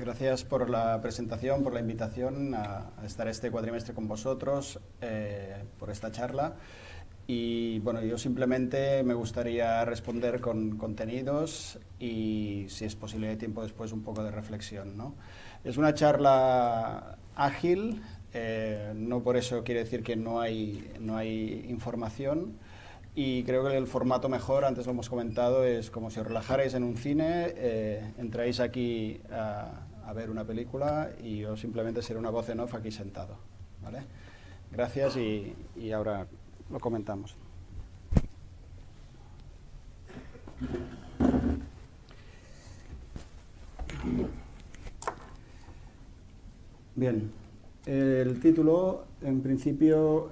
Gracias por la presentación, por la invitación a estar este cuatrimestre con vosotros, por esta charla. Y bueno, yo simplemente me gustaría responder con contenidos y, si es posible de tiempo después, un poco de reflexión, ¿no? Es una charla ágil, no por eso quiere decir que no hay información. Y creo que el formato mejor, antes lo hemos comentado, es como si os relajarais en un cine, entráis aquí a ver una película y yo simplemente seré una voz en off aquí sentado, ¿vale? Gracias y ahora lo comentamos. Bien, el título, en principio,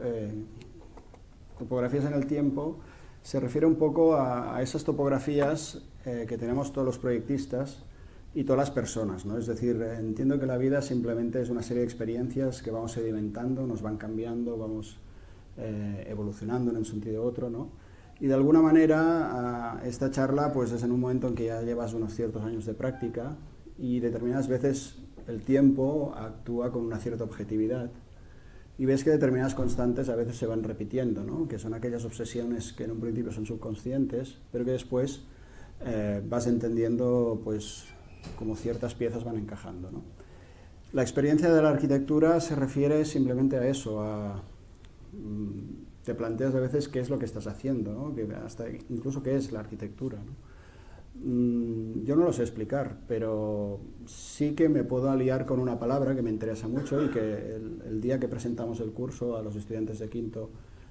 topografías en el tiempo, se refiere un poco a esas topografías que tenemos todos los proyectistas y todas las personas, ¿no? Es decir, entiendo que la vida simplemente es una serie de experiencias que vamos sedimentando, nos van cambiando, vamos evolucionando en un sentido u otro, ¿no? Y de alguna manera esta charla pues es en un momento en que ya llevas unos ciertos años de práctica y determinadas veces el tiempo actúa con una cierta objetividad. Y ves que determinadas constantes a veces se van repitiendo, ¿no? Que son aquellas obsesiones que en un principio son subconscientes, pero que después vas entendiendo pues cómo ciertas piezas van encajando, ¿no? La experiencia de la arquitectura se refiere simplemente a eso, te planteas a veces qué es lo que estás haciendo, ¿no? Que hasta incluso qué es la arquitectura, ¿no? Yo no lo sé explicar, pero sí que me puedo aliar con una palabra que me interesa mucho y que el día que presentamos el curso a los estudiantes de quinto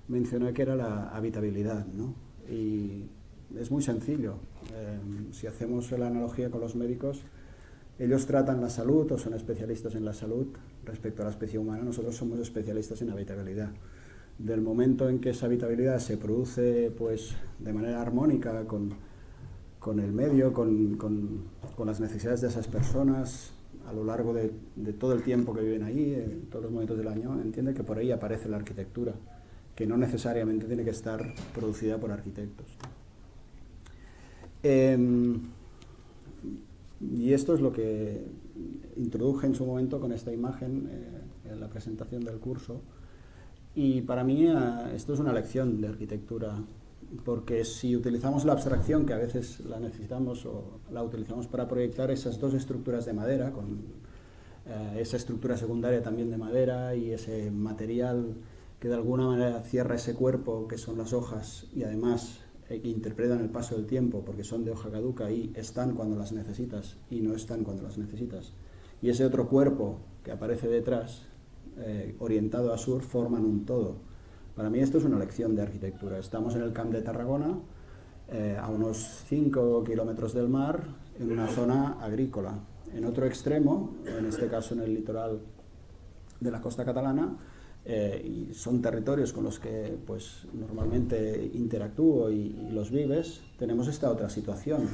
mencioné, que era la habitabilidad, ¿no? Y es muy sencillo. Si hacemos la analogía con los médicos, ellos tratan la salud o son especialistas en la salud respecto a la especie humana. Nosotros somos especialistas en habitabilidad. Del momento en que esa habitabilidad se produce pues de manera armónica con el medio, con las necesidades de esas personas a lo largo de todo el tiempo que viven ahí, en todos los momentos del año, entiende que por ahí aparece la arquitectura, que no necesariamente tiene que estar producida por arquitectos. Y esto es lo que introduje en su momento con esta imagen en la presentación del curso. Y para mí esto es una lección de arquitectura, porque si utilizamos la abstracción, que a veces la necesitamos o la utilizamos para proyectar esas dos estructuras de madera, con esa estructura secundaria también de madera y ese material que de alguna manera cierra ese cuerpo que son las hojas y además interpretan el paso del tiempo porque son de hoja caduca y están cuando las necesitas y no están cuando las necesitas, y ese otro cuerpo que aparece detrás orientado a sur, forman un todo. Para mí esto es una lección de arquitectura. Estamos en el Camp de Tarragona, a unos 5 kilómetros del mar, en una zona agrícola. En otro extremo, en este caso en el litoral de la costa catalana, y son territorios con los que pues normalmente interactúo y los vives, tenemos esta otra situación.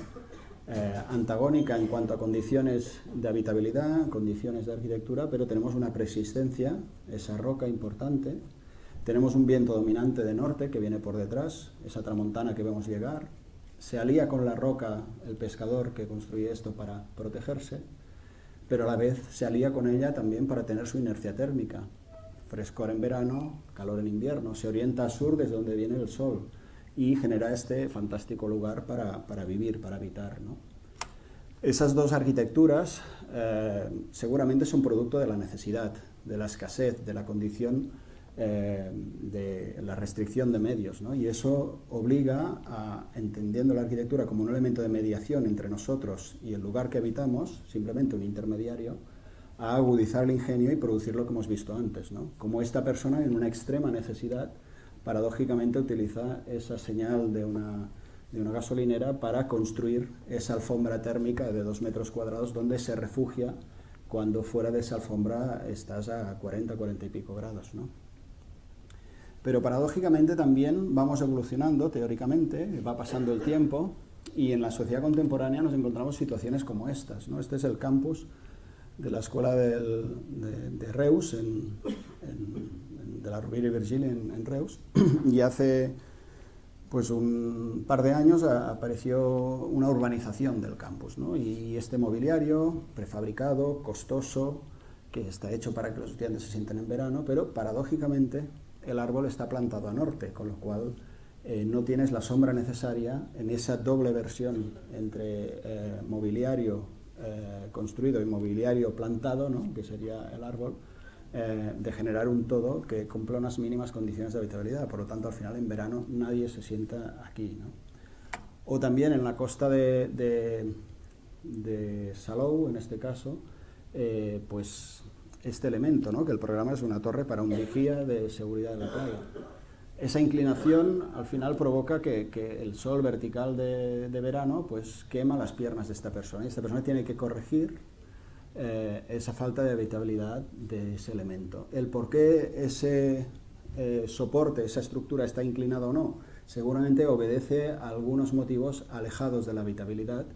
Antagónica en cuanto a condiciones de habitabilidad, condiciones de arquitectura, pero tenemos una preexistencia, esa roca importante, tenemos un viento dominante de norte que viene por detrás, esa tramontana que vemos llegar, se alía con la roca el pescador que construye esto para protegerse, pero a la vez se alía con ella también para tener su inercia térmica, frescor en verano, calor en invierno, se orienta al sur desde donde viene el sol, y genera este fantástico lugar para vivir, para habitar, ¿no? Esas dos arquitecturas seguramente son producto de la necesidad, de la escasez, de la condición, de la restricción de medios, ¿no? Y eso obliga a, entendiendo la arquitectura como un elemento de mediación entre nosotros y el lugar que habitamos, simplemente un intermediario, a agudizar el ingenio y producir lo que hemos visto antes, ¿no? Como esta persona en una extrema necesidad paradójicamente utiliza esa señal de una gasolinera para construir esa alfombra térmica de 2 metros cuadrados donde se refugia cuando fuera de esa alfombra estás a 40 y pico grados, ¿no? Pero paradójicamente también vamos evolucionando teóricamente, va pasando el tiempo y en la sociedad contemporánea nos encontramos situaciones como estas, ¿no? Este es el campus de la escuela de Reus, de la Rovira i Virgili en Reus, y hace pues un par de años apareció una urbanización del campus, ¿no? Y este mobiliario prefabricado, costoso, que está hecho para que los estudiantes se sienten en verano, pero paradójicamente el árbol está plantado a norte, con lo cual no tienes la sombra necesaria en esa doble versión entre mobiliario construido y mobiliario plantado, ¿no? Que sería el árbol, de generar un todo que cumpla unas mínimas condiciones de habitabilidad. Por lo tanto, al final, en verano, nadie se sienta aquí, ¿no? O también en la costa de Salou, en este caso, pues este elemento, ¿no? Que el programa es una torre para un vigía de seguridad de la playa. Esa inclinación al final provoca que el sol vertical de verano pues quema las piernas de esta persona, y esta persona tiene que corregir esa falta de habitabilidad de ese elemento. El por qué ese soporte, esa estructura está inclinada o no, seguramente obedece a algunos motivos alejados de la habitabilidad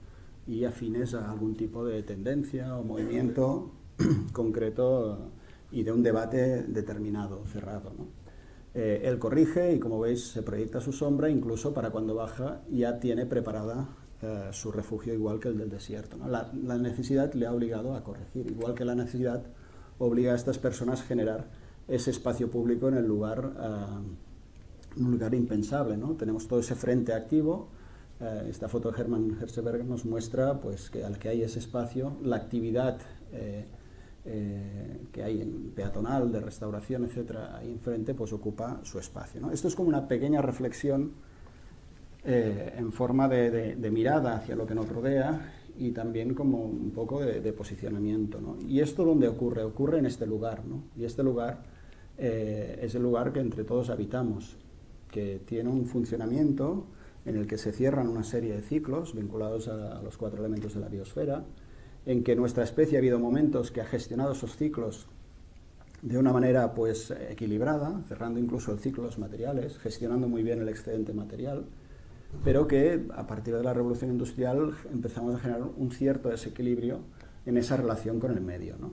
y afines a algún tipo de tendencia o movimiento concreto y de un debate determinado, cerrado, ¿no? Él corrige y, como veis, se proyecta su sombra, incluso para cuando baja ya tiene preparada su refugio, igual que el del desierto, ¿no? La necesidad le ha obligado a corregir, igual que la necesidad obliga a estas personas a generar ese espacio público en el lugar, un lugar impensable, ¿no? Tenemos todo ese frente activo. Esta foto de Hermann Hertzberger nos muestra pues, que al que hay ese espacio, la actividad que hay en peatonal, de restauración, etcétera, ahí enfrente, pues ocupa su espacio, ¿no? Esto es como una pequeña reflexión en forma de mirada hacia lo que nos rodea y también como un poco de posicionamiento, ¿no? Y esto ¿dónde ocurre? Ocurre en este lugar, ¿no? Y este lugar es el lugar que entre todos habitamos, que tiene un funcionamiento en el que se cierran una serie de ciclos vinculados a los 4 elementos de la biosfera, en que nuestra especie ha habido momentos que ha gestionado esos ciclos de una manera pues equilibrada, cerrando incluso el ciclo de los materiales, gestionando muy bien el excedente material, pero que a partir de la revolución industrial empezamos a generar un cierto desequilibrio en esa relación con el medio, ¿no?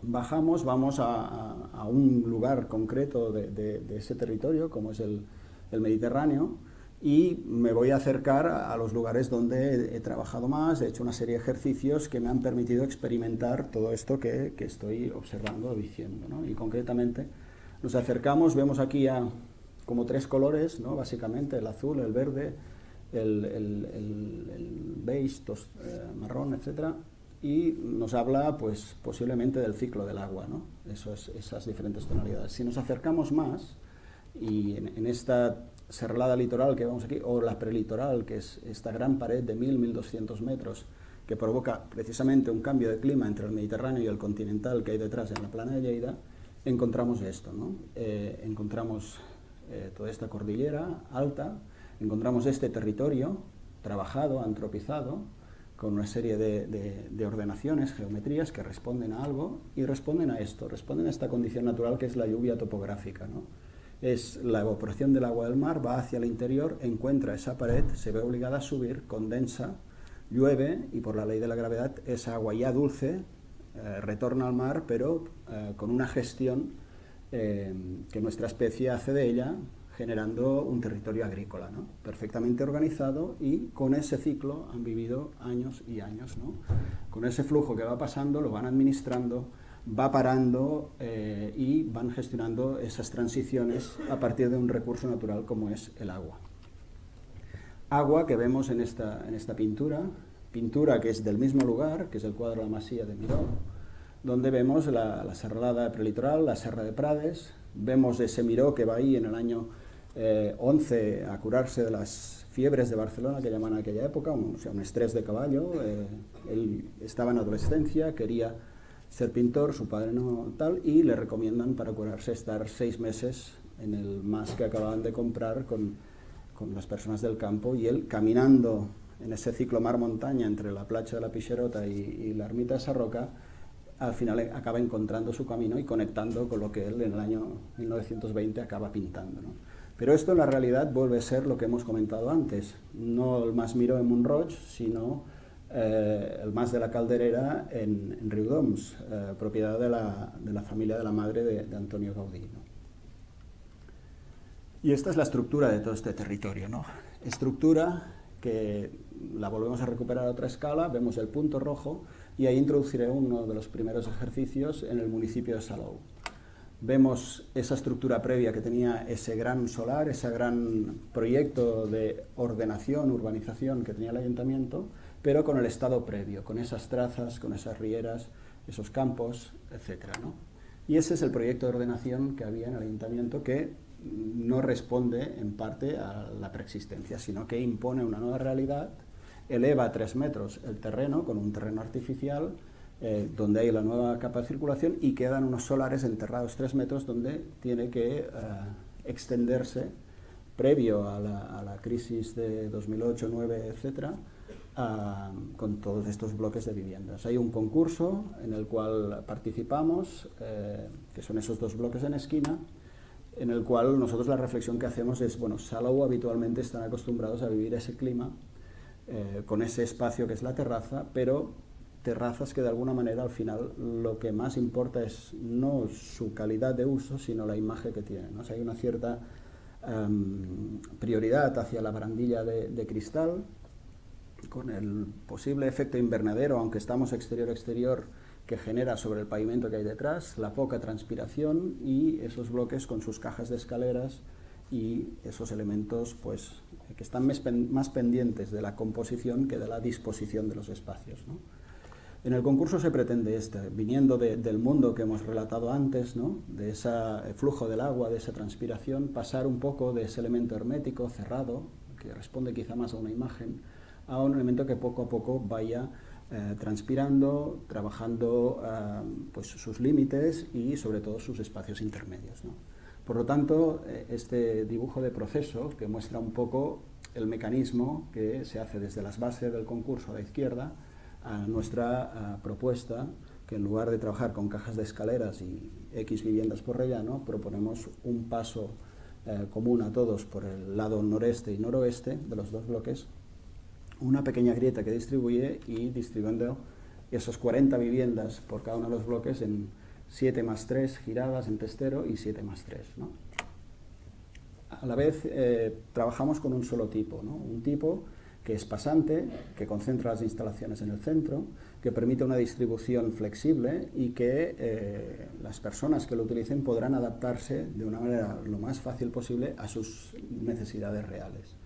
Bajamos, vamos a un lugar concreto de ese territorio, como es el Mediterráneo, y me voy a acercar a los lugares donde he trabajado más, he hecho una serie de ejercicios que me han permitido experimentar todo esto que estoy observando o diciendo, ¿no? Y concretamente nos acercamos, vemos aquí como 3 colores, ¿no? Básicamente el azul, el verde, el beige, marrón, etcétera, y nos habla pues posiblemente del ciclo del agua, ¿no? Esas diferentes tonalidades. Si nos acercamos más, y en esta serralada litoral que vemos aquí, o la prelitoral, que es esta gran pared de 1.200 metros, que provoca precisamente un cambio de clima entre el Mediterráneo y el continental que hay detrás en la plana de Lleida, encontramos esto, ¿no? Encontramos toda esta cordillera alta, encontramos este territorio trabajado, antropizado, con una serie de ordenaciones, geometrías que responden a algo y responden a esto, responden a esta condición natural que es la lluvia topográfica, ¿no? Es la evaporación del agua del mar, va hacia el interior, encuentra esa pared, se ve obligada a subir, condensa, llueve y por la ley de la gravedad esa agua ya dulce retorna al mar, pero con una gestión que nuestra especie hace de ella, generando un territorio agrícola, ¿no? Perfectamente organizado, y con ese ciclo han vivido años y años, ¿no? Con ese flujo que va pasando, lo van administrando, va parando y van gestionando esas transiciones a partir de un recurso natural como es el agua. Agua que vemos en esta pintura que es del mismo lugar, que es el cuadro de la Masía de Miró, donde vemos la serralada prelitoral, la Serra de Prades, vemos ese Miró que va ahí en el año 11 a curarse de las fiebres de Barcelona, que llaman en aquella época, o sea, un estrés de caballo. Él estaba en adolescencia, quería ser pintor, su padre no tal, y le recomiendan para curarse estar 6 meses en el mas que acababan de comprar con las personas del campo, y él caminando en ese ciclo mar-montaña entre la Platja de la Pixerota y la ermita de Sarroca, al final acaba encontrando su camino y conectando con lo que él en el año 1920 acaba pintando, ¿no? Pero esto en la realidad vuelve a ser lo que hemos comentado antes, no el Mas Miró en Mont-Roig, sino el Mas de la Calderera en Riudoms, propiedad de la familia de la madre de Antonio Gaudí, ¿no? Y esta es la estructura de todo este territorio, ¿no? Estructura que la volvemos a recuperar a otra escala, vemos el punto rojo y ahí introduciré uno de los primeros ejercicios en el municipio de Salou. Vemos esa estructura previa que tenía ese gran solar, ese gran proyecto de ordenación, urbanización que tenía el ayuntamiento, pero con el estado previo, con esas trazas, con esas rieras, esos campos, etcétera, ¿no? Y ese es el proyecto de ordenación que había en el ayuntamiento, que no responde en parte a la preexistencia, sino que impone una nueva realidad, eleva a 3 metros el terreno con un terreno artificial, donde hay la nueva capa de circulación, y quedan unos solares enterrados 3 metros donde tiene que extenderse, previo a la crisis de 2008, 2009, etcétera, con todos estos bloques de viviendas. Hay un concurso en el cual participamos, que son esos 2 bloques en esquina, en el cual nosotros la reflexión que hacemos es, bueno, Salou habitualmente están acostumbrados a vivir ese clima, con ese espacio que es la terraza, pero terrazas que de alguna manera al final lo que más importa es no su calidad de uso, sino la imagen que tienen, ¿no? O sea, hay una cierta prioridad hacia la barandilla de cristal, con el posible efecto invernadero, aunque estamos exterior-exterior, que genera sobre el pavimento que hay detrás, la poca transpiración y esos bloques con sus cajas de escaleras y esos elementos pues, que están más pendientes de la composición que de la disposición de los espacios, ¿no? En el concurso se pretende viniendo del mundo que hemos relatado antes, ¿no? De ese flujo del agua, de esa transpiración, pasar un poco de ese elemento hermético, cerrado, que responde quizá más a una imagen, a un elemento que poco a poco vaya transpirando, trabajando pues sus límites y sobre todo sus espacios intermedios, ¿no? Por lo tanto, este dibujo de proceso que muestra un poco el mecanismo que se hace desde las bases del concurso a la izquierda a nuestra propuesta, que en lugar de trabajar con cajas de escaleras y X viviendas por rellano, proponemos un paso común a todos por el lado noreste y noroeste de los 2 bloques, una pequeña grieta que distribuye y distribuyendo esos 40 viviendas por cada uno de los bloques en 7+3 giradas en testero y 7+3, ¿no? A la vez trabajamos con un solo tipo, ¿no? Un tipo que es pasante, que concentra las instalaciones en el centro, que permite una distribución flexible y que las personas que lo utilicen podrán adaptarse de una manera lo más fácil posible a sus necesidades reales.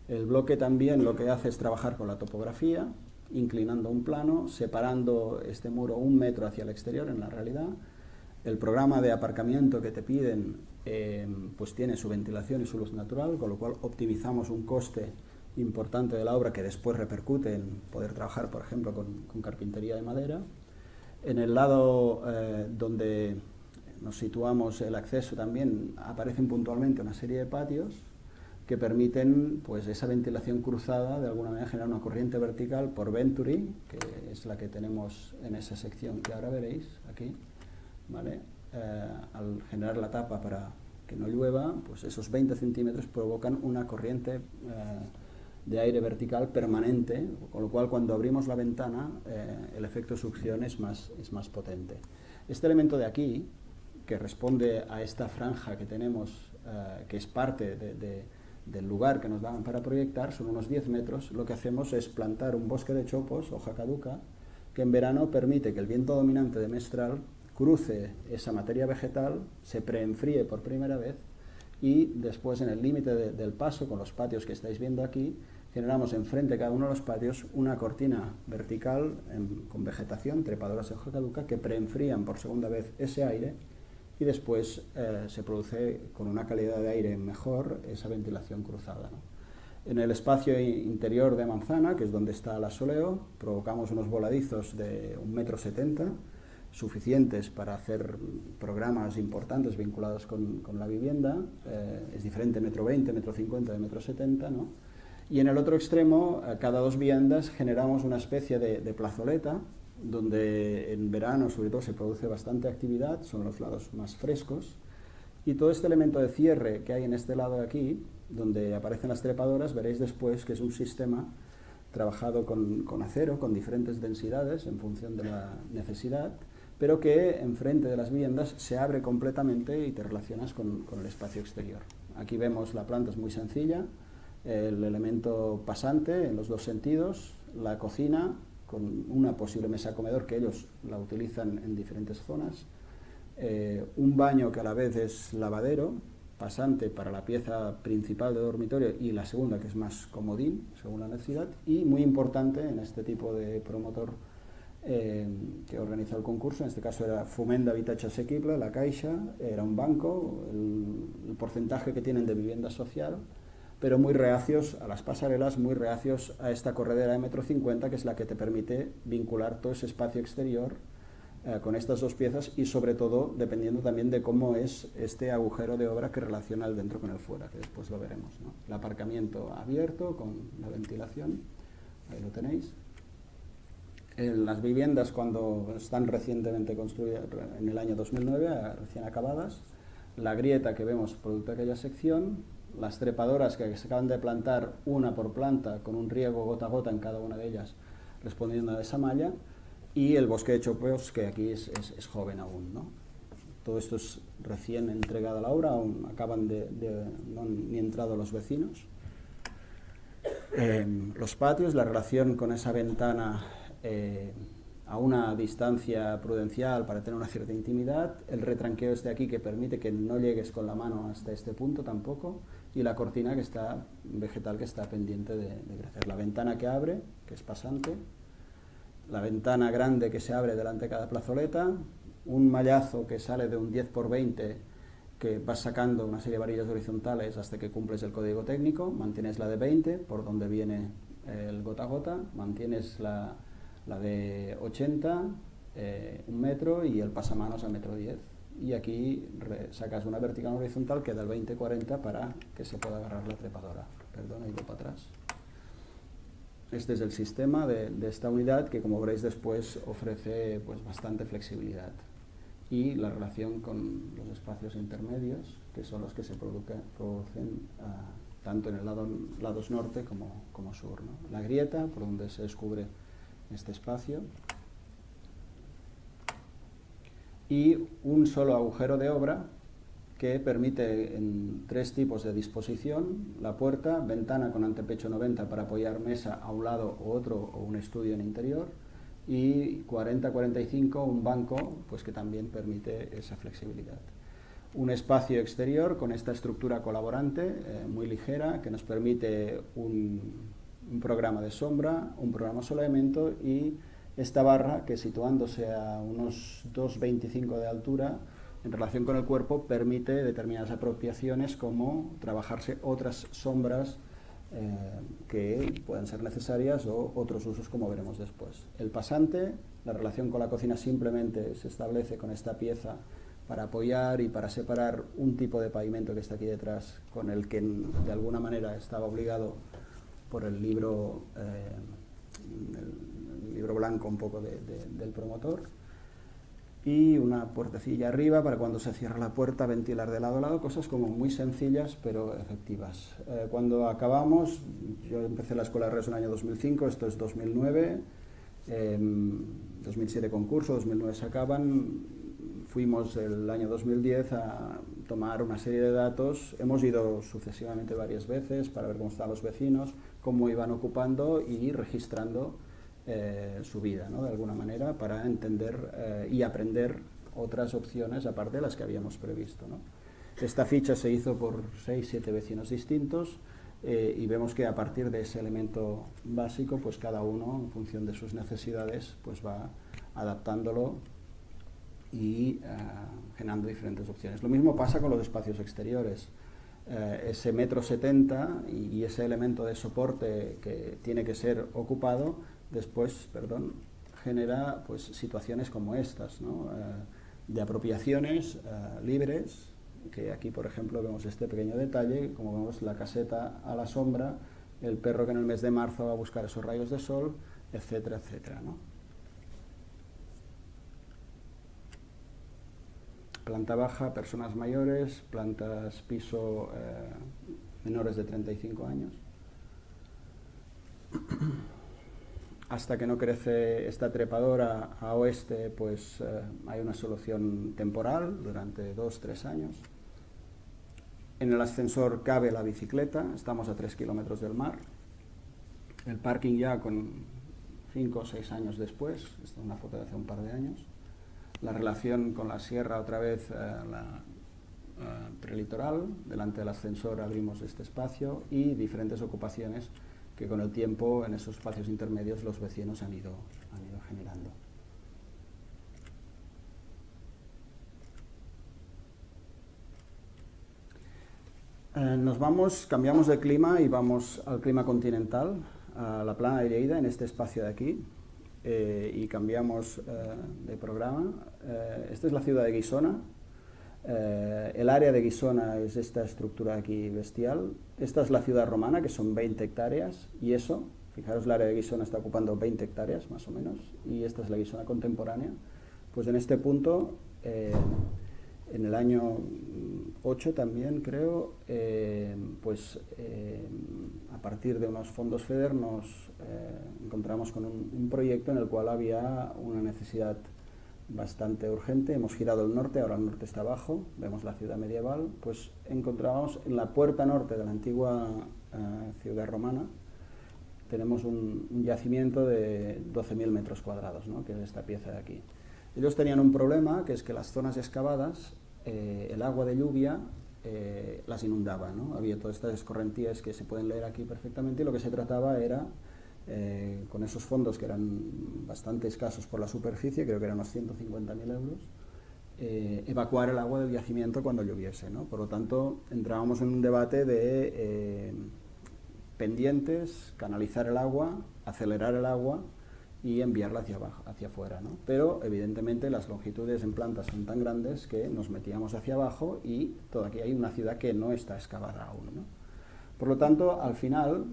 El bloque también lo que hace es trabajar con la topografía, inclinando un plano, separando este muro 1 metro hacia el exterior en la realidad. El programa de aparcamiento que te piden pues tiene su ventilación y su luz natural, con lo cual optimizamos un coste importante de la obra que después repercute en poder trabajar, por ejemplo, con carpintería de madera. En el lado donde nos situamos el acceso también aparecen puntualmente una serie de patios que permiten pues, esa ventilación cruzada, de alguna manera generar una corriente vertical por Venturi, que es la que tenemos en esa sección que ahora veréis aquí, ¿vale? Al generar la tapa para que no llueva, pues esos 20 centímetros provocan una corriente de aire vertical permanente, con lo cual cuando abrimos la ventana el efecto succión es más potente. Este elemento de aquí, que responde a esta franja que tenemos, que es parte del lugar que nos daban para proyectar, son unos 10 metros, lo que hacemos es plantar un bosque de chopos, hoja caduca, que en verano permite que el viento dominante de Mestral cruce esa materia vegetal, se preenfríe por primera vez y después en el límite del paso, con los patios que estáis viendo aquí, generamos enfrente de cada uno de los patios una cortina vertical con vegetación, trepadoras de hoja caduca, que preenfrían por segunda vez ese aire y después se produce con una calidad de aire mejor esa ventilación cruzada, ¿no? En el espacio interior de Manzana, que es donde está el asoleo, provocamos unos voladizos de 1,70 m, suficientes para hacer programas importantes vinculados con la vivienda. Es diferente 1,20 m, 1,50 m de 1,70 m, ¿no? Y en el otro extremo, a cada 2 viviendas generamos una especie de plazoleta, donde en verano sobre todo se produce bastante actividad, son los lados más frescos, y todo este elemento de cierre que hay en este lado de aquí, donde aparecen las trepadoras, veréis después que es un sistema trabajado con acero, con diferentes densidades en función de la necesidad, pero que enfrente de las viviendas se abre completamente y te relacionas con el espacio exterior, Aquí vemos la planta es muy sencilla, el elemento pasante en los dos sentidos, la cocina con una posible mesa comedor que ellos la utilizan en diferentes zonas, un baño que a la vez es lavadero, pasante para la pieza principal de dormitorio y la segunda que es más comodín según la necesidad, y muy importante en este tipo de promotor que organizó el concurso, en este caso era Foment d'Habitatge Assequible, la Caixa, era un banco, el porcentaje que tienen de vivienda social, pero muy reacios a las pasarelas, muy reacios a esta corredera de 1,50 m, que es la que te permite vincular todo ese espacio exterior con estas dos piezas y sobre todo dependiendo también de cómo es este agujero de obra que relaciona el dentro con el fuera, que después lo veremos, ¿no? El aparcamiento abierto con la ventilación, ahí lo tenéis. Las viviendas cuando están recientemente construidas en el año 2009, recién acabadas, la grieta que vemos producto de aquella sección, las trepadoras que se acaban de plantar una por planta con un riego gota a gota en cada una de ellas respondiendo a esa malla, y el bosque de chopos que aquí es joven aún, ¿no? Todo esto es recién entregado a la obra, aún acaban no han ni entrado los vecinos. Los patios, la relación con esa ventana a una distancia prudencial para tener una cierta intimidad, el retranqueo este aquí que permite que no llegues con la mano hasta este punto tampoco, y la cortina que está vegetal que está pendiente de crecer. La ventana que abre, que es pasante, la ventana grande que se abre delante de cada plazoleta, un mallazo que sale de un 10×20 que vas sacando una serie de varillas horizontales hasta que cumples el código técnico, mantienes la de 20 por donde viene el gota a gota, mantienes la de 80, 1 metro, y el pasamanos a 1,10 m, y aquí sacas una vertical horizontal que da el 20-40 para que se pueda agarrar la trepadora. Perdón, he ido para atrás. Este es el sistema de esta unidad que, como veréis después, ofrece pues bastante flexibilidad, y la relación con los espacios intermedios, que son los que se producen tanto en el lados norte como sur, ¿no? La grieta, por donde se descubre este espacio, y un solo agujero de obra que permite en 3 tipos de disposición: la puerta, ventana con antepecho 90 para apoyar mesa a un lado o otro, o un estudio en interior, y 40-45 un banco, pues que también permite esa flexibilidad. Un espacio exterior con esta estructura colaborante muy ligera que nos permite un programa de sombra, un programa solo elemento, y esta barra que, situándose a unos 2,25 de altura en relación con el cuerpo, permite determinadas apropiaciones como trabajarse otras sombras que puedan ser necesarias o otros usos como veremos después. El pasante, la relación con la cocina simplemente se establece con esta pieza para apoyar y para separar un tipo de pavimento que está aquí detrás, con el que de alguna manera estaba obligado por el libro blanco un poco del promotor, y una puertecilla arriba para cuando se cierra la puerta ventilar de lado a lado, cosas como muy sencillas pero efectivas. Cuando acabamos, yo empecé la Escuela de Reos en el año 2005, esto es 2009, 2007 concurso, 2009 se acaban, fuimos el año 2010 a tomar una serie de datos, hemos ido sucesivamente varias veces para ver cómo estaban los vecinos, cómo iban ocupando y registrando su vida, ¿no? De alguna manera, para entender y aprender otras opciones aparte de las que habíamos previsto, ¿no? Esta ficha se hizo por 6-7 vecinos distintos y vemos que a partir de ese elemento básico, pues cada uno, en función de sus necesidades, pues va adaptándolo y generando diferentes opciones. Lo mismo pasa con los espacios exteriores. Ese 1,70 m y ese elemento de soporte que tiene que ser ocupado, después, genera pues situaciones como estas, ¿no? De apropiaciones libres, que aquí por ejemplo vemos este pequeño detalle, como vemos la caseta a la sombra, el perro que en el mes de marzo va a buscar esos rayos de sol, etcétera, etcétera, ¿no? Planta baja, personas mayores, plantas piso menores de 35 años. Hasta que no crece esta trepadora a oeste, pues hay una solución temporal durante 2-3 años. En el ascensor cabe la bicicleta, estamos a 3 kilómetros del mar. El parking ya con 5 o 6 años después, esta es una foto de hace un par de años. La relación con la sierra, otra vez la prelitoral, delante del ascensor abrimos este espacio y diferentes ocupaciones que con el tiempo en esos espacios intermedios los vecinos han ido generando. Cambiamos de clima y vamos al clima continental, a la plana de Lleida, en este espacio de aquí, y cambiamos de programa. Esta es la ciudad de Guissona. El área de Guissona es esta estructura aquí bestial. Esta es la ciudad romana, que son 20 hectáreas, y eso, fijaros, el área de Guissona está ocupando 20 hectáreas, más o menos, y esta es la Guissona contemporánea. Pues en este punto, en el año 8 también, creo, a partir de unos fondos FEDER nos encontramos con un proyecto en el cual había una necesidad bastante urgente. Hemos girado el norte, ahora el norte está abajo, vemos la ciudad medieval, pues encontramos en la puerta norte de la antigua ciudad romana, tenemos un yacimiento de 12.000 metros cuadrados, ¿no?, que es esta pieza de aquí. Ellos tenían un problema, que es que las zonas excavadas, el agua de lluvia las inundaba, ¿no? Había todas estas escorrentías que se pueden leer aquí perfectamente, y lo que se trataba era, con esos fondos que eran bastante escasos por la superficie, creo que eran unos 150.000 euros, evacuar el agua del yacimiento cuando lloviese, ¿no? Por lo tanto, entrábamos en un debate de pendientes, canalizar el agua, acelerar el agua y enviarla hacia abajo, hacia afuera, ¿no? Pero evidentemente las longitudes en planta son tan grandes que nos metíamos hacia abajo y todavía hay una ciudad que no está excavada aún, ¿no? Por lo tanto, al final,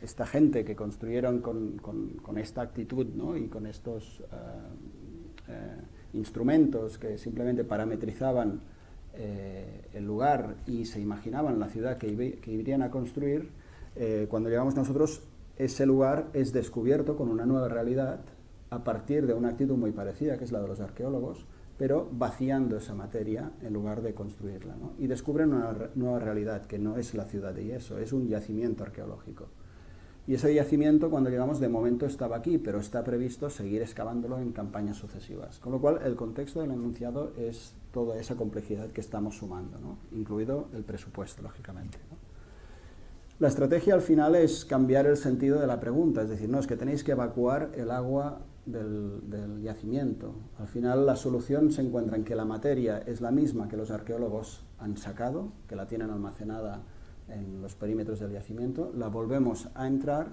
esta gente que construyeron con esta actitud, ¿no?, y con estos instrumentos que simplemente parametrizaban el lugar y se imaginaban la ciudad que irían a construir, cuando llegamos nosotros, ese lugar es descubierto con una nueva realidad a partir de una actitud muy parecida, que es la de los arqueólogos, pero vaciando esa materia en lugar de construirla, ¿no? Y descubren una nueva realidad, que no es la ciudad de yeso, es un yacimiento arqueológico. Y ese yacimiento, cuando llegamos, de momento estaba aquí, pero está previsto seguir excavándolo en campañas sucesivas. Con lo cual, el contexto del enunciado es toda esa complejidad que estamos sumando, ¿no?, incluido el presupuesto, lógicamente, ¿no? La estrategia al final es cambiar el sentido de la pregunta, es decir, no, es que tenéis que evacuar el agua del yacimiento. Al final la solución se encuentra en que la materia es la misma que los arqueólogos han sacado, que la tienen almacenada en los perímetros del yacimiento, la volvemos a entrar,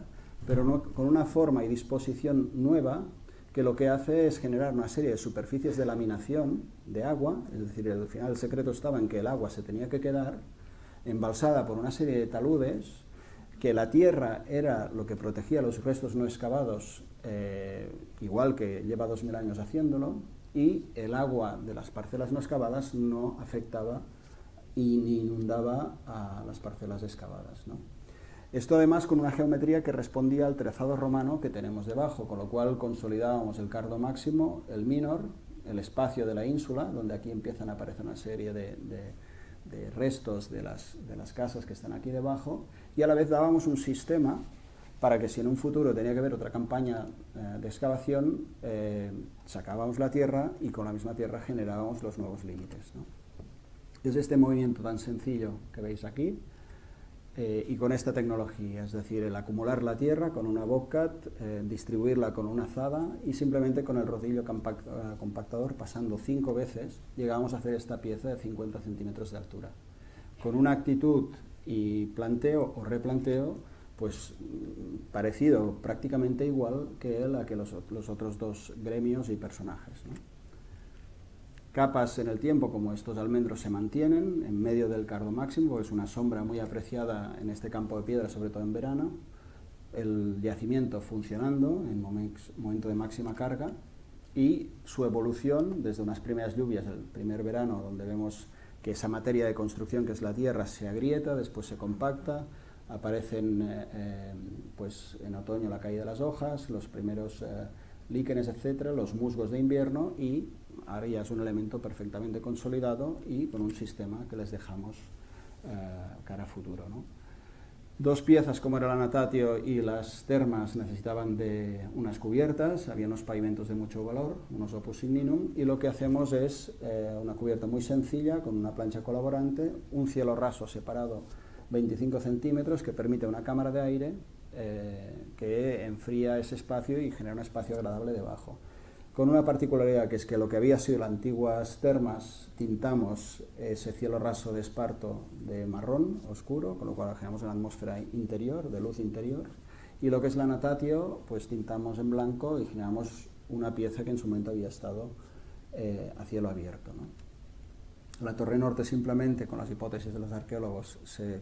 pero no, con una forma y disposición nueva, que lo que hace es generar una serie de superficies de laminación de agua, es decir, al final el secreto estaba en que el agua se tenía que quedar embalsada por una serie de taludes, que la tierra era lo que protegía los restos no excavados, igual que lleva 2000 años haciéndolo, y el agua de las parcelas no excavadas no afectaba y ni inundaba a las parcelas excavadas, ¿no? Esto además con una geometría que respondía al trazado romano que tenemos debajo, con lo cual consolidábamos el cardo máximo, el minor, el espacio de la ínsula, donde aquí empiezan a aparecer una serie de restos de las casas que están aquí debajo, y a la vez dábamos un sistema para que si en un futuro tenía que haber otra campaña de excavación, sacábamos la tierra y con la misma tierra generábamos los nuevos límites, ¿no? Es este movimiento tan sencillo que veis aquí, y con esta tecnología, es decir, el acumular la tierra con una bobcat, distribuirla con una azada y simplemente con el rodillo compactador, pasando 5 veces, llegábamos a hacer esta pieza de 50 centímetros de altura. Con una actitud y planteo o replanteo, pues parecido, prácticamente igual que la que los otros dos gremios y personajes, ¿no? Capas en el tiempo como estos almendros se mantienen en medio del cardo máximo, es una sombra muy apreciada en este campo de piedra, sobre todo en verano. El yacimiento funcionando en momento de máxima carga y su evolución desde unas primeras lluvias del primer verano, donde vemos que esa materia de construcción que es la tierra se agrieta, después se compacta, aparecen pues en otoño la caída de las hojas, los primeros líquenes, etcétera, los musgos de invierno, y ahora ya es un elemento perfectamente consolidado y con un sistema que les dejamos cara a futuro, ¿no? Dos piezas como era la Natatio y las termas necesitaban de unas cubiertas, había unos pavimentos de mucho valor, unos opus signinum, y lo que hacemos es una cubierta muy sencilla con una plancha colaborante, un cielo raso separado 25 centímetros que permite una cámara de aire que enfría ese espacio y genera un espacio agradable debajo. Con una particularidad, que es que lo que había sido las antiguas termas, tintamos ese cielo raso de esparto de marrón oscuro, con lo cual generamos una atmósfera interior, de luz interior, y lo que es la Natatio, pues tintamos en blanco y generamos una pieza que en su momento había estado a cielo abierto, ¿no? La torre norte simplemente, con las hipótesis de los arqueólogos, se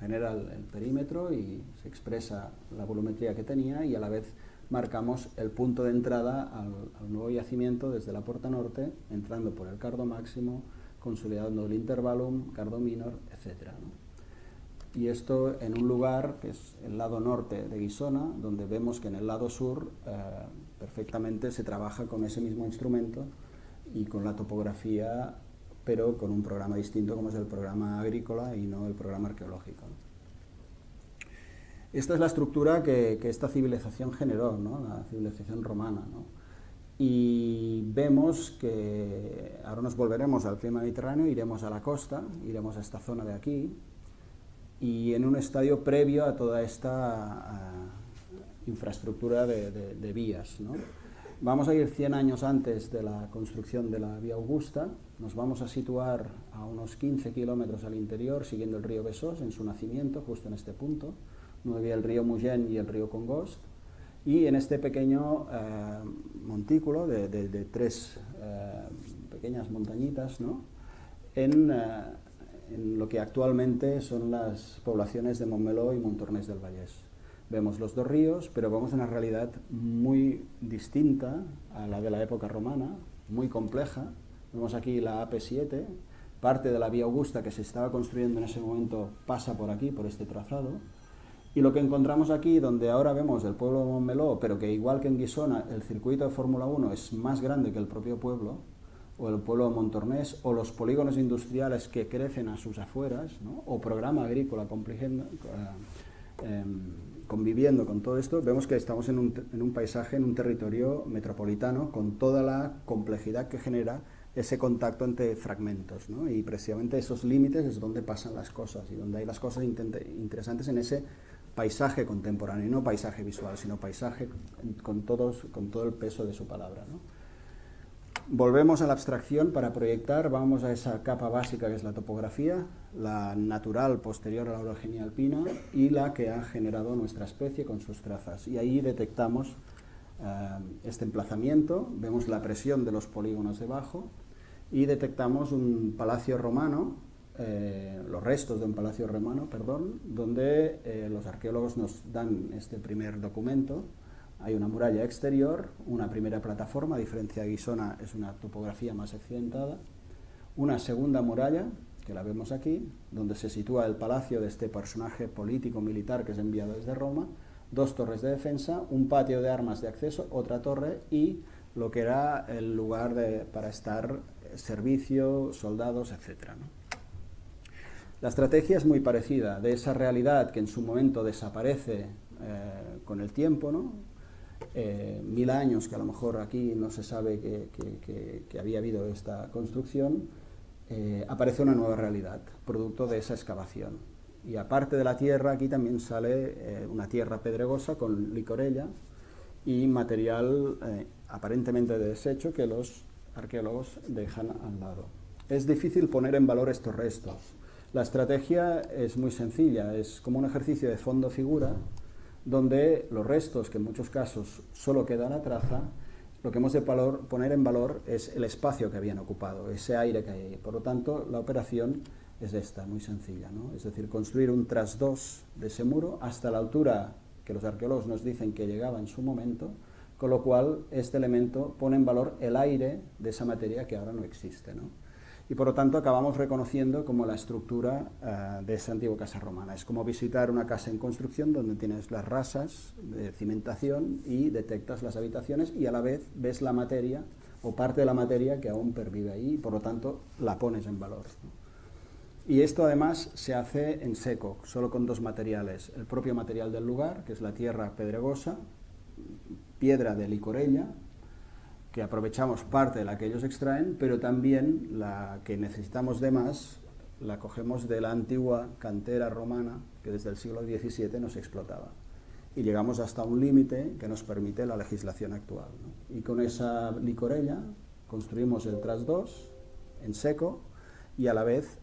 genera el perímetro y se expresa la volumetría que tenía, y a la vez marcamos el punto de entrada al nuevo yacimiento desde la puerta norte, entrando por el cardo máximo, consolidando el intervalum, cardo minor, etc., ¿no? Y esto en un lugar que es el lado norte de Guisona, donde vemos que en el lado sur perfectamente se trabaja con ese mismo instrumento y con la topografía, pero con un programa distinto, como es el programa agrícola y no el programa arqueológico, ¿no? Esta es la estructura que esta civilización generó, ¿no? La civilización romana, ¿no? Y vemos que ahora nos volveremos al clima mediterráneo, iremos a la costa, iremos a esta zona de aquí, y en un estadio previo a toda esta infraestructura de vías, ¿no? Vamos a ir 100 años antes de la construcción de la Vía Augusta, nos vamos a situar a unos 15 kilómetros al interior, siguiendo el río Besós en su nacimiento, justo en este punto, donde había el río Mugent y el río Congost, y en este pequeño montículo de tres pequeñas montañitas, ¿no? En lo que actualmente son las poblaciones de Montmeló y Montornès del Vallès. Vemos los dos ríos, pero vemos una realidad muy distinta a la de la época romana, muy compleja. Vemos aquí la AP7, parte de la Vía Augusta que se estaba construyendo en ese momento pasa por aquí, por este trazado. Y lo que encontramos aquí, donde ahora vemos el pueblo de Montmeló, pero que igual que en Guisona, el circuito de Fórmula 1 es más grande que el propio pueblo, o el pueblo de Montornès, o los polígonos industriales que crecen a sus afueras, ¿no? O programa agrícola conviviendo con todo esto, vemos que estamos en un paisaje, en un territorio metropolitano, con toda la complejidad que genera ese contacto entre fragmentos, ¿no? Y precisamente esos límites es donde pasan las cosas, y donde hay las cosas interesantes en ese paisaje contemporáneo, y no paisaje visual, sino paisaje con todo el peso de su palabra, ¿no? Volvemos a la abstracción para proyectar, vamos a esa capa básica que es la topografía, la natural posterior a la orogenia alpina y la que ha generado nuestra especie con sus trazas. Y ahí detectamos este emplazamiento, vemos la presión de los polígonos debajo y detectamos un palacio romano, los restos de un palacio romano, perdón, donde los arqueólogos nos dan este primer documento. Hay una muralla exterior, una primera plataforma, a diferencia de Guisona es una topografía más accidentada, una segunda muralla, que la vemos aquí, donde se sitúa el palacio de este personaje político-militar que es enviado desde Roma, dos torres de defensa, un patio de armas de acceso, otra torre y lo que era el lugar para estar servicio, soldados, etc., ¿no? La estrategia es muy parecida, de esa realidad que en su momento desaparece con el tiempo, ¿no? 1000 años que a lo mejor aquí no se sabe que había habido esta construcción, aparece una nueva realidad, producto de esa excavación. Y aparte de la tierra, aquí también sale una tierra pedregosa con licorella y material aparentemente de desecho que los arqueólogos dejan al lado. Es difícil poner en valor estos restos. La estrategia es muy sencilla, es como un ejercicio de fondo-figura, donde los restos, que en muchos casos solo queda la traza, lo que hemos de poner en valor es el espacio que habían ocupado, ese aire que hay ahí. Por lo tanto, la operación es esta, muy sencilla, ¿no? Es decir, construir un trasdós de ese muro hasta la altura que los arqueólogos nos dicen que llegaba en su momento, con lo cual este elemento pone en valor el aire de esa materia que ahora no existe, ¿no? Y por lo tanto acabamos reconociendo como la estructura de esa antigua casa romana. Es como visitar una casa en construcción donde tienes las rasas de cimentación y detectas las habitaciones y a la vez ves la materia o parte de la materia que aún pervive ahí y por lo tanto la pones en valor, ¿no? Y esto además se hace en seco, solo con dos materiales. El propio material del lugar, que es la tierra pedregosa, piedra de licorella, que aprovechamos parte de la que ellos extraen, pero también la que necesitamos de más la cogemos de la antigua cantera romana que desde el siglo XVII nos explotaba. Y llegamos hasta un límite que nos permite la legislación actual, ¿no? Y con esa licorella construimos el Tras 2 en seco y a la vez,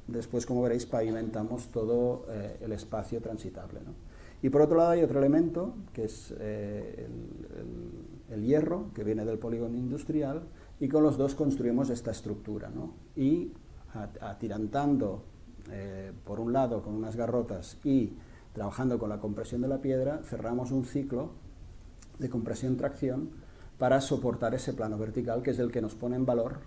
después, como veréis, pavimentamos todo el espacio transitable, ¿no? Y por otro lado hay otro elemento, que es el hierro, que viene del polígono industrial, y con los dos construimos esta estructura, ¿no? Y atirantando, por un lado, con unas garrotas y trabajando con la compresión de la piedra, cerramos un ciclo de compresión-tracción para soportar ese plano vertical, que es el que nos pone en valor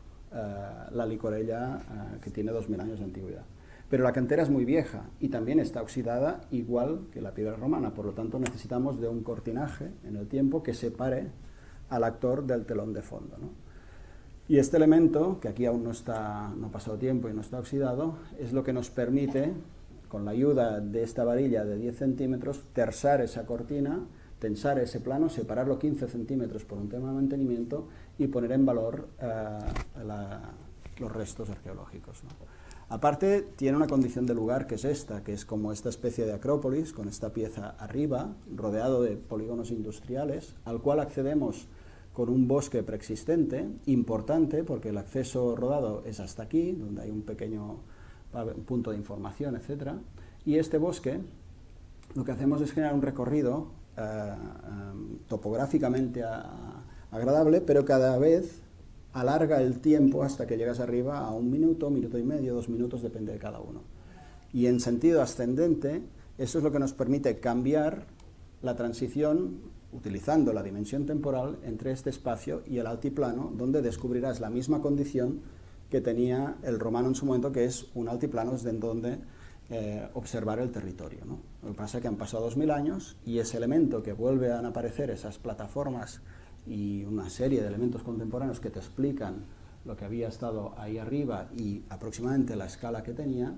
la licorella que tiene 2000 años de antigüedad. Pero la cantera es muy vieja y también está oxidada igual que la piedra romana, por lo tanto necesitamos de un cortinaje en el tiempo que separe al actor del telón de fondo, ¿no? Y este elemento, que aquí aún no ha pasado tiempo y no está oxidado, es lo que nos permite, con la ayuda de esta varilla de 10 centímetros, tersar esa cortina, tensar ese plano, separarlo 15 centímetros por un tema de mantenimiento y poner en valor los restos arqueológicos, ¿no? Aparte, tiene una condición de lugar que es esta, que es como esta especie de acrópolis, con esta pieza arriba, rodeado de polígonos industriales, al cual accedemos con un bosque preexistente, importante, porque el acceso rodado es hasta aquí, donde hay un pequeño punto de información, etc. Y este bosque, lo que hacemos es generar un recorrido topográficamente agradable, pero cada vez alarga el tiempo hasta que llegas arriba a 1 minuto, 1 minuto y medio, 2 minutos, depende de cada uno. Y en sentido ascendente, eso es lo que nos permite cambiar la transición, utilizando la dimensión temporal, entre este espacio y el altiplano, donde descubrirás la misma condición que tenía el romano en su momento, que es un altiplano desde donde observar el territorio, ¿no? Lo que pasa es que han pasado 2000 años y ese elemento que vuelve a aparecer, esas plataformas y una serie de elementos contemporáneos que te explican lo que había estado ahí arriba y aproximadamente la escala que tenía,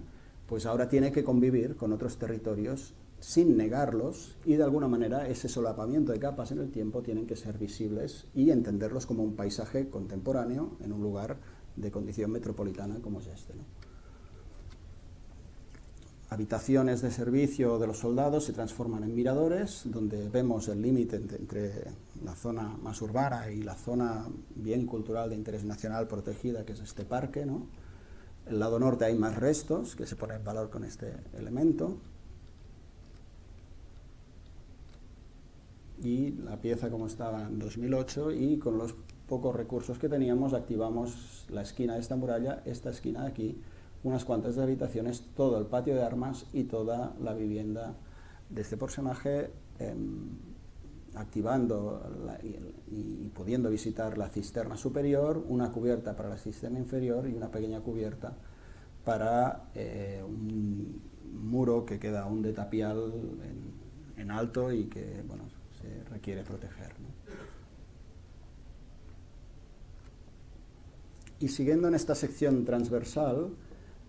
pues ahora tiene que convivir con otros territorios sin negarlos, y de alguna manera ese solapamiento de capas en el tiempo tienen que ser visibles y entenderlos como un paisaje contemporáneo en un lugar de condición metropolitana como es este, ¿no? Habitaciones de servicio de los soldados se transforman en miradores, donde vemos el límite entre la zona más urbana y la zona bien cultural de interés nacional protegida, que es este parque, ¿no? En el lado norte hay más restos que se ponen en valor con este elemento. Y la pieza como estaba en 2008, y con los pocos recursos que teníamos activamos la esquina de esta muralla, esta esquina de aquí, unas cuantas de habitaciones, todo el patio de armas y toda la vivienda de este personaje, activando y pudiendo visitar la cisterna superior, una cubierta para la cisterna inferior y una pequeña cubierta para un muro que queda aún de tapial en alto y que, bueno, se requiere proteger, ¿no? Y siguiendo en esta sección transversal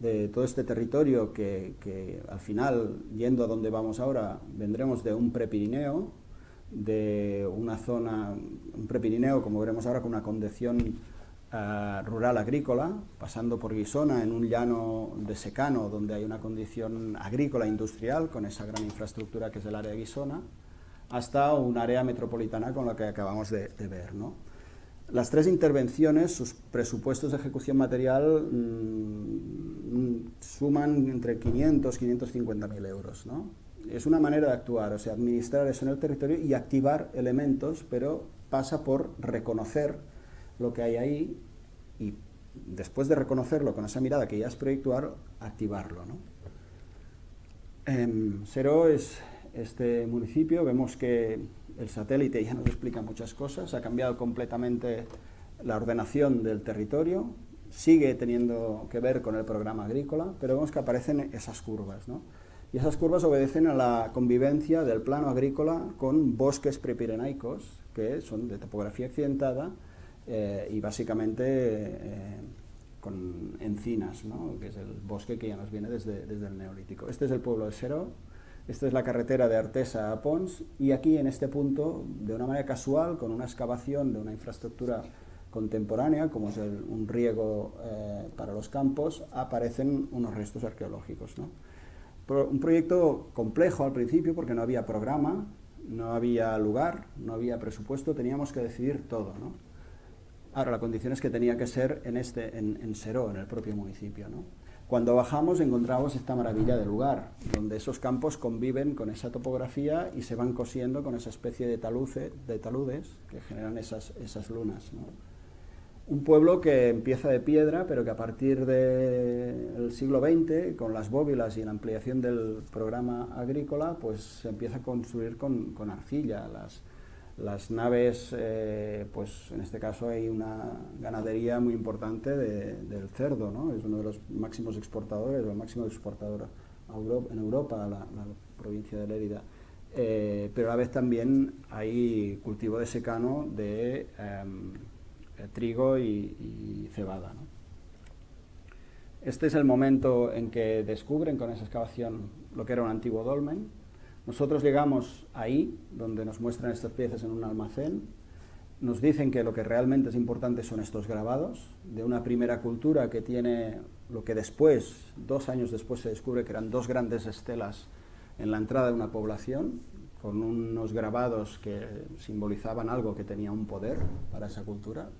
de todo este territorio que al final, yendo a donde vamos ahora, vendremos de un prepirineo, de una zona, un prepirineo, como veremos ahora, con una condición rural agrícola, pasando por Guisona, en un llano de secano, donde hay una condición agrícola industrial, con esa gran infraestructura que es el área de Guisona, hasta un área metropolitana con la que acabamos de ver, ¿no? Las tres intervenciones, sus presupuestos de ejecución material suman entre 500 y 550.000 euros, ¿no? Es una manera de actuar, o sea, administrar eso en el territorio y activar elementos, pero pasa por reconocer lo que hay ahí y después de reconocerlo con esa mirada que ya es proyectuar, activarlo, ¿no? Seró es este municipio, vemos que el satélite ya nos explica muchas cosas, ha cambiado completamente la ordenación del territorio, sigue teniendo que ver con el programa agrícola, pero vemos que aparecen esas curvas, ¿no? Y esas curvas obedecen a la convivencia del plano agrícola con bosques prepirenaicos, que son de topografía accidentada y básicamente con encinas, ¿no? Que es el bosque que ya nos viene desde el Neolítico. Este es el pueblo de Seró, esta es la carretera de Artesa a Pons, y aquí en este punto, de una manera casual, con una excavación de una infraestructura contemporánea, como es un riego para los campos, aparecen unos restos arqueológicos, ¿no? Un proyecto complejo al principio porque no había programa, no había lugar, no había presupuesto, teníamos que decidir todo, ¿no? Ahora, la condición es que tenía que ser en Seró, en el propio municipio, ¿no? Cuando bajamos encontramos esta maravilla de lugar, donde esos campos conviven con esa topografía y se van cosiendo con esa especie de taludes que generan esas lunas, ¿no? Un pueblo que empieza de piedra, pero que a partir del siglo XX, con las bóvedas y la ampliación del programa agrícola, pues se empieza a construir con arcilla. Las naves, pues en este caso hay una ganadería muy importante del cerdo, ¿no? Es uno de los máximos exportadores, o el máximo exportador en Europa, la provincia de Lérida. Pero a la vez también hay cultivo de secano de trigo y cebada, ¿no? Este es el momento en que descubren con esa excavación lo que era un antiguo dolmen. Nosotros llegamos ahí, donde nos muestran estas piezas en un almacén, nos dicen que lo que realmente es importante son estos grabados, de una primera cultura que tiene lo que después, 2 años después, se descubre que eran 2 grandes estelas en la entrada de una población, con unos grabados que simbolizaban algo que tenía un poder para esa cultura.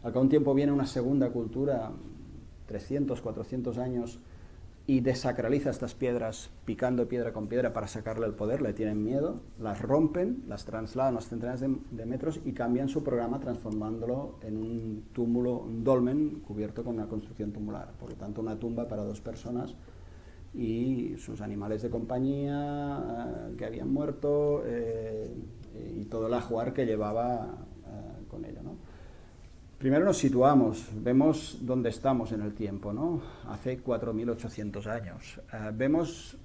Al cabo de un tiempo viene una segunda cultura, 300, 400 años, y desacraliza estas piedras, picando piedra con piedra para sacarle el poder, le tienen miedo, las rompen, las trasladan a centenares de metros y cambian su programa transformándolo en un túmulo, un dolmen cubierto con una construcción tumular. Por lo tanto, una tumba para 2 personas y sus animales de compañía que habían muerto y todo el ajuar que llevaba con ello, ¿no? Primero nos situamos, vemos dónde estamos en el tiempo, ¿no? Hace 4.800 años. Vemos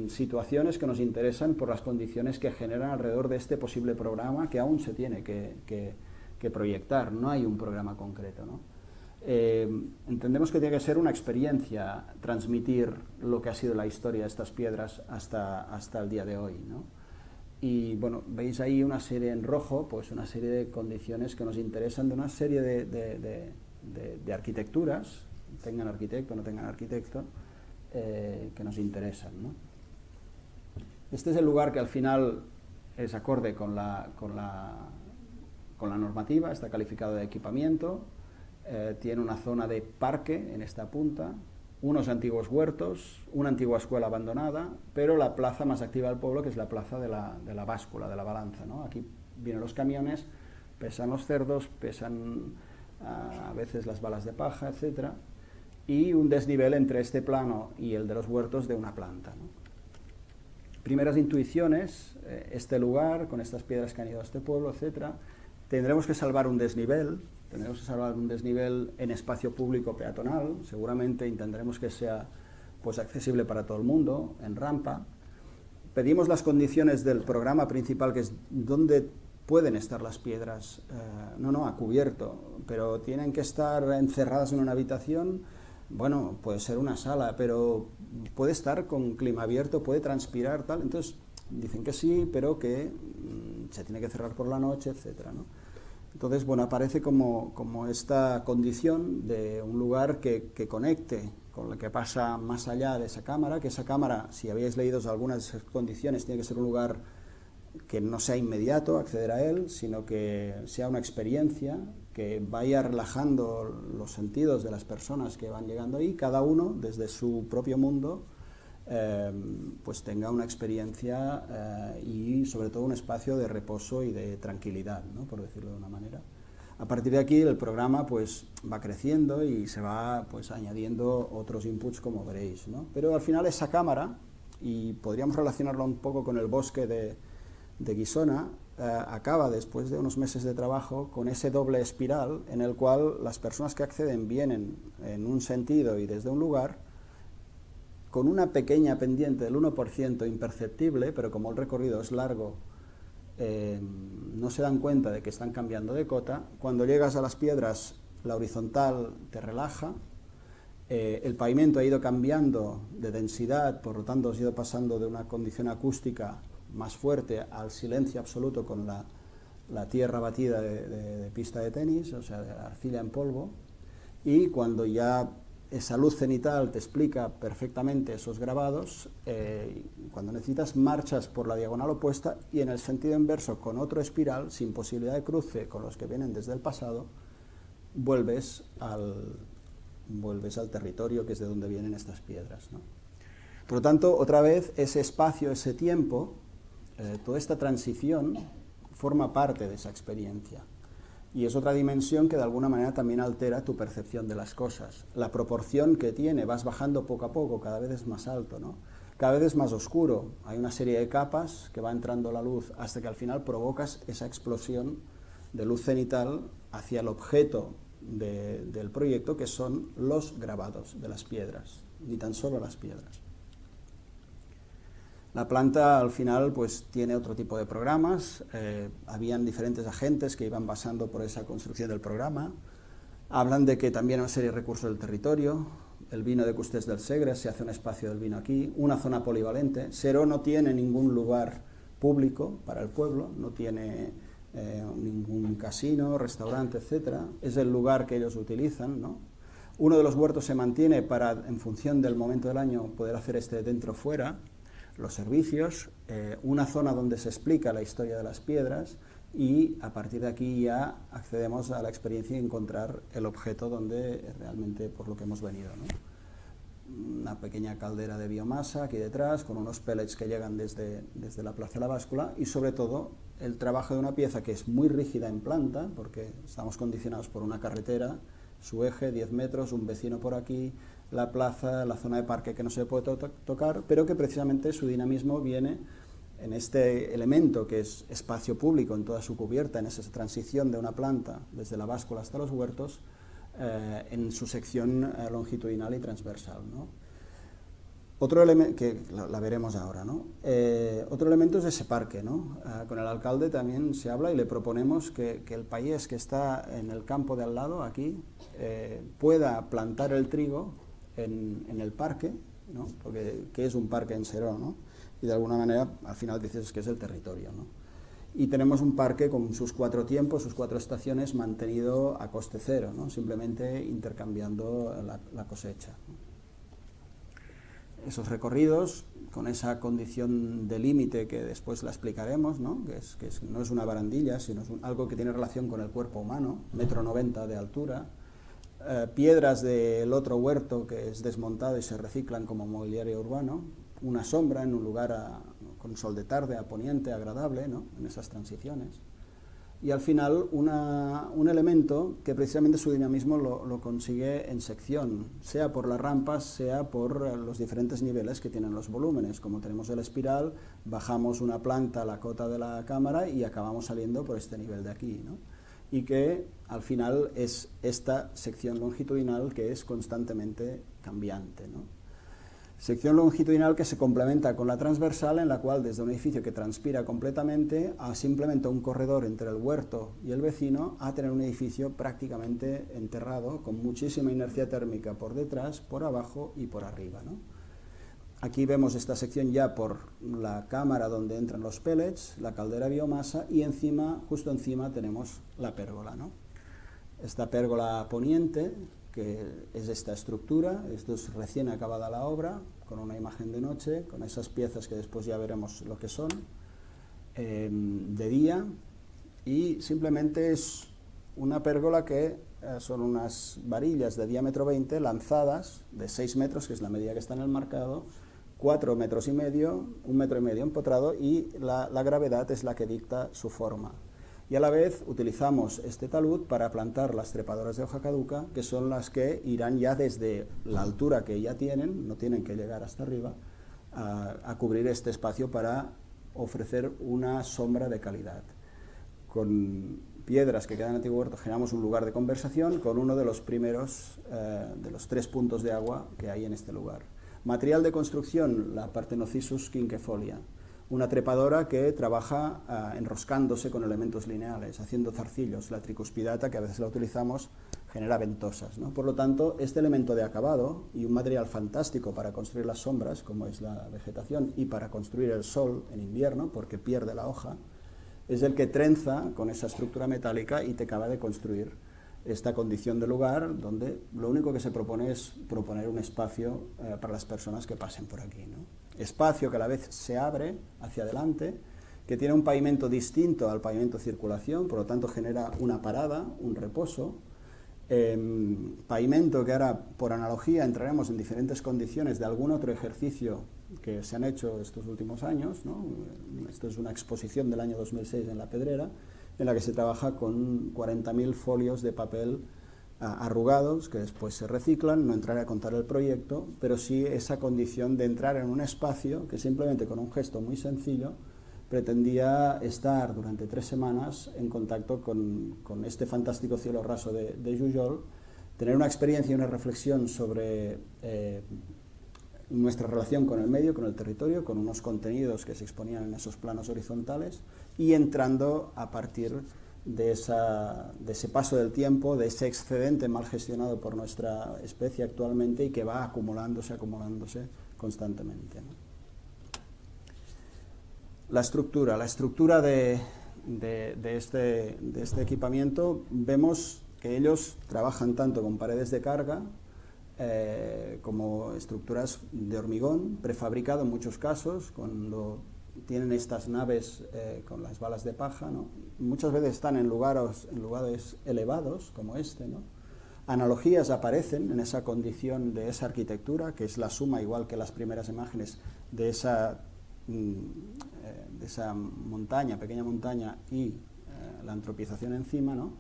situaciones que nos interesan por las condiciones que generan alrededor de este posible programa que aún se tiene que proyectar, no hay un programa concreto, ¿no? Entendemos que tiene que ser una experiencia transmitir lo que ha sido la historia de estas piedras hasta el día de hoy, ¿no? Y bueno, veis ahí una serie en rojo, pues una serie de condiciones que nos interesan de una serie de arquitecturas, tengan arquitecto o no tengan arquitecto, que nos interesan, ¿no? Este es el lugar que al final es acorde con la normativa, está calificado de equipamiento, tiene una zona de parque en esta punta, unos antiguos huertos, una antigua escuela abandonada, pero la plaza más activa del pueblo, que es la plaza de la báscula, de la balanza, ¿no? Aquí vienen los camiones, pesan los cerdos, pesan a veces las balas de paja, etc. Y un desnivel entre este plano y el de los huertos de una planta, ¿no? Primeras intuiciones, este lugar, con estas piedras que han ido a este pueblo, etc. Tendremos que salvar un desnivel. Tendremos que salvar un desnivel en espacio público peatonal, seguramente intentaremos que sea pues accesible para todo el mundo, en rampa. Pedimos las condiciones del programa principal, que es dónde pueden estar las piedras, no a cubierto, pero tienen que estar encerradas en una habitación. Bueno, puede ser una sala, pero puede estar con clima abierto, puede transpirar, tal. Entonces dicen que sí, pero que se tiene que cerrar por la noche, etcétera, ¿no? Entonces, bueno, aparece como esta condición de un lugar que conecte con lo que pasa más allá de esa cámara, que esa cámara, si habéis leído algunas de esas condiciones, tiene que ser un lugar que no sea inmediato acceder a él, sino que sea una experiencia, que vaya relajando los sentidos de las personas que van llegando ahí, cada uno desde su propio mundo, pues tenga una experiencia y sobre todo un espacio de reposo y de tranquilidad, ¿no? Por decirlo de una manera. A partir de aquí el programa pues va creciendo y se va pues añadiendo otros inputs, como veréis, ¿no? Pero al final esa cámara, y podríamos relacionarlo un poco con el bosque de Guissona, acaba después de unos meses de trabajo con ese doble espiral en el cual las personas que acceden vienen en un sentido y desde un lugar, con una pequeña pendiente del 1% imperceptible, pero como el recorrido es largo, no se dan cuenta de que están cambiando de cota. Cuando llegas a las piedras, la horizontal te relaja, El pavimento ha ido cambiando de densidad, por lo tanto ha ido pasando de una condición acústica más fuerte al silencio absoluto con la tierra batida de pista de tenis, o sea, de arcilla en polvo, y cuando ya esa luz cenital te explica perfectamente esos grabados, cuando necesitas marchas por la diagonal opuesta y en el sentido inverso con otro espiral, sin posibilidad de cruce con los que vienen desde el pasado, vuelves al territorio que es de donde vienen estas piedras, ¿no? Por lo tanto, otra vez, ese espacio, ese tiempo, toda esta transición forma parte de esa experiencia. Y es otra dimensión que de alguna manera también altera tu percepción de las cosas. La proporción que tiene, vas bajando poco a poco, cada vez es más alto, ¿no? Cada vez es más oscuro, hay una serie de capas que va entrando la luz hasta que al final provocas esa explosión de luz cenital hacia el objeto del proyecto, que son los grabados de las piedras, ni tan solo las piedras. La planta al final pues tiene otro tipo de programas, habían diferentes agentes que iban basando por esa construcción del programa. Hablan de que también hay una serie de recursos del territorio, el vino de Custers del Segre, se hace un espacio del vino aquí, una zona polivalente. Seró no tiene ningún lugar público para el pueblo, no tiene ningún casino, restaurante, etcétera. Es el lugar que ellos utilizan, ¿no? Uno de los huertos se mantiene para, en función del momento del año, poder hacer dentro-fuera, los servicios, una zona donde se explica la historia de las piedras y a partir de aquí ya accedemos a la experiencia y encontrar el objeto donde realmente por lo que hemos venido, ¿no? Una pequeña caldera de biomasa aquí detrás con unos pellets que llegan desde la plaza de la báscula y sobre todo el trabajo de una pieza que es muy rígida en planta porque estamos condicionados por una carretera, su eje 10 metros, un vecino por aquí, la plaza, la zona de parque que no se puede tocar, pero que precisamente su dinamismo viene en este elemento que es espacio público en toda su cubierta, en esa transición de una planta desde la báscula hasta los huertos, en su sección longitudinal y transversal, ¿no? Otro elemento, que la veremos ahora, ¿no? Otro elemento es ese parque, ¿no? Con el alcalde también se habla y le proponemos que el país que está en el campo de al lado, aquí, pueda plantar el trigo en el parque, ¿no? Porque ¿qué es un parque en Seró, no? Y de alguna manera al final dices que es el territorio, ¿no? Y tenemos un parque con sus 4 tiempos, sus 4 estaciones mantenido a coste cero, ¿no? Simplemente intercambiando la cosecha, ¿no? Esos recorridos con esa condición de límite que después la explicaremos, ¿no? Que no es una barandilla, sino es algo que tiene relación con el cuerpo humano, 1,90 m de altura, piedras del otro huerto que es desmontado y se reciclan como mobiliario urbano, una sombra en un lugar con sol de tarde, a poniente, agradable, ¿no? En esas transiciones. Y al final un elemento que precisamente su dinamismo lo consigue en sección, sea por las rampas, sea por los diferentes niveles que tienen los volúmenes. Como tenemos el espiral, bajamos una planta a la cota de la cámara y acabamos saliendo por este nivel de aquí, ¿no? Y que al final es esta sección longitudinal que es constantemente cambiante, ¿no? Sección longitudinal que se complementa con la transversal, en la cual desde un edificio que transpira completamente a simplemente un corredor entre el huerto y el vecino a tener un edificio prácticamente enterrado con muchísima inercia térmica por detrás, por abajo y por arriba, ¿no? Aquí vemos esta sección ya por la cámara donde entran los pellets, la caldera biomasa y encima, justo encima tenemos la pérgola, ¿no? Esta pérgola poniente, que es esta estructura, esto es recién acabada la obra, con una imagen de noche, con esas piezas que después ya veremos lo que son, de día, y simplemente es una pérgola que son unas varillas de diámetro 20 lanzadas de 6 metros, que es la medida que está en el marcado, 4,5 metros, 1,5 metros empotrado, y la gravedad es la que dicta su forma. Y a la vez utilizamos este talud para plantar las trepadoras de hoja caduca, que son las que irán ya desde la altura que ya tienen, no tienen que llegar hasta arriba, a cubrir este espacio para ofrecer una sombra de calidad. Con piedras que quedan en el antiguo huerto generamos un lugar de conversación con uno de los primeros, de los 3 puntos de agua que hay en este lugar. Material de construcción, la Parthenocissus quinquefolia. Una trepadora que trabaja enroscándose con elementos lineales, haciendo zarcillos. La tricuspidata, que a veces la utilizamos, genera ventosas, ¿no? Por lo tanto, este elemento de acabado y un material fantástico para construir las sombras, como es la vegetación, y para construir el sol en invierno, porque pierde la hoja, es el que trenza con esa estructura metálica y te acaba de construir esta condición de lugar donde lo único que se propone es proponer un espacio para las personas que pasen por aquí, ¿no? Espacio que a la vez se abre hacia adelante, que tiene un pavimento distinto al pavimento de circulación, por lo tanto genera una parada, un reposo, pavimento que ahora por analogía entraremos en diferentes condiciones de algún otro ejercicio que se han hecho estos últimos años, ¿no? Esto es una exposición del año 2006 en La Pedrera, en la que se trabaja con 40.000 folios de papel arrugados que después se reciclan. No entraré a contar el proyecto, pero sí esa condición de entrar en un espacio que simplemente con un gesto muy sencillo pretendía estar durante 3 semanas en contacto con este fantástico cielo raso de Jujol, tener una experiencia y una reflexión sobre nuestra relación con el medio, con el territorio, con unos contenidos que se exponían en esos planos horizontales y entrando a partir de ese paso del tiempo, de ese excedente mal gestionado por nuestra especie actualmente y que va acumulándose constantemente, ¿no? La estructura de este equipamiento, vemos que ellos trabajan tanto con paredes de carga como estructuras de hormigón prefabricado en muchos casos, cuando tienen estas naves con las balas de paja, ¿no? Muchas veces están en lugares elevados como este, ¿no? Analogías aparecen en esa condición de esa arquitectura, que es la suma, igual que las primeras imágenes, de esa montaña, pequeña montaña y la antropización encima, ¿no?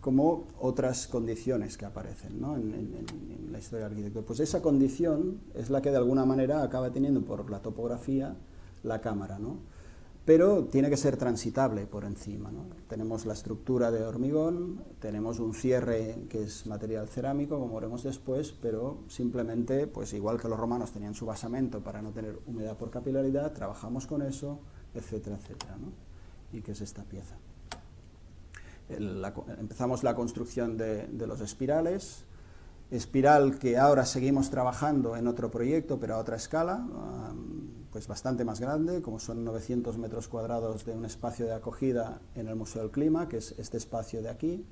Como otras condiciones que aparecen, ¿no? en la historia de la arquitectura. Pues esa condición es la que de alguna manera acaba teniendo por la topografía la cámara, ¿no? Pero tiene que ser transitable por encima, ¿no? Tenemos la estructura de hormigón, tenemos un cierre que es material cerámico, como veremos después, pero simplemente, pues igual que los romanos tenían su basamento para no tener humedad por capilaridad, trabajamos con eso, etcétera, etcétera, ¿no? ¿Y qué es esta pieza? Empezamos la construcción de los espirales, espiral que ahora seguimos trabajando en otro proyecto, pero a otra escala, pues bastante más grande, como son 900 metros cuadrados de un espacio de acogida en el Museo del Clima, que es este espacio de aquí,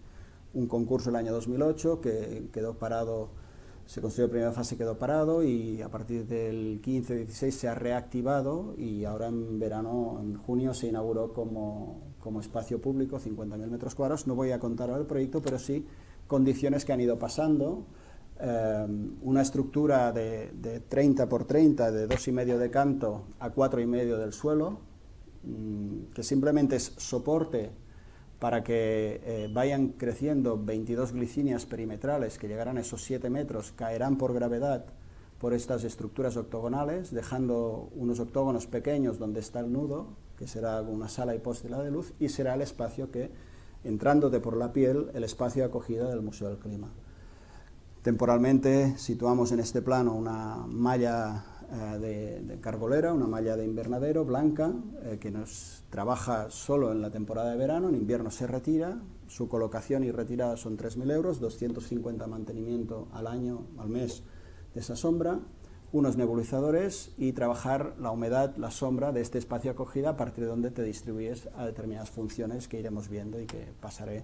un concurso el año 2008 que quedó parado, se construyó la primera fase, quedó parado y a partir del 15-16 se ha reactivado y ahora en verano, en junio, se inauguró como espacio público, 50.000 metros cuadrados. No voy a contar ahora el proyecto, pero sí condiciones que han ido pasando. Una estructura de 30 por 30, de 2,5 de canto a 4,5 del suelo, que simplemente es soporte para que vayan creciendo 22 glicinias perimetrales que llegarán a esos 7 metros, caerán por gravedad por estas estructuras octogonales, dejando unos octógonos pequeños donde está el nudo, que será una sala y postela de luz, y será el espacio que, entrándote por la piel, el espacio de acogida del Museo del Clima. Temporalmente situamos en este plano una malla de carbolera, una malla de invernadero blanca, que nos trabaja solo en la temporada de verano, en invierno se retira, su colocación y retirada son 3.000 euros, 250 mantenimiento al año, al mes de esa sombra, unos nebulizadores y trabajar la humedad, la sombra de este espacio acogida a partir de donde te distribuyes a determinadas funciones que iremos viendo y que pasaré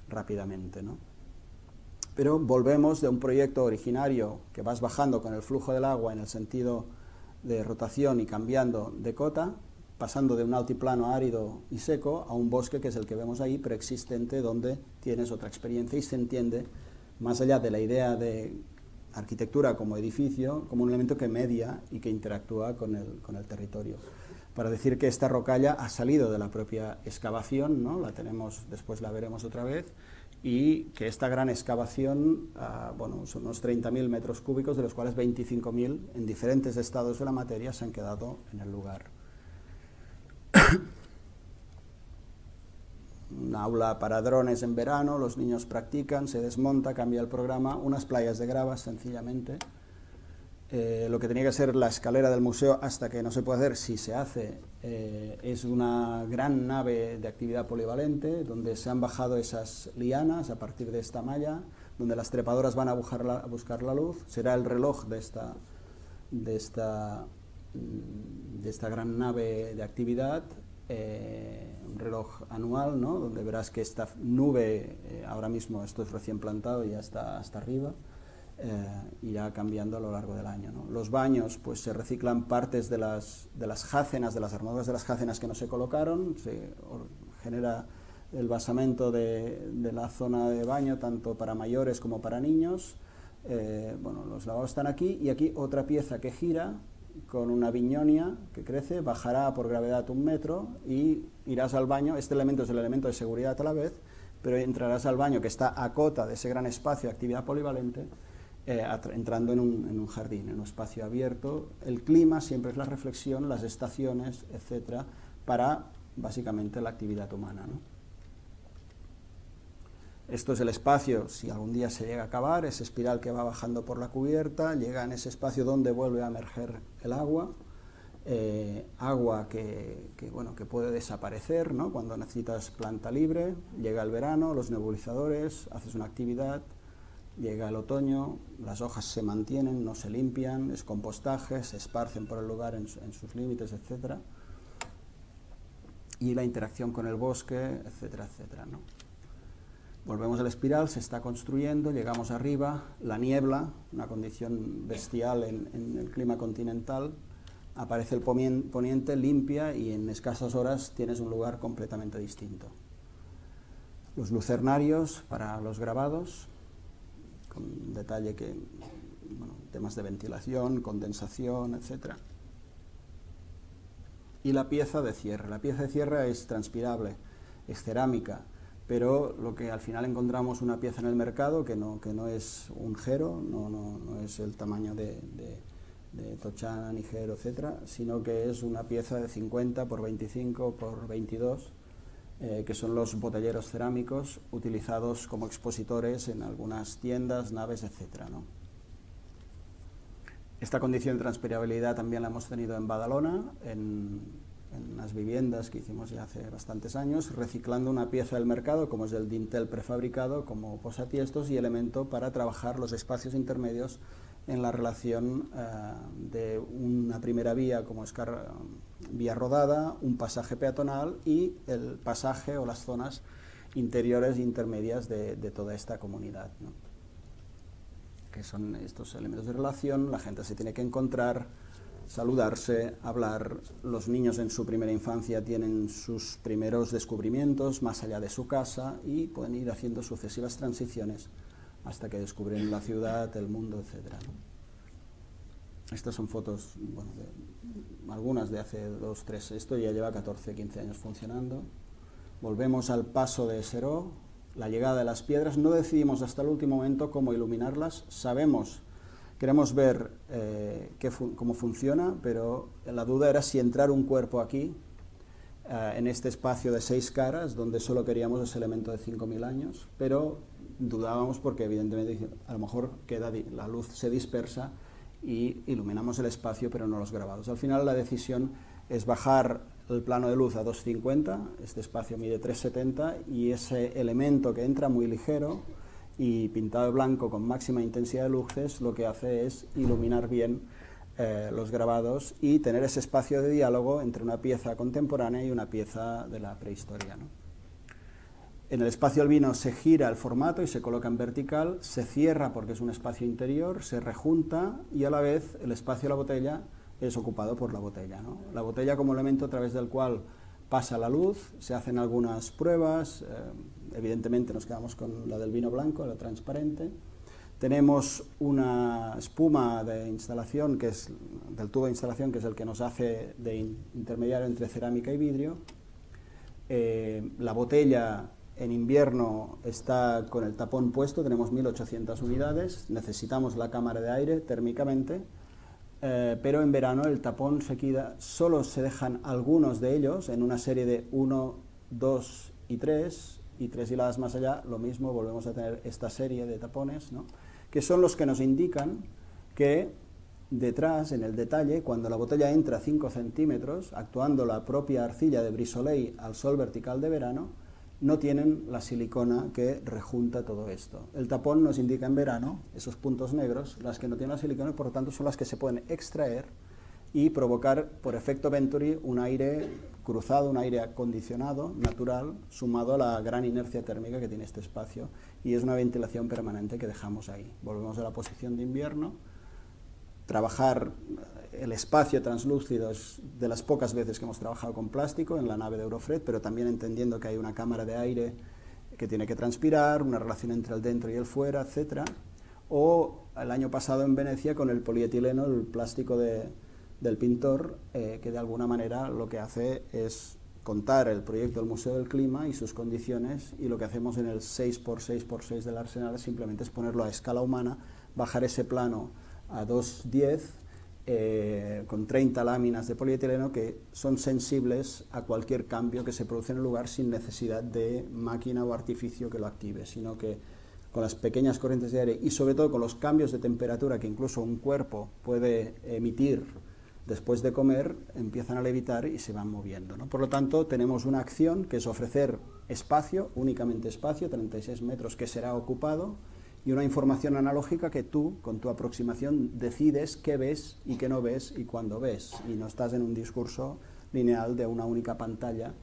rápidamente, ¿no? Pero volvemos de un proyecto originario que vas bajando con el flujo del agua en el sentido de rotación y cambiando de cota, pasando de un altiplano árido y seco a un bosque que es el que vemos ahí, preexistente, donde tienes otra experiencia y se entiende, más allá de la idea de arquitectura como edificio, como un elemento que media y que interactúa con el territorio. Para decir que esta rocalla ha salido de la propia excavación, ¿no? La tenemos, después la veremos otra vez, y que esta gran excavación, bueno, son unos 30.000 metros cúbicos, de los cuales 25.000 en diferentes estados de la materia se han quedado en el lugar. Un aula para drones en verano, los niños practican, se desmonta, cambia el programa, unas playas de gravas sencillamente. Lo que tenía que ser la escalera del museo, hasta que no se puede hacer, si se hace, es una gran nave de actividad polivalente, donde se han bajado esas lianas a partir de esta malla, donde las trepadoras van a buscar la luz, será el reloj de esta gran nave de actividad, un reloj anual, ¿no? Donde verás que esta nube, ahora mismo esto es recién plantado y ya está hasta arriba, irá cambiando a lo largo del año, ¿no? Los baños, pues se reciclan partes de las jácenas, de las armaduras de las jácenas que no se colocaron, se genera el basamento de la zona de baño, tanto para mayores como para niños. Bueno, los lavabos están aquí, y aquí otra pieza que gira, con una viñonia que crece, bajará por gravedad 1 metro y irás al baño. Este elemento es el elemento de seguridad a la vez, pero entrarás al baño que está a cota de ese gran espacio de actividad polivalente, entrando en un jardín, en un espacio abierto. El clima siempre es la reflexión, las estaciones, etcétera, para básicamente la actividad humana, ¿no? Esto es el espacio, si algún día se llega a acabar, esa espiral que va bajando por la cubierta, llega en ese espacio donde vuelve a emerger el agua, agua que puede desaparecer, ¿no? Cuando necesitas planta libre. Llega el verano, los nebulizadores, haces una actividad, llega el otoño, las hojas se mantienen, no se limpian, es compostaje, se esparcen por el lugar en sus límites, etcétera, y la interacción con el bosque, etcétera, etcétera, ¿no? Volvemos a la espiral, se está construyendo, llegamos arriba, la niebla, una condición bestial en el clima continental, aparece el poniente, limpia, y en escasas horas tienes un lugar completamente distinto. Los lucernarios para los grabados, con detalle que, bueno, temas de ventilación, condensación, etc. Y la pieza de cierre. La pieza de cierre es transpirable, es cerámica, pero lo que al final encontramos una pieza en el mercado que no es un Gero, no es el tamaño de Tochana ni Gero, etcétera, sino que es una pieza de 50 por 25 por 22, que son los botelleros cerámicos utilizados como expositores en algunas tiendas, naves, etcétera, ¿no? Esta condición de transpirabilidad también la hemos tenido en Badalona, en las viviendas que hicimos ya hace bastantes años, reciclando una pieza del mercado, como es el dintel prefabricado, como posatiestos y elemento para trabajar los espacios intermedios en la relación de una primera vía, como es vía rodada, un pasaje peatonal y el pasaje o las zonas interiores e intermedias de toda esta comunidad, ¿no? Que son estos elementos de relación. La gente se tiene que encontrar, saludarse, hablar. Los niños en su primera infancia tienen sus primeros descubrimientos más allá de su casa y pueden ir haciendo sucesivas transiciones hasta que descubren la ciudad, el mundo, etc., ¿no? Estas son fotos, bueno, algunas de hace 2, 3, esto ya lleva 14, 15 años funcionando. Volvemos al paso de Seró, la llegada de las piedras. No decidimos hasta el último momento cómo iluminarlas. Queremos ver cómo funciona, pero la duda era si entrar un cuerpo aquí, en este espacio de 6 caras, donde solo queríamos ese elemento de 5.000 años, pero dudábamos porque evidentemente a lo mejor la luz se dispersa y iluminamos el espacio pero no los grabados. Al final la decisión es bajar el plano de luz a 250, este espacio mide 370 y ese elemento que entra muy ligero y pintado de blanco con máxima intensidad de luces, lo que hace es iluminar bien los grabados y tener ese espacio de diálogo entre una pieza contemporánea y una pieza de la prehistoria, ¿no? En el espacio albino se gira el formato y se coloca en vertical, se cierra porque es un espacio interior, se rejunta y a la vez el espacio de la botella es ocupado por la botella, ¿no? La botella como elemento a través del cual pasa la luz, se hacen algunas pruebas, evidentemente nos quedamos con la del vino blanco, la transparente. Tenemos una espuma de instalación, que es del tubo de instalación, que es el que nos hace de intermediario entre cerámica y vidrio. La botella en invierno está con el tapón puesto, tenemos 1.800 unidades, necesitamos la cámara de aire térmicamente, pero en verano el tapón se quita, solo se dejan algunos de ellos en una serie de 1, 2 y 3 hiladas más allá, lo mismo, volvemos a tener esta serie de tapones, ¿no? Que son los que nos indican que detrás, en el detalle, cuando la botella entra a 5 centímetros, actuando la propia arcilla de Brisolei al sol vertical de verano, no tienen la silicona que rejunta todo esto. El tapón nos indica en verano esos puntos negros, las que no tienen la silicona, por lo tanto son las que se pueden extraer y provocar por efecto Venturi un aire cruzado, un aire acondicionado, natural, sumado a la gran inercia térmica que tiene este espacio, y es una ventilación permanente que dejamos ahí. Volvemos a la posición de invierno. Trabajar el espacio translúcido es de las pocas veces que hemos trabajado con plástico en la nave de Eurofred, pero también entendiendo que hay una cámara de aire que tiene que transpirar, una relación entre el dentro y el fuera, etc. O el año pasado en Venecia con el polietileno, el plástico del pintor, que de alguna manera lo que hace es contar el proyecto del Museo del Clima y sus condiciones, y lo que hacemos en el 6x6x6 del Arsenal simplemente es ponerlo a escala humana, bajar ese plano a 2,10 con 30 láminas de polietileno que son sensibles a cualquier cambio que se produce en el lugar sin necesidad de máquina o artificio que lo active, sino que con las pequeñas corrientes de aire y sobre todo con los cambios de temperatura que incluso un cuerpo puede emitir después de comer, empiezan a levitar y se van moviendo, ¿no? Por lo tanto, tenemos una acción que es ofrecer espacio, únicamente espacio, 36 metros que será ocupado, y una información analógica que tú, con tu aproximación, decides qué ves y qué no ves y cuándo ves, y no estás en un discurso lineal de una única pantalla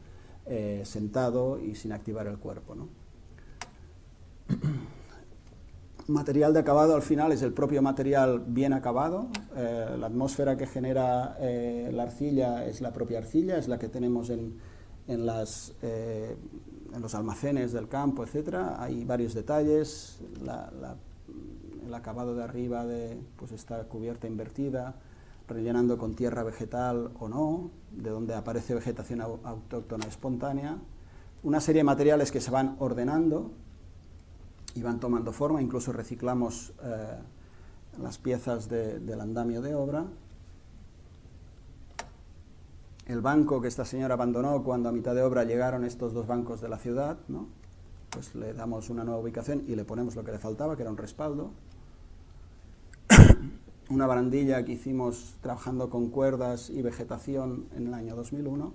sentado y sin activar el cuerpo, ¿no? Material de acabado al final es el propio material bien acabado. La atmósfera que genera la arcilla es la propia arcilla, es la que tenemos en los almacenes del campo, etcétera. Hay varios detalles. El acabado de arriba pues está cubierta invertida, rellenando con tierra vegetal o no, de donde aparece vegetación autóctona espontánea. Una serie de materiales que se van ordenando y van tomando forma, incluso reciclamos las piezas del andamio de obra. El banco que esta señora abandonó cuando a mitad de obra llegaron estos dos bancos de la ciudad, ¿no? Pues le damos una nueva ubicación y le ponemos lo que le faltaba, que era un respaldo. Una barandilla que hicimos trabajando con cuerdas y vegetación en el año 2001.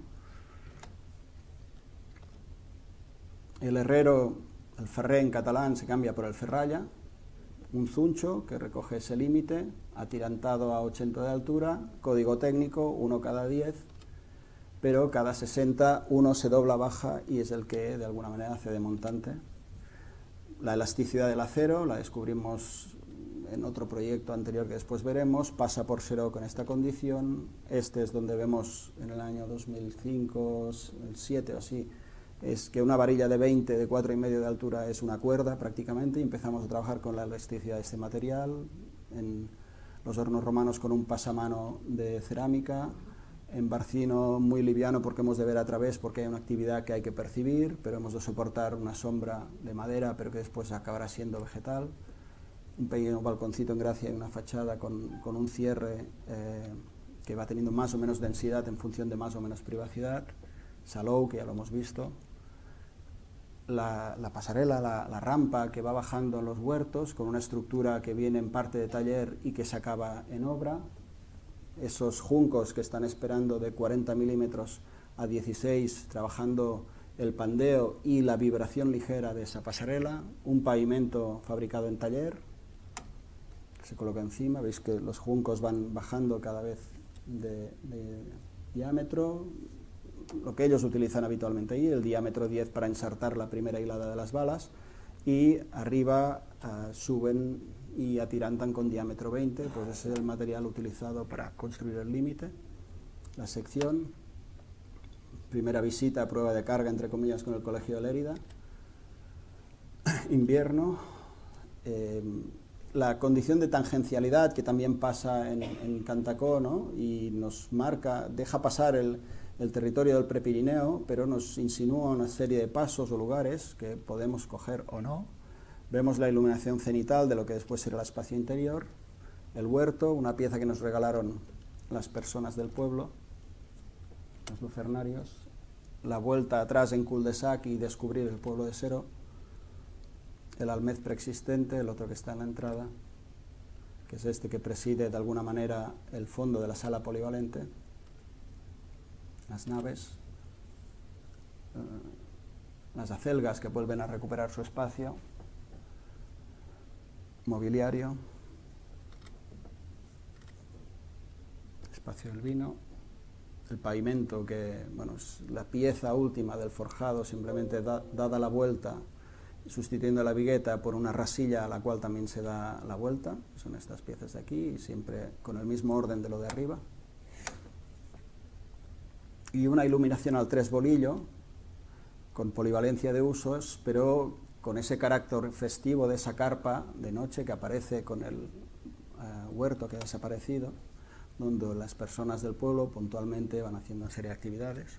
El herrero, el ferré en catalán se cambia por el ferralla, un zuncho que recoge ese límite, atirantado a 80 de altura, código técnico, 1 cada 10, pero cada 60 uno se dobla, baja y es el que de alguna manera hace de montante. La elasticidad del acero la descubrimos en otro proyecto anterior que después veremos, pasa por cero con esta condición. Este es donde vemos en el año 2005, el 7 o así, es que una varilla de 20, de 4,5 de altura es una cuerda prácticamente, y empezamos a trabajar con la elasticidad de este material, en los hornos romanos con un pasamano de cerámica, en Barcino muy liviano porque hemos de ver a través, porque hay una actividad que hay que percibir, pero hemos de soportar una sombra de madera, pero que después acabará siendo vegetal. Un pequeño balconcito en Gracia y una fachada con un cierre que va teniendo más o menos densidad en función de más o menos privacidad. Salou, que ya lo hemos visto. La pasarela, la rampa que va bajando en los huertos, con una estructura que viene en parte de taller y que se acaba en obra. Esos juncos que están esperando de 40 milímetros a 16, trabajando el pandeo y la vibración ligera de esa pasarela. Un pavimento fabricado en taller, que se coloca encima. Veis que los juncos van bajando cada vez de diámetro, lo que ellos utilizan habitualmente ahí, el diámetro 10 para ensartar la primera hilada de las balas, y arriba suben y atirantan con diámetro 20, pues ese es el material utilizado para construir el límite. La sección, primera visita a prueba de carga, entre comillas, con el Colegio de Lérida. Invierno, la condición de tangencialidad que también pasa en Cantacó, ¿no? Y nos marca, deja pasar el territorio del Prepirineo, pero nos insinúa una serie de pasos o lugares que podemos coger o no. Vemos la iluminación cenital de lo que después será el espacio interior, el huerto, una pieza que nos regalaron las personas del pueblo, los lucernarios, la vuelta atrás en cul-de-sac y descubrir el pueblo de Sero, el almez preexistente, el otro que está en la entrada, que es este que preside de alguna manera el fondo de la sala polivalente, las naves, las acelgas que vuelven a recuperar su espacio, mobiliario, espacio del vino, el pavimento que, bueno, es la pieza última del forjado, simplemente dada la vuelta, sustituyendo la vigueta por una rasilla a la cual también se da la vuelta, son estas piezas de aquí, y siempre con el mismo orden de lo de arriba. Y una iluminación al tres bolillo, con polivalencia de usos, pero con ese carácter festivo de esa carpa de noche que aparece con el huerto que ha desaparecido, donde las personas del pueblo puntualmente van haciendo una serie de actividades.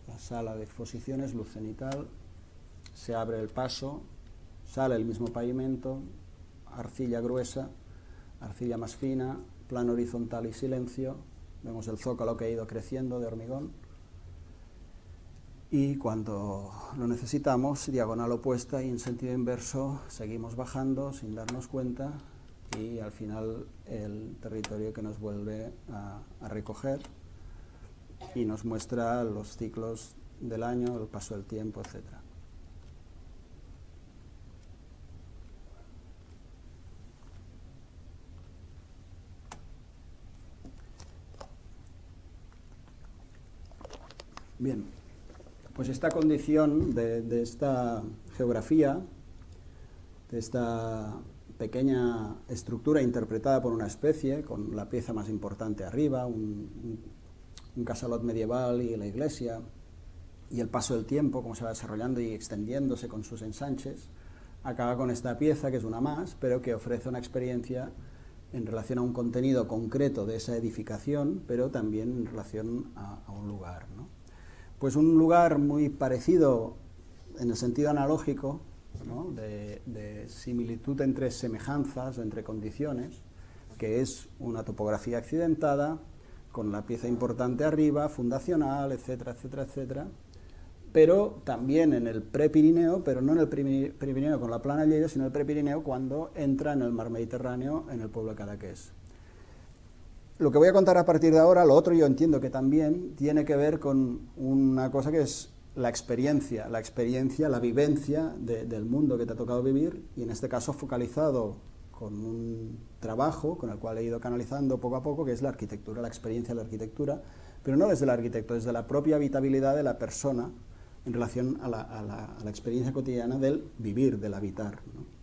La sala de exposiciones, luz cenital, se abre el paso, sale el mismo pavimento, arcilla gruesa, arcilla más fina, plano horizontal y silencio, vemos el zócalo que ha ido creciendo de hormigón, y cuando lo necesitamos, diagonal opuesta y en sentido inverso, seguimos bajando sin darnos cuenta, y al final el territorio que nos vuelve a recoger y nos muestra los ciclos del año, el paso del tiempo, etc. Bien, pues esta condición de esta geografía, de esta pequeña estructura interpretada por una especie, con la pieza más importante arriba, un casalot medieval y la iglesia, y el paso del tiempo, cómo se va desarrollando y extendiéndose con sus ensanches, acaba con esta pieza, que es una más, pero que ofrece una experiencia en relación a un contenido concreto de esa edificación, pero también en relación a un lugar, ¿no? Pues un lugar muy parecido en el sentido analógico, ¿no?, de similitud entre semejanzas o entre condiciones, que es una topografía accidentada, con la pieza importante arriba, fundacional, etcétera, etcétera, etcétera, pero también en el Prepirineo, pero no en el Prepirineo con la plana Lleida, sino en el Prepirineo cuando entra en el mar Mediterráneo, en el pueblo de Cadaqués. Lo que voy a contar a partir de ahora, lo otro yo entiendo que también tiene que ver con una cosa que es la experiencia, la vivencia del mundo que te ha tocado vivir, y en este caso focalizado con un trabajo con el cual he ido canalizando poco a poco, que es la arquitectura, la experiencia de la arquitectura, pero no desde el arquitecto, desde la propia habitabilidad de la persona en relación a la experiencia cotidiana del vivir, del habitar, ¿no?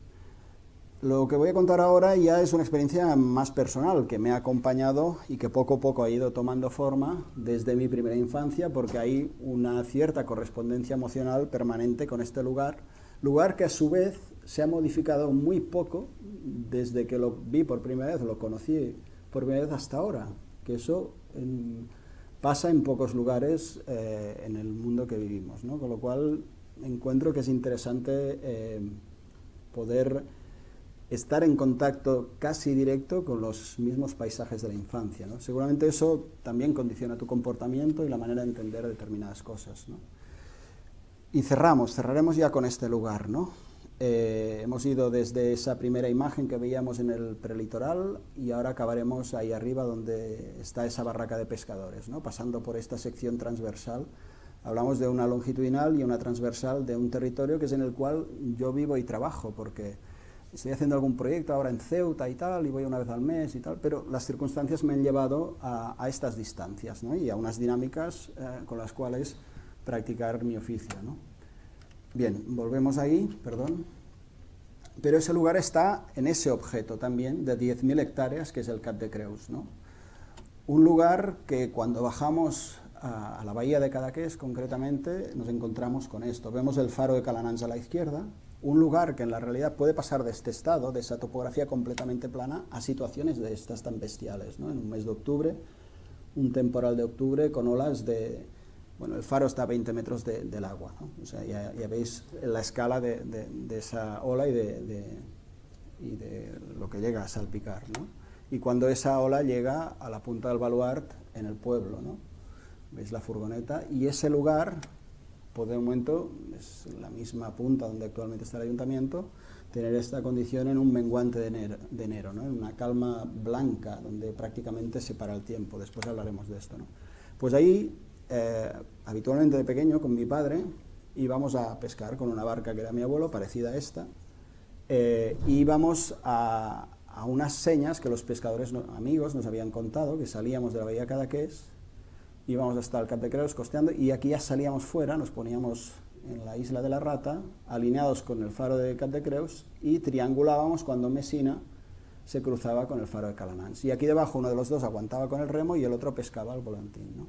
Lo que voy a contar ahora ya es una experiencia más personal, que me ha acompañado y que poco a poco ha ido tomando forma desde mi primera infancia, porque hay una cierta correspondencia emocional permanente con este lugar que a su vez se ha modificado muy poco desde que lo vi por primera vez, lo conocí por primera vez hasta ahora, que eso pasa en pocos lugares en el mundo que vivimos, ¿no? Con lo cual encuentro que es interesante poder estar en contacto casi directo con los mismos paisajes de la infancia, ¿no? Seguramente eso también condiciona tu comportamiento y la manera de entender determinadas cosas, ¿no? Y cerraremos ya con este lugar, ¿no? Hemos ido desde esa primera imagen que veíamos en el prelitoral y ahora acabaremos ahí arriba donde está esa barraca de pescadores, ¿no? Pasando por esta sección transversal. Hablamos de una longitudinal y una transversal de un territorio que es en el cual yo vivo y trabajo, porque estoy haciendo algún proyecto ahora en Ceuta y tal, y voy una vez al mes y tal, pero las circunstancias me han llevado a estas distancias, ¿no? Y a unas dinámicas con las cuales practicar mi oficio, ¿no? Bien, volvemos ahí, perdón. Pero ese lugar está en ese objeto también de 10.000 hectáreas, que es el Cap de Creus, ¿no? Un lugar que cuando bajamos a la bahía de Cadaqués, concretamente, nos encontramos con esto. Vemos el faro de Calanans a la izquierda, un lugar que en la realidad puede pasar de este estado, de esa topografía completamente plana, a situaciones de estas tan bestiales, ¿no? En un mes de octubre, un temporal de octubre con olas de... Bueno, el faro está a 20 metros del agua, ¿no? O sea, ya veis la escala de esa ola y de lo que llega a salpicar, ¿no? Y cuando esa ola llega a la punta del baluarte en el pueblo, ¿no? Veis la furgoneta y ese lugar, por de momento, es la misma punta donde actualmente está el ayuntamiento, tener esta condición en un menguante de enero, ¿no? En una calma blanca donde prácticamente se para el tiempo. Después hablaremos de esto, ¿no? Pues ahí, habitualmente de pequeño, con mi padre, íbamos a pescar con una barca que era mi abuelo, parecida a esta, íbamos a unas señas que los pescadores amigos nos habían contado, que salíamos de la bahía Cadaqués, íbamos hasta el Cap de Creus costeando, y aquí ya salíamos fuera, nos poníamos en la isla de la Rata, alineados con el faro de Cap de Creus, y triangulábamos cuando Messina se cruzaba con el faro de Calanans. Y aquí debajo uno de los dos aguantaba con el remo y el otro pescaba al volantín, ¿no?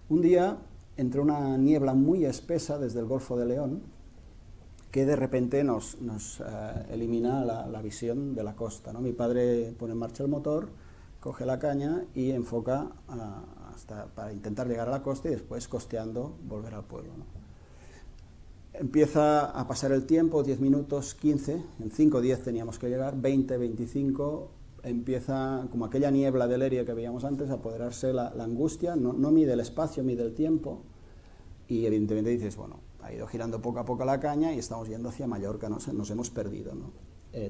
Un día entró una niebla muy espesa desde el Golfo de León, que de repente nos elimina la visión de la costa, ¿no? Mi padre pone en marcha el motor, coge la caña y enfoca para intentar llegar a la costa y después, costeando, volver al pueblo, ¿no? Empieza a pasar el tiempo, 10 minutos, 15, en 5 o 10 teníamos que llegar, 20, 25, empieza como aquella niebla de Leria que veíamos antes a apoderarse la angustia, no mide el espacio, mide el tiempo, y evidentemente dices, bueno, ha ido girando poco a poco la caña y estamos yendo hacia Mallorca, nos hemos perdido, ¿no?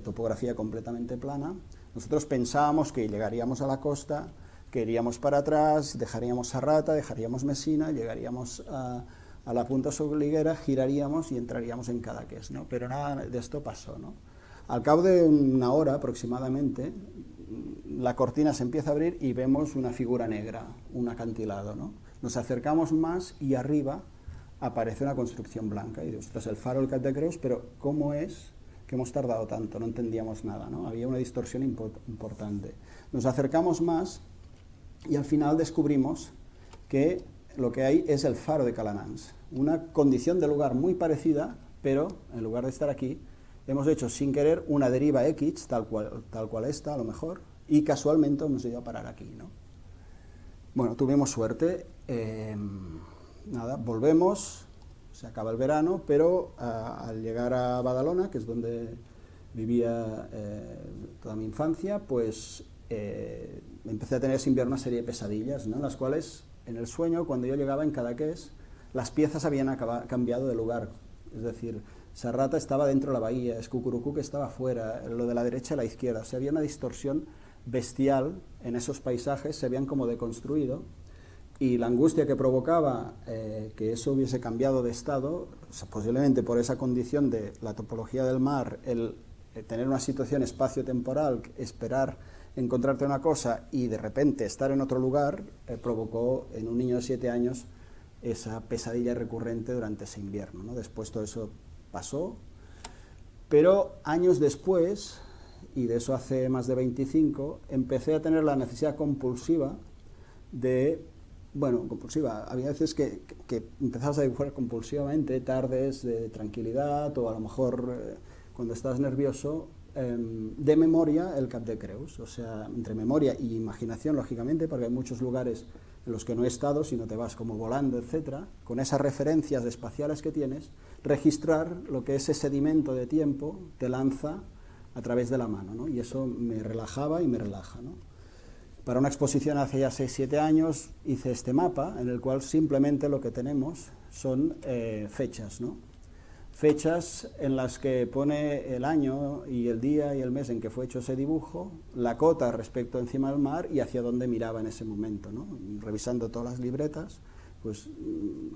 Topografía completamente plana. Nosotros pensábamos que llegaríamos a la costa, que iríamos para atrás, dejaríamos Sarrata, dejaríamos Messina, llegaríamos a la punta Sorliguera, giraríamos y entraríamos en Cadaqués, ¿no? Pero nada de esto pasó, ¿no? Al cabo de una hora aproximadamente, la cortina se empieza a abrir y vemos una figura negra, un acantilado, ¿no? Nos acercamos más y arriba aparece una construcción blanca. Y digo, ostras, el faro del Cap de Creus, pero ¿cómo es que hemos tardado tanto? No entendíamos nada, ¿no? Había una distorsión importante. Nos acercamos más y al final descubrimos que lo que hay es el faro de Calanans, una condición de lugar muy parecida, pero en lugar de estar aquí, hemos hecho sin querer una deriva X, tal cual esta a lo mejor, y casualmente hemos ido a parar aquí, ¿no? Bueno, tuvimos suerte, nada, volvemos, se acaba el verano, pero al llegar a Badalona, que es donde vivía toda mi infancia, pues empecé a tener ese invierno una serie de pesadillas, ¿no? En las cuales, en el sueño, cuando yo llegaba en Cadaqués, las piezas habían cambiado de lugar, es decir, Sarrata estaba dentro de la bahía, Escucurucuc estaba fuera, lo de la derecha a la izquierda, o sea, había una distorsión bestial en esos paisajes, se habían como deconstruido, y la angustia que provocaba que eso hubiese cambiado de estado, o sea, posiblemente por esa condición de la topología del mar, el tener una situación espacio-temporal, esperar encontrarte una cosa y de repente estar en otro lugar, provocó en un niño de 7 años esa pesadilla recurrente durante ese invierno, ¿no? Después todo eso pasó, pero años después, y de eso hace más de 25, empecé a tener la necesidad compulsiva había veces que empezabas a dibujar compulsivamente, tardes de tranquilidad, o a lo mejor cuando estás nervioso, de memoria el Cap de Creus, o sea, entre memoria y imaginación, lógicamente, porque hay muchos lugares en los que no he estado, sino te vas como volando, etcétera, con esas referencias espaciales que tienes, registrar lo que ese sedimento de tiempo te lanza a través de la mano, ¿no? Y eso me relajaba y me relaja, ¿no? Para una exposición hace ya 6-7 años hice este mapa, en el cual simplemente lo que tenemos son fechas, ¿no? Fechas en las que pone el año y el día y el mes en que fue hecho ese dibujo, la cota respecto encima del mar y hacia dónde miraba en ese momento, ¿no? Revisando todas las libretas, pues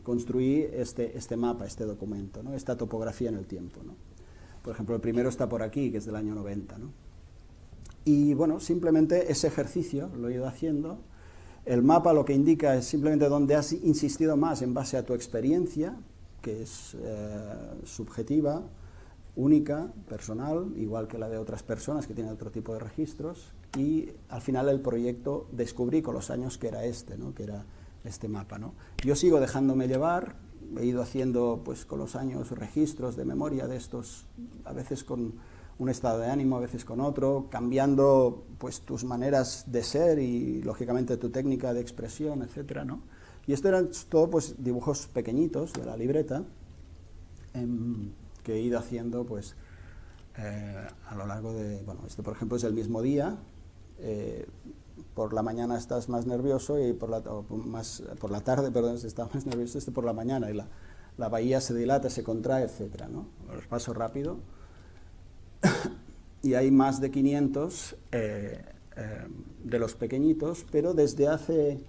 construí este mapa, este documento, ¿no? Esta topografía en el tiempo, ¿no? Por ejemplo, el primero está por aquí, que es del año 90, ¿no? Y bueno, simplemente ese ejercicio lo he ido haciendo. El mapa lo que indica es simplemente dónde has insistido más en base a tu experiencia, que es subjetiva, única, personal, igual que la de otras personas que tienen otro tipo de registros, y al final el proyecto descubrí con los años que era ¿no? Que era este mapa, ¿no? Yo sigo dejándome llevar, he ido haciendo pues con los años registros de memoria de estos, a veces con un estado de ánimo, a veces con otro, cambiando pues tus maneras de ser y lógicamente tu técnica de expresión, etcétera, ¿no? Y esto eran todo pues dibujos pequeñitos de la libreta que he ido haciendo pues a lo largo de, bueno, este por ejemplo es el mismo día, por la mañana estás más nervioso y por la tarde, perdón, estás más nervioso por la mañana y la bahía se dilata, se contrae, etcétera, ¿no? Los paso rápido. Y hay más de 500 de los pequeñitos, pero desde hace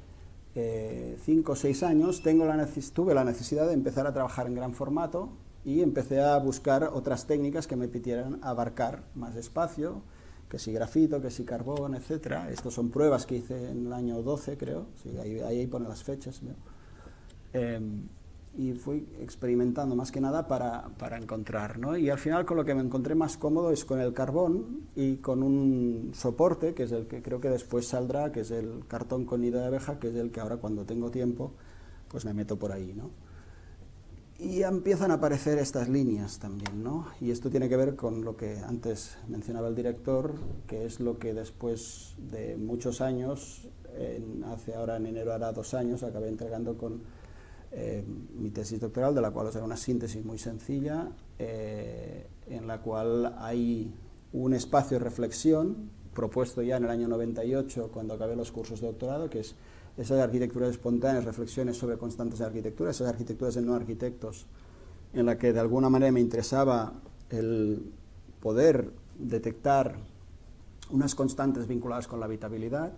5 o 6 años tuve la necesidad de empezar a trabajar en gran formato y empecé a buscar otras técnicas que me permitieran abarcar más espacio, que si grafito, que si carbón, etcétera. Estas son pruebas que hice en el año 12, creo, sí, ahí pone las fechas, ¿no? Y fui experimentando más que nada para encontrar, ¿no? Y al final con lo que me encontré más cómodo es con el carbón y con un soporte, que es el que creo que después saldrá, que es el cartón con nido de abeja, que es el que ahora cuando tengo tiempo, pues me meto por ahí, ¿no? Y empiezan a aparecer estas líneas también, ¿no? Y esto tiene que ver con lo que antes mencionaba el director, que es lo que después de muchos años, ahora en enero hará 2 años, acabé entregando con mi tesis doctoral, de la cual os haré una síntesis muy sencilla, en la cual hay un espacio de reflexión propuesto ya en el año 98, cuando acabé los cursos de doctorado, que es esas arquitecturas espontáneas, reflexiones sobre constantes de arquitectura, esas arquitecturas de no arquitectos, en la que de alguna manera me interesaba el poder detectar unas constantes vinculadas con la habitabilidad.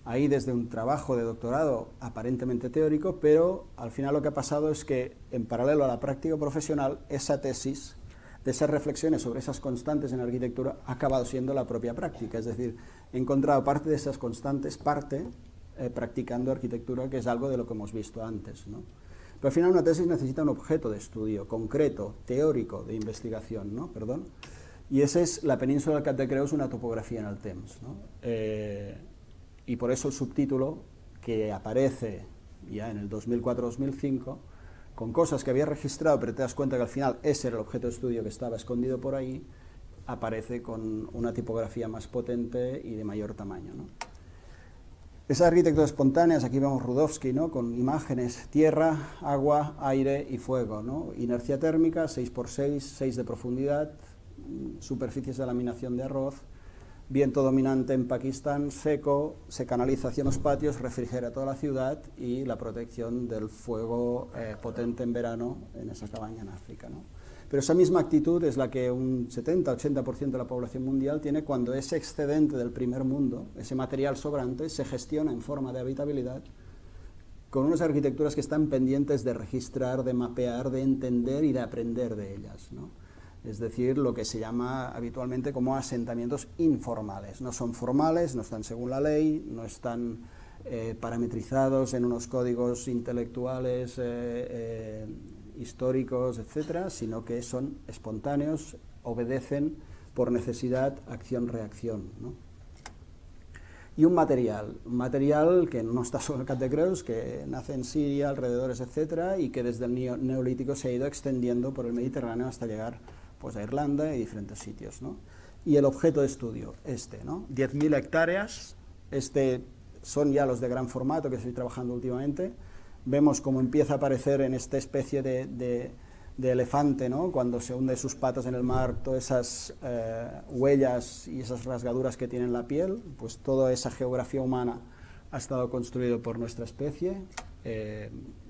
Ahí desde un trabajo de doctorado aparentemente teórico, pero al final lo que ha pasado es que en paralelo a la práctica profesional, esa tesis de esas reflexiones sobre esas constantes en arquitectura ha acabado siendo la propia práctica, es decir, he encontrado parte de esas constantes, practicando arquitectura, que es algo de lo que hemos visto antes, ¿no? Pero al final una tesis necesita un objeto de estudio concreto, teórico, de investigación, ¿no? Perdón. Y esa es la península del Cap de Creus, una topografía en el temps, ¿no? Y por eso el subtítulo, que aparece ya en el 2004-2005, con cosas que había registrado, pero te das cuenta que al final ese era el objeto de estudio que estaba escondido por ahí, aparece con una tipografía más potente y de mayor tamaño, ¿no? Esas arquitecturas espontáneas, aquí vemos Rudowski, ¿no? Con imágenes: tierra, agua, aire y fuego, ¿no? Inercia térmica, 6×6, 6 de profundidad, superficies de laminación de arroz, viento dominante en Pakistán, seco, se canaliza hacia los patios, refrigera toda la ciudad, y la protección del fuego potente en verano en esa cabaña en África, ¿no? Pero esa misma actitud es la que un 70-80% de la población mundial tiene cuando ese excedente del primer mundo, ese material sobrante, se gestiona en forma de habitabilidad con unas arquitecturas que están pendientes de registrar, de mapear, de entender y de aprender de ellas, ¿no? Es decir, lo que se llama habitualmente como asentamientos informales. No son formales, no están según la ley, no están parametrizados en unos códigos intelectuales, históricos, etcétera, sino que son espontáneos, obedecen por necesidad, acción-reacción, ¿no? Y un material que no está solo en el Cap de Creus, que nace en Siria, alrededores, etcétera, y que desde el Neolítico se ha ido extendiendo por el Mediterráneo hasta llegar pues a Irlanda y diferentes sitios, ¿no? Y el objeto de estudio, ¿no? 10.000 hectáreas, son ya los de gran formato que estoy trabajando últimamente. Vemos cómo empieza a aparecer en esta especie de elefante, ¿no? Cuando se hunde sus patas en el mar, todas esas huellas y esas rasgaduras que tiene en la piel, pues toda esa geografía humana ha estado construido por nuestra especie.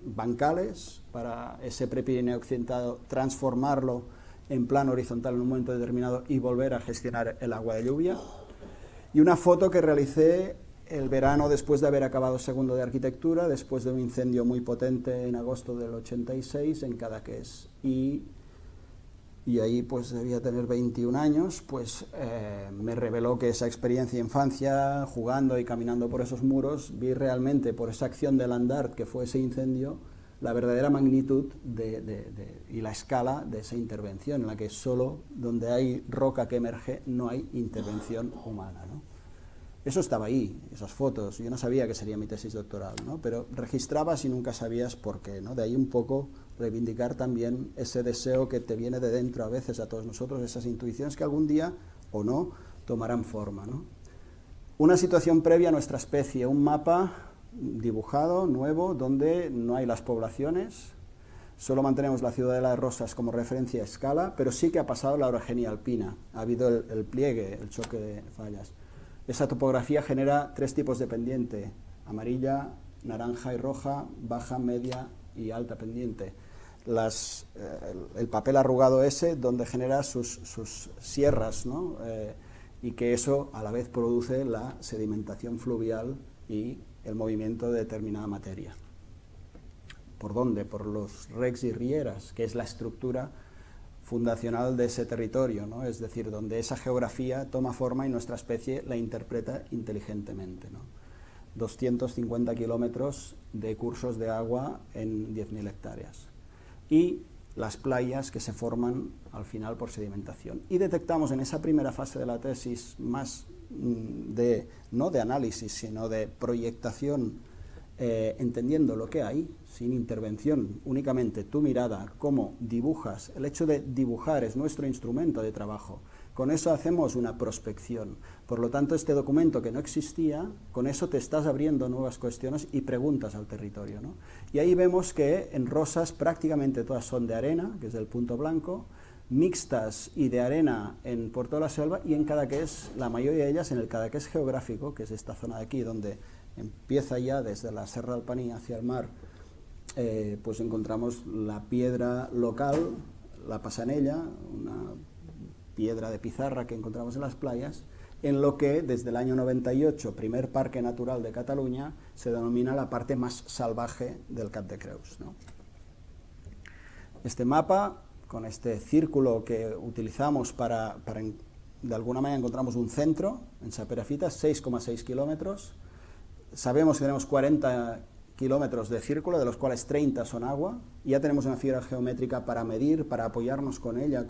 Bancales para ese prepirineo occidental, transformarlo en plano horizontal en un momento determinado y volver a gestionar el agua de lluvia. Y una foto que realicé el verano después de haber acabado segundo de arquitectura, después de un incendio muy potente en agosto del 86 en Cadaqués. Y ahí pues debía tener 21 años, pues me reveló que esa experiencia de infancia, jugando y caminando por esos muros, vi realmente por esa acción del Landart, que fue ese incendio, la verdadera magnitud y la escala de esa intervención, en la que solo donde hay roca que emerge no hay intervención humana, ¿no? Eso estaba ahí, esas fotos. Yo no sabía que sería mi tesis doctoral, ¿no? Pero registrabas y nunca sabías por qué, ¿no? De ahí un poco reivindicar también ese deseo que te viene de dentro a veces a todos nosotros, esas intuiciones que algún día o no tomarán forma, ¿no? Una situación previa a nuestra especie, un mapa dibujado, nuevo, donde no hay las poblaciones, solo mantenemos la Ciudadela de Rosas como referencia a escala, pero sí que ha pasado la orogenia alpina, ha habido el pliegue, el choque de fallas. Esa topografía genera 3 tipos de pendiente: amarilla, naranja y roja, baja, media y alta pendiente. El papel arrugado ese, donde genera sus sierras, ¿no? Y que eso a la vez produce la sedimentación fluvial y el movimiento de determinada materia. ¿Por dónde? Por los recs y rieras, que es la estructura fundacional de ese territorio, ¿no? Es decir, donde esa geografía toma forma y nuestra especie la interpreta inteligentemente, ¿no? 250 kilómetros de cursos de agua en 10.000 hectáreas. Y las playas que se forman al final por sedimentación. Y detectamos en esa primera fase de la tesis, más no de análisis, sino de proyectación, entendiendo lo que hay, sin intervención, únicamente tu mirada, cómo dibujas. El hecho de dibujar es nuestro instrumento de trabajo. Con eso hacemos una prospección. Por lo tanto, este documento que no existía, con eso te estás abriendo nuevas cuestiones y preguntas al territorio, ¿no? Y ahí vemos que en Rosas prácticamente todas son de arena, que es el punto blanco, mixtas y de arena por toda la selva, y en Cadaqués, la mayoría de ellas en el Cadaqués geográfico, que es esta zona de aquí, donde empieza ya desde la Serra del Paní hacia el mar, pues encontramos la piedra local, la pasanella, una piedra de pizarra que encontramos en las playas, en lo que desde el año 98, primer parque natural de Cataluña, se denomina la parte más salvaje del Cap de Creus, ¿no? Este mapa, con este círculo que utilizamos de alguna manera encontramos un centro en Sa Perafita, 6,6 kilómetros. Sabemos que tenemos 40 kilómetros de círculo, de los cuales 30 son agua, y ya tenemos una figura geométrica para medir, para apoyarnos con ella,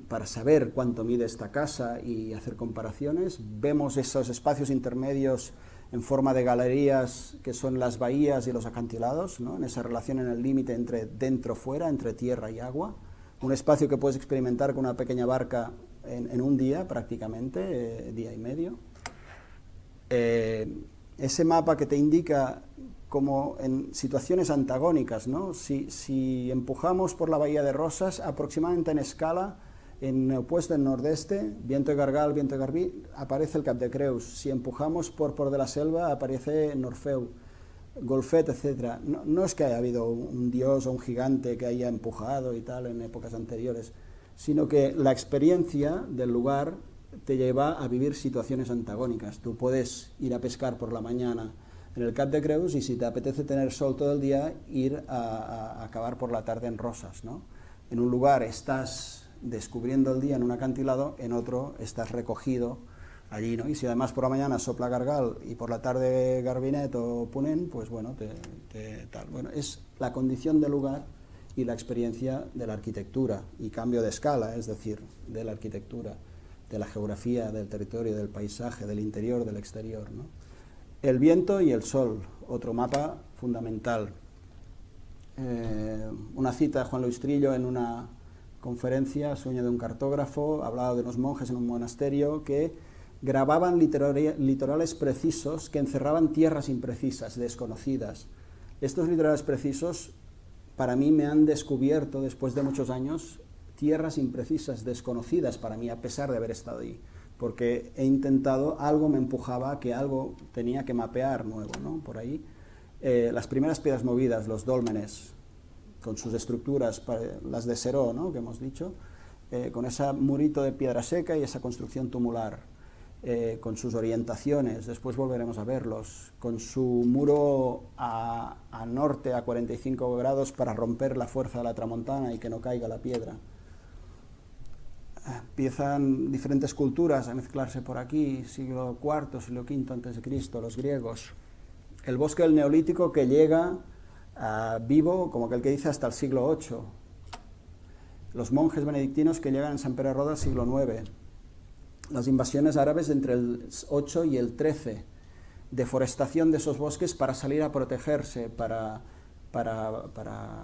para saber cuánto mide esta casa y hacer comparaciones. Vemos esos espacios intermedios en forma de galerías, que son las bahías y los acantilados, ¿no? En esa relación en el límite entre dentro-fuera, entre tierra y agua. Un espacio que puedes experimentar con una pequeña barca en un día prácticamente, día y medio. Ese mapa que te indica como en situaciones antagónicas, ¿no? Si empujamos por la bahía de Rosas, aproximadamente en escala, en opuesto en nordeste, viento de Gargal, viento de Garbí, aparece el Cap de Creus. Si empujamos por de la Selva, aparece Norfeu, Golfet, etc. No es que haya habido un dios o un gigante que haya empujado y tal en épocas anteriores, sino que la experiencia del lugar te lleva a vivir situaciones antagónicas. Tú puedes ir a pescar por la mañana en el Cap de Creus y si te apetece tener sol todo el día, ir a acabar por la tarde en Rosas, ¿no? En un lugar estás descubriendo el día en un acantilado, en otro estás recogido allí, ¿no? Y si además por la mañana sopla Gargal y por la tarde Garbinet o Ponent, pues bueno, tal. Bueno, es la condición del lugar y la experiencia de la arquitectura y cambio de escala, es decir, de la arquitectura, de la geografía, del territorio, del paisaje, del interior, del exterior, ¿no? El viento y el sol, otro mapa fundamental. Una cita de Juan Luis Trillo en una conferencia, Sueño de un cartógrafo, hablaba de unos monjes en un monasterio que grababan litorales precisos que encerraban tierras imprecisas, desconocidas. Estos litorales precisos para mí me han descubierto, después de muchos años, tierras imprecisas, desconocidas para mí, a pesar de haber estado ahí, porque he intentado, algo me empujaba a que algo tenía que mapear nuevo, ¿no? Por ahí. Las primeras piedras movidas, los dólmenes, con sus estructuras, las de Seró, ¿no? Que hemos dicho, con ese murito de piedra seca y esa construcción tumular, con sus orientaciones, después volveremos a verlos, con su muro a norte a 45 grados para romper la fuerza de la tramontana y que no caiga la piedra. Empiezan diferentes culturas a mezclarse por aquí, siglo IV, siglo V a.C., los griegos. El bosque del Neolítico que llega vivo, como aquel que dice, hasta el siglo VIII. Los monjes benedictinos que llegan en San Pere Roda al siglo IX. Las invasiones árabes entre el 8 y el 13. Deforestación de esos bosques para salir a protegerse, para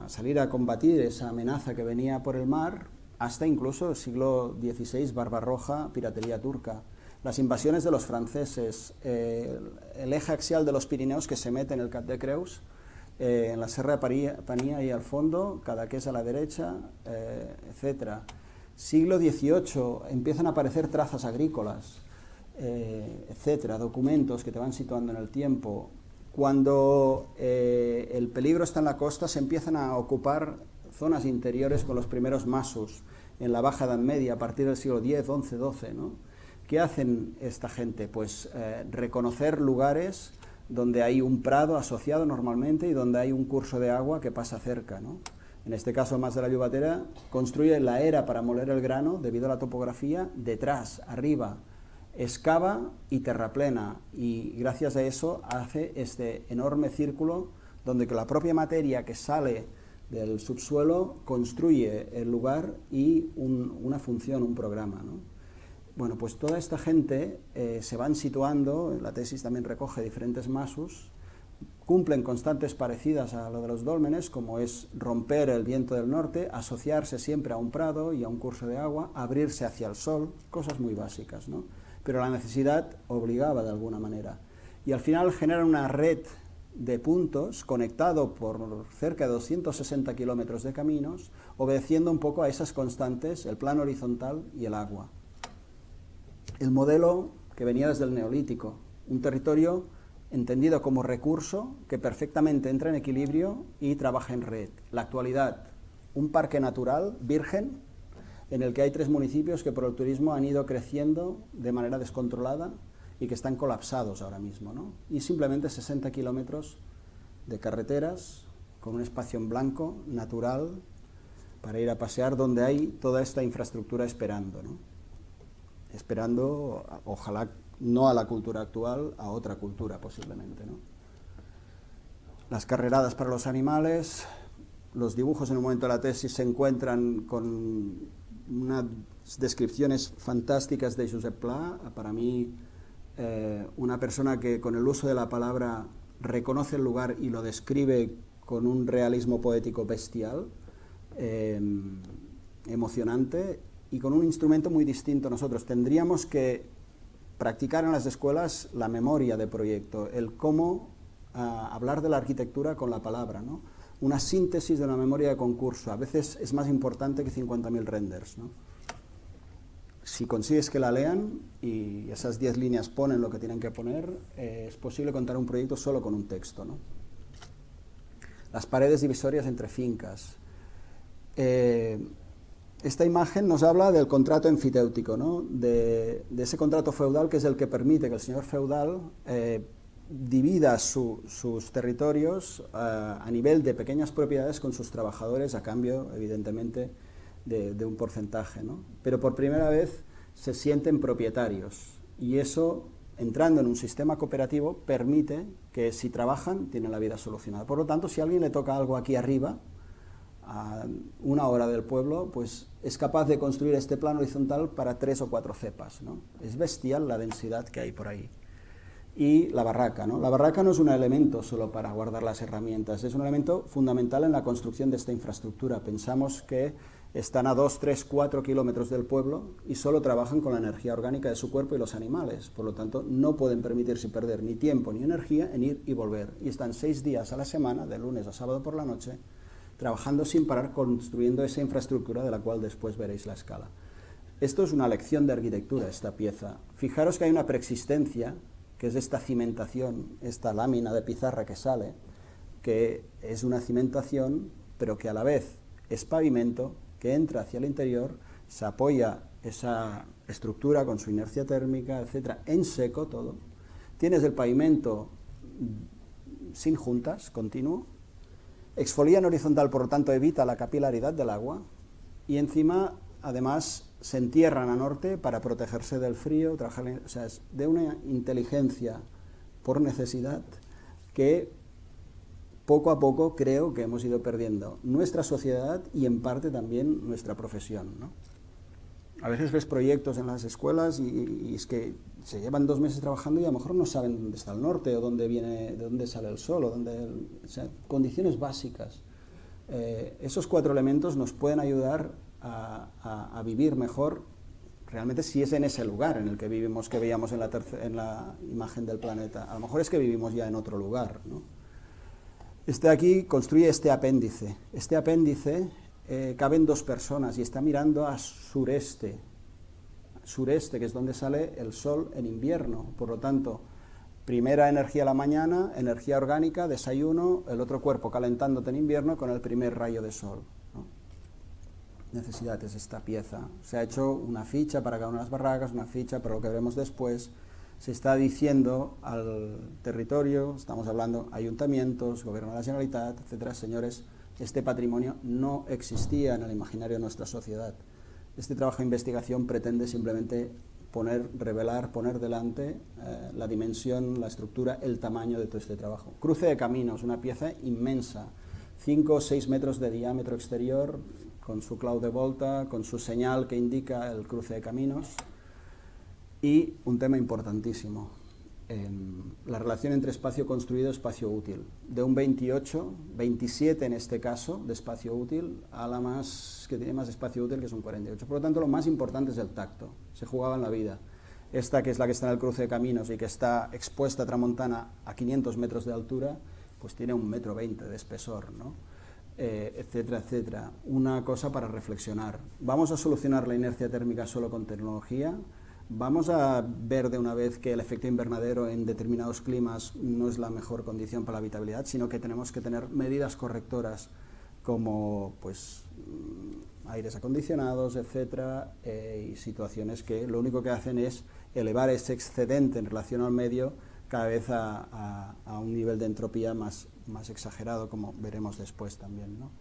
salir a combatir esa amenaza que venía por el mar, hasta incluso el siglo XVI, Barbarroja, piratería turca. Las invasiones de los franceses, el eje axial de los Pirineos que se mete en el Cap de Creus, en la Serra de Pania y al fondo, Cadaqués a la derecha, etc. Siglo XVIII, empiezan a aparecer trazas agrícolas, etcétera, documentos que te van situando en el tiempo. Cuando el peligro está en la costa, se empiezan a ocupar zonas interiores con los primeros masos, en la Baja Edad Media, a partir del siglo X, XI, XII, ¿no? ¿Qué hacen esta gente? Pues reconocer lugares donde hay un prado asociado normalmente y donde hay un curso de agua que pasa cerca, ¿no? En este caso, Mas de la Llobatera construye la era para moler el grano debido a la topografía, detrás, arriba, excava y terraplena, y gracias a eso hace este enorme círculo donde la propia materia que sale del subsuelo construye el lugar y una función, un programa, ¿no? Bueno, pues toda esta gente se van situando, la tesis también recoge diferentes masus, cumplen constantes parecidas a lo de los dólmenes, como es romper el viento del norte, asociarse siempre a un prado y a un curso de agua, abrirse hacia el sol, cosas muy básicas, ¿no? Pero la necesidad obligaba de alguna manera. Y al final generan una red de puntos conectado por cerca de 260 kilómetros de caminos, obedeciendo un poco a esas constantes, el plano horizontal y el agua. El modelo que venía desde el Neolítico, un territorio entendido como recurso que perfectamente entra en equilibrio y trabaja en red. La actualidad, un parque natural virgen en el que hay 3 municipios que por el turismo han ido creciendo de manera descontrolada y que están colapsados ahora mismo, ¿no? Y simplemente 60 kilómetros de carreteras con un espacio en blanco, natural, para ir a pasear, donde hay toda esta infraestructura esperando, ¿no? Esperando, ojalá, no a la cultura actual, a otra cultura posiblemente, ¿no? Las carreradas para los animales, los dibujos en un momento de la tesis se encuentran con unas descripciones fantásticas de Josep Pla, para mí una persona que con el uso de la palabra reconoce el lugar y lo describe con un realismo poético bestial, emocionante, y con un instrumento muy distinto. Nosotros tendríamos que practicar en las escuelas la memoria de proyecto, el cómo hablar de la arquitectura con la palabra, ¿no? Una síntesis de una memoria de concurso, a veces es más importante que 50.000 renders, ¿no? Si consigues que la lean y esas 10 líneas ponen lo que tienen que poner, es posible contar un proyecto solo con un texto, ¿no? Las paredes divisorias entre fincas. Esta imagen nos habla del contrato enfiteutíco, ¿no? De ese contrato feudal que es el que permite que el señor feudal divida sus territorios a nivel de pequeñas propiedades con sus trabajadores a cambio, evidentemente, de un porcentaje, ¿no? Pero por primera vez se sienten propietarios y eso, entrando en un sistema cooperativo, permite que si trabajan tienen la vida solucionada. Por lo tanto, si a alguien le toca algo aquí arriba, a 1 hora del pueblo, pues es capaz de construir este plano horizontal para 3 o 4 cepas, ¿no? Es bestial la densidad que hay por ahí. Y la barraca, ¿no? La barraca no es un elemento solo para guardar las herramientas, es un elemento fundamental en la construcción de esta infraestructura. Pensamos que están a 2, 3, 4 kilómetros del pueblo y solo trabajan con la energía orgánica de su cuerpo y los animales. Por lo tanto, no pueden permitirse perder ni tiempo ni energía en ir y volver. Y están 6 días a la semana, de lunes a sábado por la noche, trabajando sin parar, construyendo esa infraestructura de la cual después veréis la escala. Esto es una lección de arquitectura, esta pieza. Fijaros que hay una preexistencia, que es esta cimentación, esta lámina de pizarra que sale, que es una cimentación, pero que a la vez es pavimento, que entra hacia el interior, se apoya esa estructura con su inercia térmica, etcétera, en seco todo. Tienes el pavimento sin juntas, continuo. Exfolia en horizontal, por lo tanto, evita la capilaridad del agua. Y encima, además, se entierran a norte para protegerse del frío, o sea, es de una inteligencia por necesidad que poco a poco creo que hemos ido perdiendo nuestra sociedad y en parte también nuestra profesión, ¿no? A veces ves proyectos en las escuelas y es que se llevan 2 meses trabajando y a lo mejor no saben dónde está el norte o dónde viene, de dónde sale el sol, o sea, condiciones básicas. Esos 4 elementos nos pueden ayudar a vivir mejor, realmente, si es en ese lugar en el que vivimos, que veíamos en la imagen del planeta. A lo mejor es que vivimos ya en otro lugar, ¿no? Este aquí construye este apéndice. Este apéndice caben 2 personas y está mirando a sureste, que es donde sale el sol en invierno. Por lo tanto, primera energía a la mañana, energía orgánica, desayuno, el otro cuerpo calentándote en invierno con el primer rayo de sol, ¿no? necesidad es esta pieza. Se ha hecho una ficha para cada una de las barracas, una ficha para lo que veremos después. Se está diciendo al territorio, estamos hablando ayuntamientos, gobierno de la Generalitat, etcétera, señores, este patrimonio no existía en el imaginario de nuestra sociedad. Este trabajo de investigación pretende simplemente revelar, poner delante la dimensión, la estructura, el tamaño de todo este trabajo. Cruce de caminos, una pieza inmensa, 5 o 6 metros de diámetro exterior, con su clau de volta, con su señal que indica el cruce de caminos. Y un tema importantísimo, la relación entre espacio construido y espacio útil. De un 28, 27 en este caso, de espacio útil, a la que tiene más espacio útil, que es un 48. Por lo tanto, lo más importante es el tacto. Se jugaba en la vida. Esta, que es la que está en el cruce de caminos y que está expuesta a Tramontana a 500 metros de altura, pues tiene 1,20 m de espesor, ¿no? Etcétera, etcétera. Una cosa para reflexionar. ¿Vamos a solucionar la inercia térmica solo con tecnología? ¿Vamos a ver de una vez que el efecto invernadero en determinados climas no es la mejor condición para la habitabilidad, sino que tenemos que tener medidas correctoras como pues, aires acondicionados, etcétera, y situaciones que lo único que hacen es elevar ese excedente en relación al medio cada vez a un nivel de entropía más exagerado, como veremos después también, ¿no?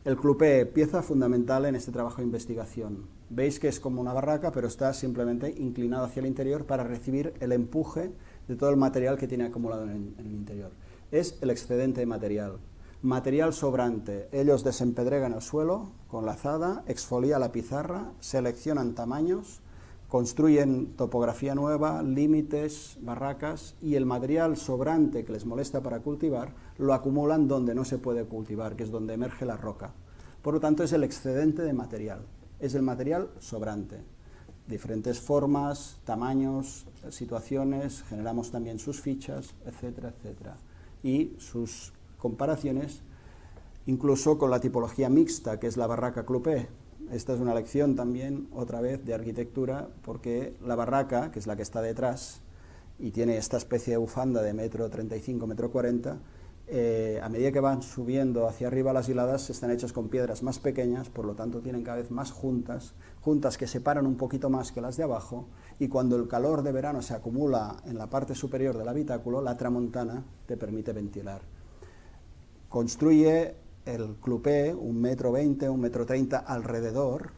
El clupé, pieza fundamental en este trabajo de investigación. Veis que es como una barraca, pero está simplemente inclinado hacia el interior para recibir el empuje de todo el material que tiene acumulado en el interior. Es el excedente de material. Material sobrante. Ellos desempedregan el suelo con la azada, exfolia la pizarra, seleccionan tamaños, construyen topografía nueva, límites, barracas, y el material sobrante que les molesta para cultivar lo acumulan donde no se puede cultivar, que es donde emerge la roca. Por lo tanto, es el excedente de material, es el material sobrante. Diferentes formas, tamaños, situaciones, generamos también sus fichas, etcétera, etcétera. Y sus comparaciones, incluso con la tipología mixta, que es la barraca clupé. Esta es una lección también, otra vez, de arquitectura, porque la barraca, que es la que está detrás, y tiene esta especie de bufanda de 1,35 m, 1,40 m, a medida que van subiendo hacia arriba las hiladas, están hechas con piedras más pequeñas, por lo tanto tienen cada vez más juntas que separan un poquito más que las de abajo, y cuando el calor de verano se acumula en la parte superior del habitáculo, la tramontana te permite ventilar. Construye el clupé 1,20 m, 1,30 m alrededor,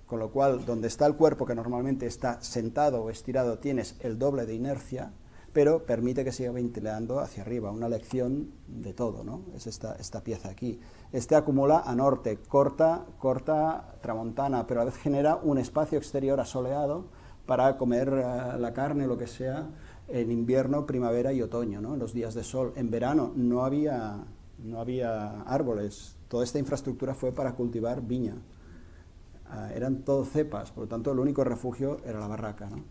con lo cual donde está el cuerpo, que normalmente está sentado o estirado, tienes el doble de inercia, pero permite que siga ventilando hacia arriba. Una lección de todo, ¿no? Es esta pieza aquí. Este acumula a norte, corta Tramontana, pero a veces genera un espacio exterior asoleado para comer la carne o lo que sea en invierno, primavera y otoño, ¿no? En los días de sol. En verano no había árboles, toda esta infraestructura fue para cultivar viña, eran todo cepas, por lo tanto el único refugio era la barraca, ¿no?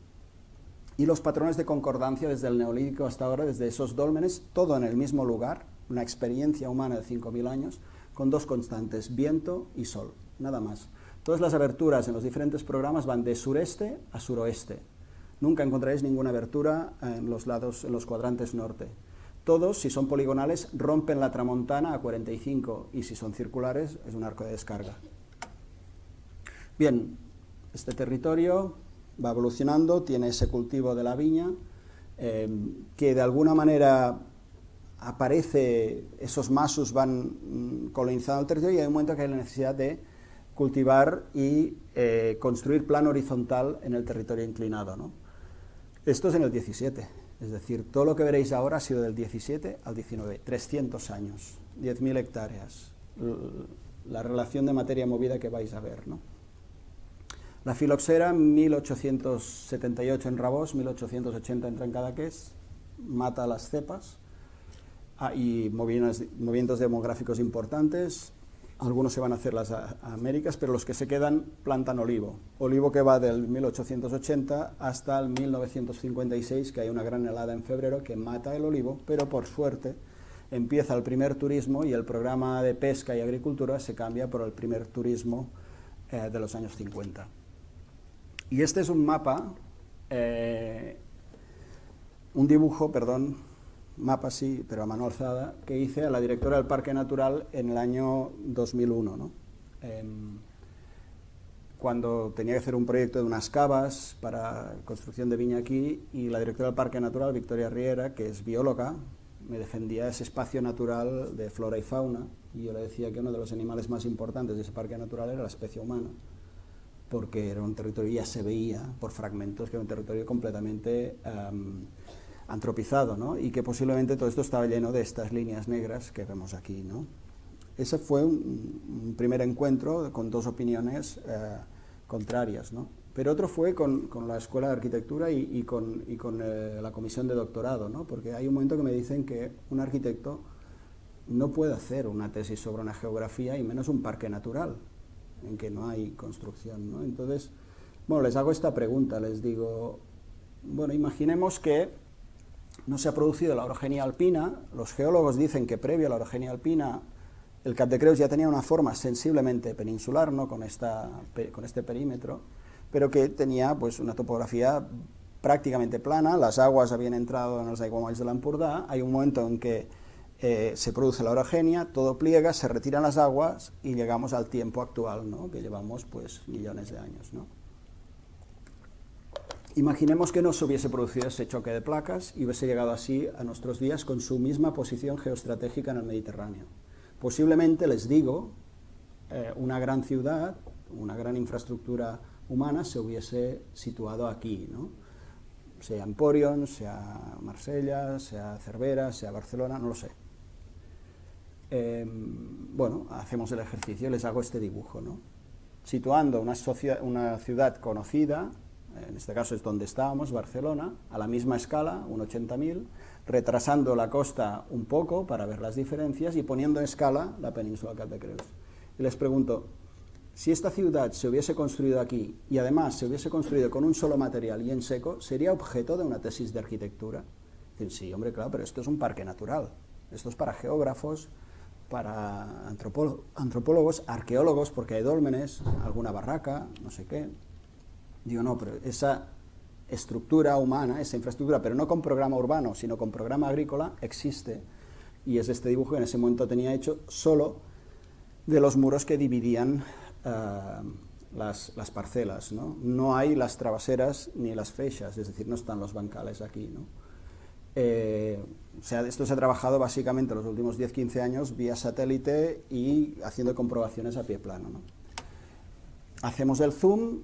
Y los patrones de concordancia desde el Neolítico hasta ahora, desde esos dólmenes, todo en el mismo lugar, una experiencia humana de 5.000 años, con dos constantes, viento y sol, nada más. Todas las aberturas en los diferentes programas van de sureste a suroeste, nunca encontraréis ninguna abertura en los lados, en los cuadrantes norte. Todos, si son poligonales, rompen la tramontana a 45, y si son circulares, es un arco de descarga. Bien, este territorio va evolucionando, tiene ese cultivo de la viña, que de alguna manera aparece, esos masus van colonizando el territorio, y hay un momento que hay la necesidad de cultivar y construir plano horizontal en el territorio inclinado, ¿no? Esto es en el 17. Es decir, todo lo que veréis ahora ha sido del 17 al 19, 300 años, 10.000 hectáreas, la relación de materia movida que vais a ver, ¿no? La filoxera, 1878 en Rabós, 1880 en Trencadaqués, mata las cepas, y movimientos demográficos importantes. Algunos se van a hacer las Américas, pero los que se quedan plantan olivo. Olivo que va del 1880 hasta el 1956, que hay una gran helada en febrero que mata el olivo, pero por suerte empieza el primer turismo y el programa de pesca y agricultura se cambia por el primer turismo de los años 50. Y este es un mapa, un dibujo, perdón, mapa sí, pero a mano alzada, que hice a la directora del Parque Natural en el año 2001, ¿no? cuando tenía que hacer un proyecto de unas cavas para construcción de viña aquí, y la directora del Parque Natural, Victoria Riera, que es bióloga, me defendía ese espacio natural de flora y fauna, y yo le decía que uno de los animales más importantes de ese parque natural era la especie humana, porque era un territorio, ya se veía por fragmentos, que era un territorio completamente antropizado, ¿no? Y que posiblemente todo esto estaba lleno de estas líneas negras que vemos aquí, ¿no? Ese fue un primer encuentro con dos opiniones contrarias, ¿no? Pero otro fue con la Escuela de Arquitectura y con la comisión de doctorado, ¿no? Porque hay un momento que me dicen que un arquitecto no puede hacer una tesis sobre una geografía y menos un parque natural, en que no hay construcción, ¿no? Entonces, bueno, les hago esta pregunta, les digo, bueno, imaginemos que no se ha producido la orogenia alpina, los geólogos dicen que previo a la orogenia alpina el Cap de Creus ya tenía una forma sensiblemente peninsular, ¿no? con este perímetro, pero que tenía pues una topografía prácticamente plana, las aguas habían entrado en los aiguamolls de l'Empordà, hay un momento en que se produce la orogenia, todo pliega, se retiran las aguas y llegamos al tiempo actual, ¿no? Que llevamos pues millones de años, ¿no? Imaginemos que no se hubiese producido ese choque de placas y hubiese llegado así a nuestros días con su misma posición geoestratégica en el Mediterráneo. Posiblemente, les digo, una gran ciudad, una gran infraestructura humana se hubiese situado aquí, ¿no? Sea Emporion, sea Marsella, sea Cervera, sea Barcelona, no lo sé. Bueno, hacemos el ejercicio, les hago este dibujo, ¿no? Situando una ciudad conocida, en este caso es donde estábamos, Barcelona, a la misma escala, un 80.000, retrasando la costa un poco para ver las diferencias y poniendo en escala la península Cap de Creus. Y les pregunto, si esta ciudad se hubiese construido aquí y además se hubiese construido con un solo material y en seco, ¿sería objeto de una tesis de arquitectura? Dicen, sí, hombre, claro, pero esto es un parque natural, esto es para geógrafos, para antropólogos, arqueólogos, porque hay dólmenes, alguna barraca, no sé qué. Digo, no, pero esa estructura humana, esa infraestructura, pero no con programa urbano, sino con programa agrícola, existe. Y es este dibujo que en ese momento tenía hecho solo de los muros que dividían las parcelas, ¿no? No hay las trabaseras ni las feixas, es decir, no están los bancales aquí, ¿no? O sea, esto se ha trabajado básicamente los últimos 10-15 años vía satélite y haciendo comprobaciones a pie plano, ¿no? Hacemos el zoom.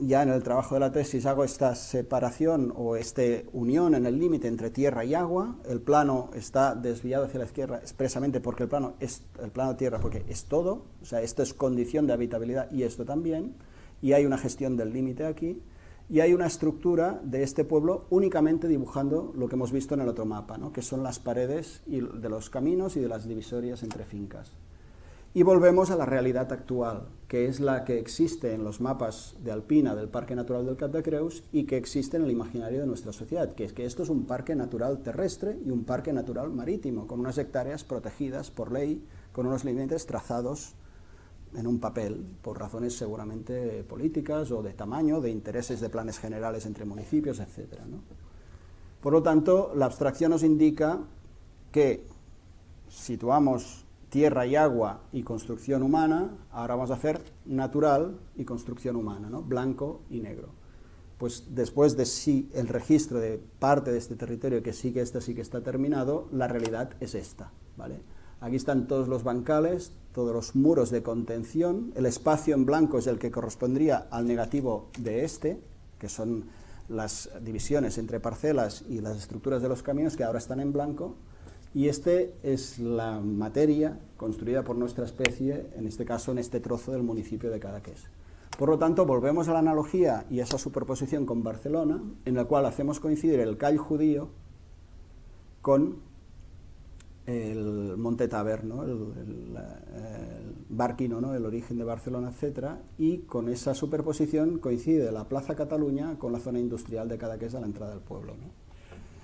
Ya en el trabajo de la tesis hago esta separación o esta unión en el límite entre tierra y agua. El plano está desviado hacia la izquierda expresamente porque el plano de tierra, porque es todo, o sea, esto es condición de habitabilidad y esto también, y hay una gestión del límite aquí, y hay una estructura de este pueblo únicamente dibujando lo que hemos visto en el otro mapa, ¿no? Que son las paredes de los caminos y de las divisorias entre fincas. Y volvemos a la realidad actual, que es la que existe en los mapas de Alpina del Parque Natural del Cap de Creus y que existe en el imaginario de nuestra sociedad, que es que esto es un parque natural terrestre y un parque natural marítimo, con unas hectáreas protegidas por ley, con unos límites trazados en un papel, por razones seguramente políticas o de tamaño, de intereses de planes generales entre municipios, etc., ¿no? Por lo tanto, la abstracción nos indica que situamos tierra y agua y construcción humana, ahora vamos a hacer natural y construcción humana, ¿no? Blanco y negro. Pues después de sí el registro de parte de este territorio, que sí que está terminado, la realidad es esta, ¿vale? Aquí están todos los bancales, todos los muros de contención, el espacio en blanco es el que correspondría al negativo de este, que son las divisiones entre parcelas y las estructuras de los caminos, que ahora están en blanco. Y este es la materia construida por nuestra especie, en este caso en este trozo del municipio de Cadaqués. Por lo tanto, volvemos a la analogía y a esa superposición con Barcelona, en la cual hacemos coincidir el Call judío con el Monte Taber, ¿no? el Barquino, ¿no? El origen de Barcelona, etc. Y con esa superposición coincide la Plaza Cataluña con la zona industrial de Cadaqués a la entrada del pueblo, ¿no?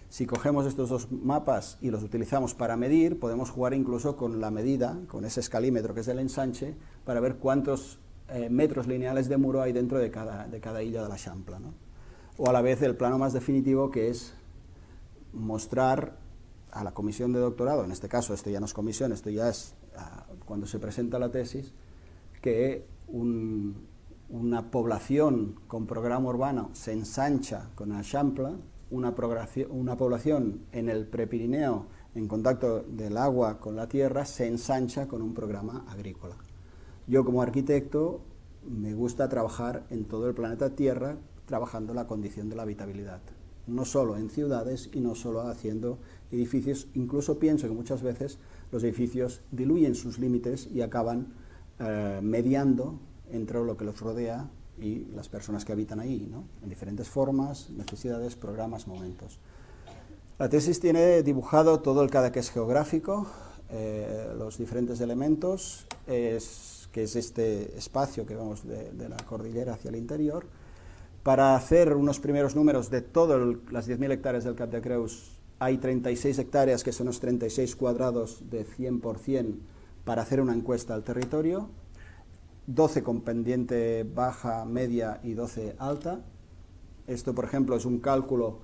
Si cogemos estos dos mapas y los utilizamos para medir, podemos jugar incluso con la medida, con ese escalímetro que es el ensanche, para ver cuántos metros lineales de muro hay dentro de cada illa de la Xampla, ¿no? O a la vez el plano más definitivo, que es mostrar a la comisión de doctorado, en este caso esto ya no es comisión, esto ya es cuando se presenta la tesis, que una población con programa urbano se ensancha con el Eixample, una población en el Prepirineo en contacto del agua con la tierra se ensancha con un programa agrícola. Yo como arquitecto me gusta trabajar en todo el planeta Tierra trabajando la condición de la habitabilidad, no solo en ciudades y no solo haciendo edificios. Incluso pienso que muchas veces los edificios diluyen sus límites y acaban mediando entre lo que los rodea y las personas que habitan ahí, ¿no? En diferentes formas, necesidades, programas, momentos. La tesis tiene dibujado todo el cadaqués geográfico, los diferentes elementos, que es este espacio que vemos de la cordillera hacia el interior. Para hacer unos primeros números de todas las 10.000 hectáreas del Cap de Creus, hay 36 hectáreas, que son los 36 cuadrados de 100%, para hacer una encuesta al territorio, 12 con pendiente baja, media y 12 alta. Esto, por ejemplo, es un cálculo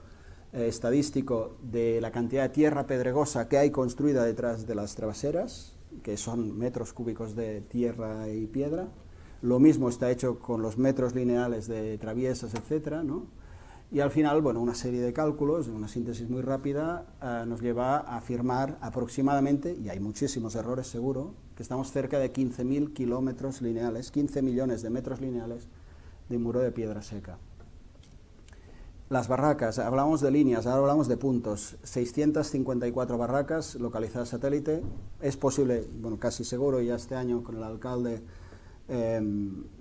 estadístico de la cantidad de tierra pedregosa que hay construida detrás de las traveseras, que son metros cúbicos de tierra y piedra. Lo mismo está hecho con los metros lineales de traviesas, etcétera, ¿no? Y al final, bueno, una serie de cálculos, una síntesis muy rápida, nos lleva a afirmar aproximadamente, y hay muchísimos errores seguro, que estamos cerca de 15.000 kilómetros lineales, 15 millones de metros lineales de muro de piedra seca. Las barracas, hablamos de líneas, ahora hablamos de puntos. 654 barracas localizadas satélite. Es posible, bueno, casi seguro, ya este año con el alcalde,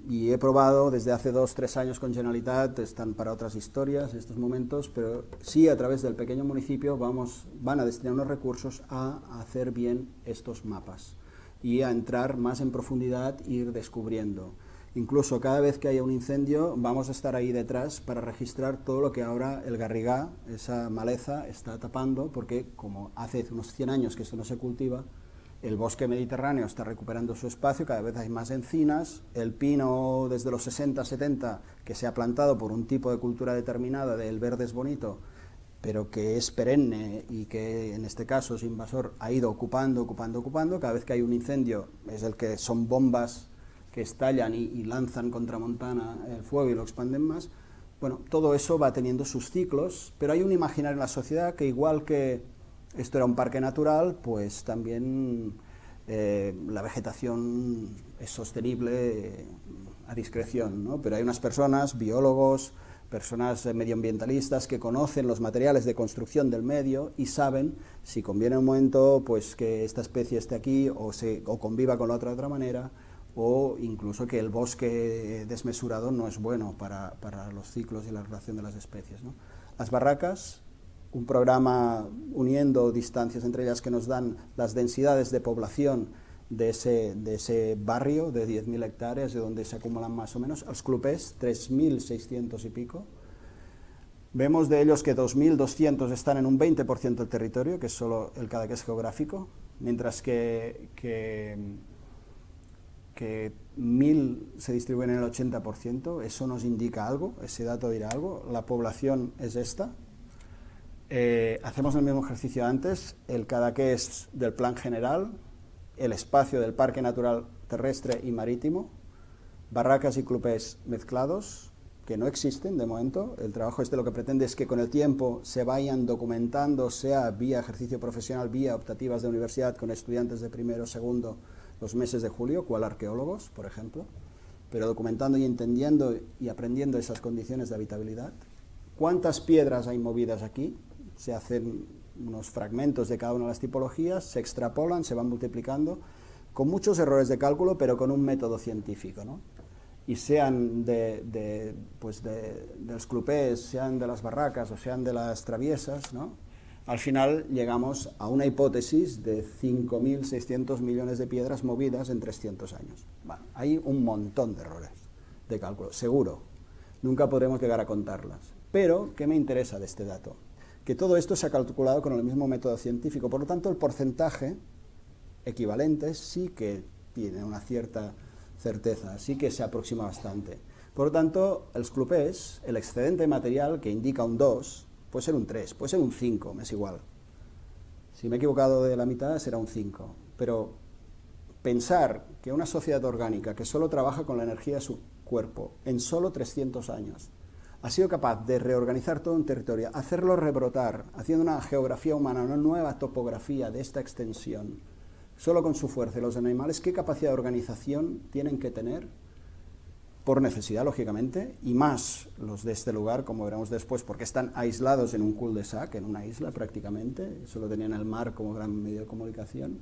y he probado desde hace 2-3 años con Generalitat, están para otras historias estos momentos, pero sí, a través del pequeño municipio van a destinar unos recursos a hacer bien estos mapas y a entrar más en profundidad e ir descubriendo. Incluso cada vez que haya un incendio vamos a estar ahí detrás para registrar todo lo que ahora el garrigá, esa maleza, está tapando, porque como hace unos 100 años que esto no se cultiva, el bosque mediterráneo está recuperando su espacio, cada vez hay más encinas, el pino desde los 60-70 que se ha plantado por un tipo de cultura determinada, del verde es bonito, pero que es perenne y que en este caso es invasor, ha ido ocupando, cada vez que hay un incendio es el que son bombas que estallan y lanzan contra Montana el fuego y lo expanden más. Bueno, todo eso va teniendo sus ciclos, pero hay un imaginario en la sociedad que, igual que esto era un parque natural, pues también la vegetación es sostenible a discreción, ¿no? Pero hay unas personas, biólogos, personas medioambientalistas, que conocen los materiales de construcción del medio y saben si conviene en un momento pues que esta especie esté aquí o conviva con la otra de otra manera, o incluso que el bosque desmesurado no es bueno para los ciclos y la relación de las especies, ¿no? Las barracas, un programa uniendo distancias entre ellas que nos dan las densidades de población de ese barrio de 10.000 hectáreas, de donde se acumulan más o menos. Els clubers, 3.600 y pico. Vemos de ellos que 2.200 están en un 20% del territorio, que es solo el cadaqués geográfico, mientras que 1.000 se distribuyen en el 80%. Eso nos indica algo, ese dato dirá algo. La población es esta. Hacemos el mismo ejercicio antes, el cadaqués del plan general, el espacio del parque natural terrestre y marítimo, barracas y clubes mezclados, que no existen de momento. El trabajo lo que pretende es que con el tiempo se vayan documentando, sea vía ejercicio profesional, vía optativas de universidad con estudiantes de primero, segundo, los meses de julio, cual arqueólogos, por ejemplo, pero documentando y entendiendo y aprendiendo esas condiciones de habitabilidad. ¿Cuántas piedras hay movidas aquí? Se hacen unos fragmentos de cada una de las tipologías, se extrapolan, se van multiplicando, con muchos errores de cálculo, pero con un método científico, ¿no? Y sean de los clubés, sean de las barracas o sean de las traviesas, ¿no? Al final llegamos a una hipótesis de 5.600 millones de piedras movidas en 300 años. Bueno, hay un montón de errores de cálculo, seguro. Nunca podremos llegar a contarlas. Pero, ¿qué me interesa de este dato? Que todo esto se ha calculado con el mismo método científico. Por lo tanto, el porcentaje equivalente sí que tiene una cierta certeza, sí que se aproxima bastante. Por lo tanto, els clubers, el excedente material que indica un 2, puede ser un 3, puede ser un 5, me es igual. Si me he equivocado de la mitad, será un 5. Pero pensar que una sociedad orgánica que solo trabaja con la energía de su cuerpo en solo 300 años ha sido capaz de reorganizar todo un territorio, hacerlo rebrotar, haciendo una geografía humana, una nueva topografía de esta extensión, solo con su fuerza y los animales, ¿qué capacidad de organización tienen que tener? Por necesidad, lógicamente, y más los de este lugar, como veremos después, porque están aislados en un cul-de-sac, en una isla prácticamente, solo tenían el mar como gran medio de comunicación.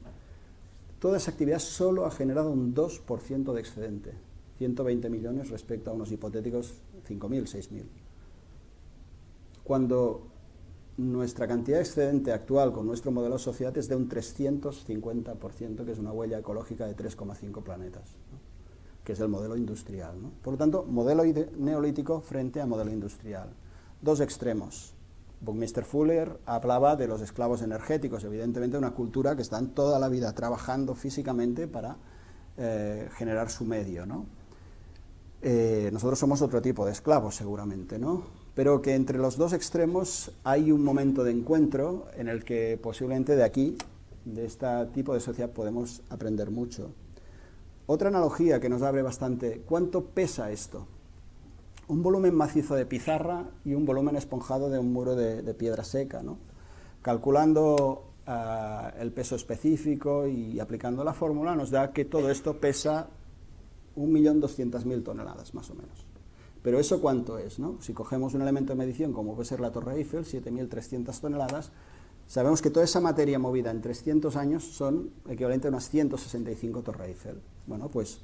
Toda esa actividad solo ha generado un 2% de excedente, 120 millones respecto a unos hipotéticos 5.000, 6.000. Cuando nuestra cantidad de excedente actual con nuestro modelo de sociedad es de un 350%, que es una huella ecológica de 3,5 planetas, ¿no? Que es el modelo industrial, ¿no? Por lo tanto, modelo neolítico frente a modelo industrial. Dos extremos. Buckminster Fuller hablaba de los esclavos energéticos, evidentemente una cultura que están toda la vida trabajando físicamente para generar su medio, ¿no? Nosotros somos otro tipo de esclavos seguramente, ¿no? Pero que entre los dos extremos hay un momento de encuentro en el que posiblemente de aquí, de este tipo de sociedad, podemos aprender mucho. Otra analogía que nos abre bastante, ¿cuánto pesa esto? Un volumen macizo de pizarra y un volumen esponjado de un muro de piedra seca, ¿no? Calculando el peso específico y aplicando la fórmula nos da que todo esto pesa 1.200.000 toneladas, más o menos. Pero ¿eso cuánto es, no? Si cogemos un elemento de medición como puede ser la Torre Eiffel, 7.300 toneladas, sabemos que toda esa materia movida en 300 años son equivalente a unas 165 Torre Eiffel. Bueno, pues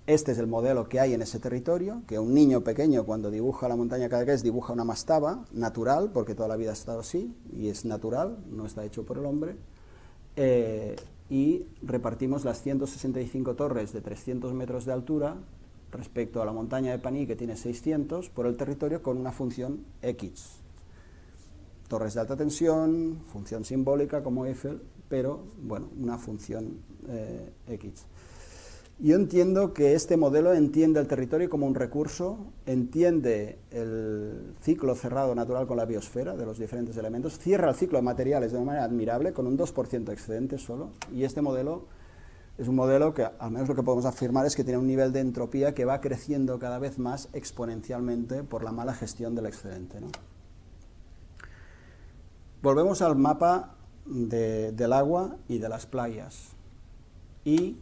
este es el modelo que hay en ese territorio, que un niño pequeño cuando dibuja la montaña Cadaqués dibuja una mastaba natural, porque toda la vida ha estado así, y es natural, no está hecho por el hombre, y repartimos las 165 torres de 300 metros de altura respecto a la montaña de Paní, que tiene 600, por el territorio con una función X. Torres de alta tensión, función simbólica como Eiffel, pero, bueno, una función X. Yo entiendo que este modelo entiende el territorio como un recurso, entiende el ciclo cerrado natural con la biosfera de los diferentes elementos, cierra el ciclo de materiales de una manera admirable, con un 2% de excedente solo, y este modelo es un modelo que, al menos lo que podemos afirmar, es que tiene un nivel de entropía que va creciendo cada vez más exponencialmente por la mala gestión del excedente, ¿no? Volvemos al mapa del agua y de las playas, y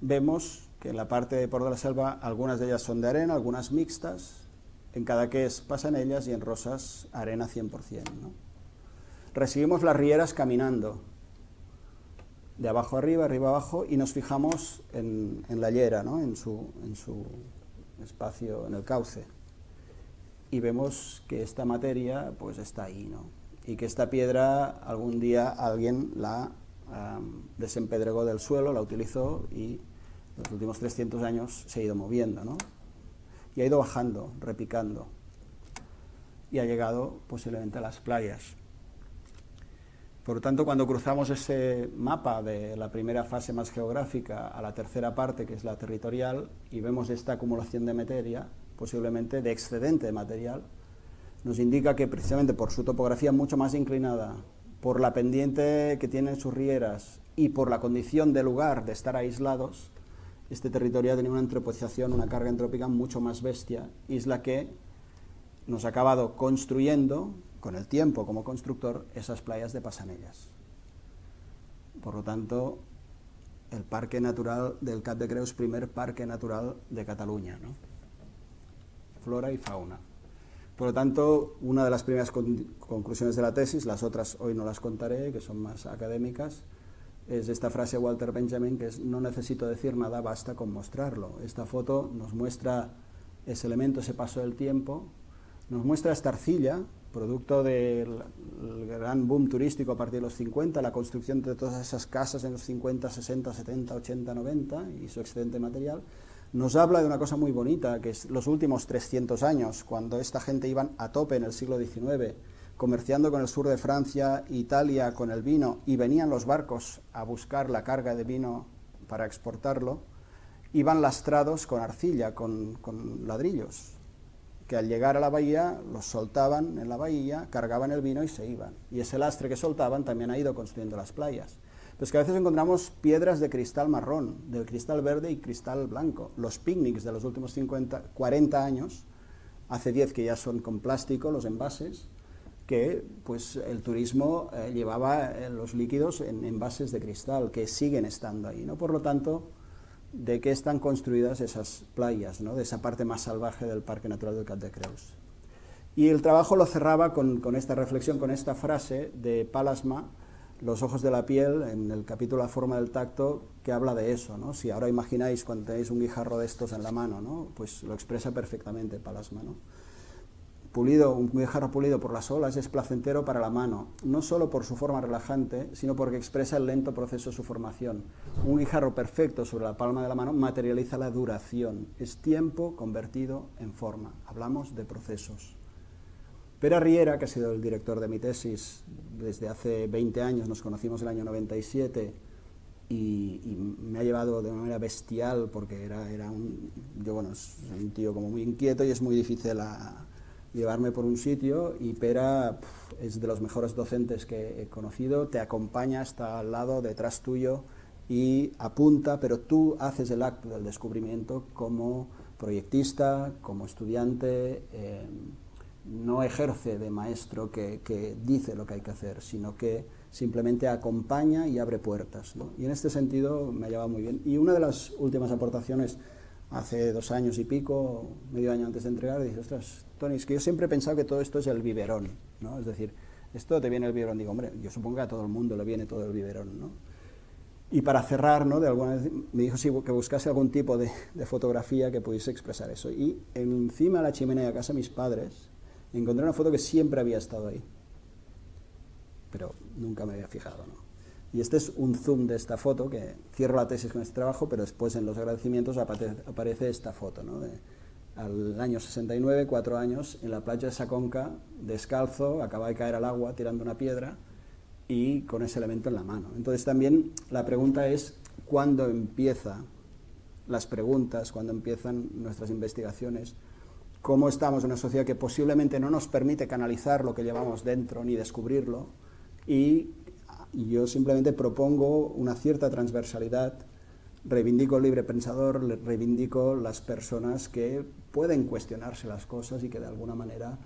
vemos que en la parte de por de la selva algunas de ellas son de arena, algunas mixtas, en Cadaqués pasan ellas y en Rosas arena 100%, ¿no? Recibimos las rieras caminando, de abajo arriba, arriba abajo, y nos fijamos en la llera, ¿no? en su espacio, en el cauce, y vemos que esta materia pues está ahí, ¿no? Y que esta piedra algún día alguien la desempedregó del suelo, la utilizó y en los últimos 300 años se ha ido moviendo, ¿no? Y ha ido bajando, repicando, y ha llegado posiblemente a las playas. Por lo tanto, cuando cruzamos ese mapa de la primera fase más geográfica a la tercera parte, que es la territorial, y vemos esta acumulación de materia, posiblemente de excedente de material, nos indica que precisamente por su topografía mucho más inclinada, por la pendiente que tienen sus rieras y por la condición de lugar de estar aislados, este territorio ha tenido una antropización, una carga antrópica mucho más bestia, y es la que nos ha acabado construyendo, con el tiempo como constructor, esas playas de Passanellas. Por lo tanto, el Parque Natural del Cap de Creus, primer parque natural de Cataluña, ¿no? Flora y fauna. Por lo tanto, una de las primeras conclusiones de la tesis, las otras hoy no las contaré, que son más académicas, es esta frase de Walter Benjamin, que es: no necesito decir nada, basta con mostrarlo. Esta foto nos muestra ese elemento, ese paso del tiempo, nos muestra esta arcilla, producto del gran boom turístico a partir de los 50, la construcción de todas esas casas en los 50, 60, 70, 80, 90 y su excedente material. Nos habla de una cosa muy bonita, que es los últimos 300 años, cuando esta gente iban a tope en el siglo XIX, comerciando con el sur de Francia, Italia, con el vino, y venían los barcos a buscar la carga de vino para exportarlo, iban lastrados con arcilla, con ladrillos, que al llegar a la bahía los soltaban en la bahía, cargaban el vino y se iban. Y ese lastre que soltaban también ha ido construyendo las playas. es que a veces encontramos piedras de cristal marrón, de cristal verde y cristal blanco. Los picnics de los últimos 40 años, hace 10 que ya son con plástico los envases, que pues el turismo llevaba los líquidos en envases de cristal, que siguen estando ahí, ¿no? Por lo tanto, ¿de qué están construidas esas playas, ¿no? De esa parte más salvaje del Parque Natural del Cap de Creus? Y el trabajo lo cerraba con esta reflexión, con esta frase de Palasma, Los ojos de la piel, en el capítulo La forma del tacto, que habla de eso, ¿no? Si ahora imagináis cuando tenéis un guijarro de estos en la mano, ¿no? Pues lo expresa perfectamente Palasma, ¿no? Pulido, un guijarro pulido por las olas es placentero para la mano, no solo por su forma relajante, sino porque expresa el lento proceso de su formación. Un guijarro perfecto sobre la palma de la mano materializa la duración, es tiempo convertido en forma. Hablamos de procesos. Pere Riera, que ha sido el director de mi tesis desde hace 20 años, nos conocimos en el año 97, y me ha llevado de manera bestial, porque yo bueno, soy un tío como muy inquieto y es muy difícil llevarme por un sitio, y Pera es de los mejores docentes que he conocido, te acompaña, está al lado, detrás tuyo, y apunta, pero tú haces el acto del descubrimiento como proyectista, como estudiante, no ejerce de maestro que dice lo que hay que hacer, sino que simplemente acompaña y abre puertas, ¿no? Y en este sentido me ha llevado muy bien. Y una de las últimas aportaciones, hace 2 años y pico, medio año antes de entregar, dije, ostras, Tony, es que yo siempre he pensado que todo esto es el biberón, ¿no? Es decir, esto te viene el biberón. Digo, hombre, yo supongo que a todo el mundo le viene todo el biberón, ¿no? Y para cerrar, ¿no? De alguna vez me dijo sí, que buscase algún tipo de fotografía que pudiese expresar eso. Y encima de la chimenea de casa de mis padres encontré una foto que siempre había estado ahí, pero nunca me había fijado, ¿no? Y este es un zoom de esta foto, que cierro la tesis con este trabajo, pero después en los agradecimientos aparece esta foto, ¿no? Al año 69, 4 años, en la playa de Saconca, descalzo, acaba de caer al agua tirando una piedra y con ese elemento en la mano. Entonces también la pregunta es, ¿cuándo empiezan las preguntas, cuándo empiezan nuestras investigaciones? ¿Cómo estamos en una sociedad que posiblemente no nos permite canalizar lo que llevamos dentro ni descubrirlo? Y yo simplemente propongo una cierta transversalidad, reivindico el libre pensador, reivindico las personas que pueden cuestionarse las cosas y que de alguna manera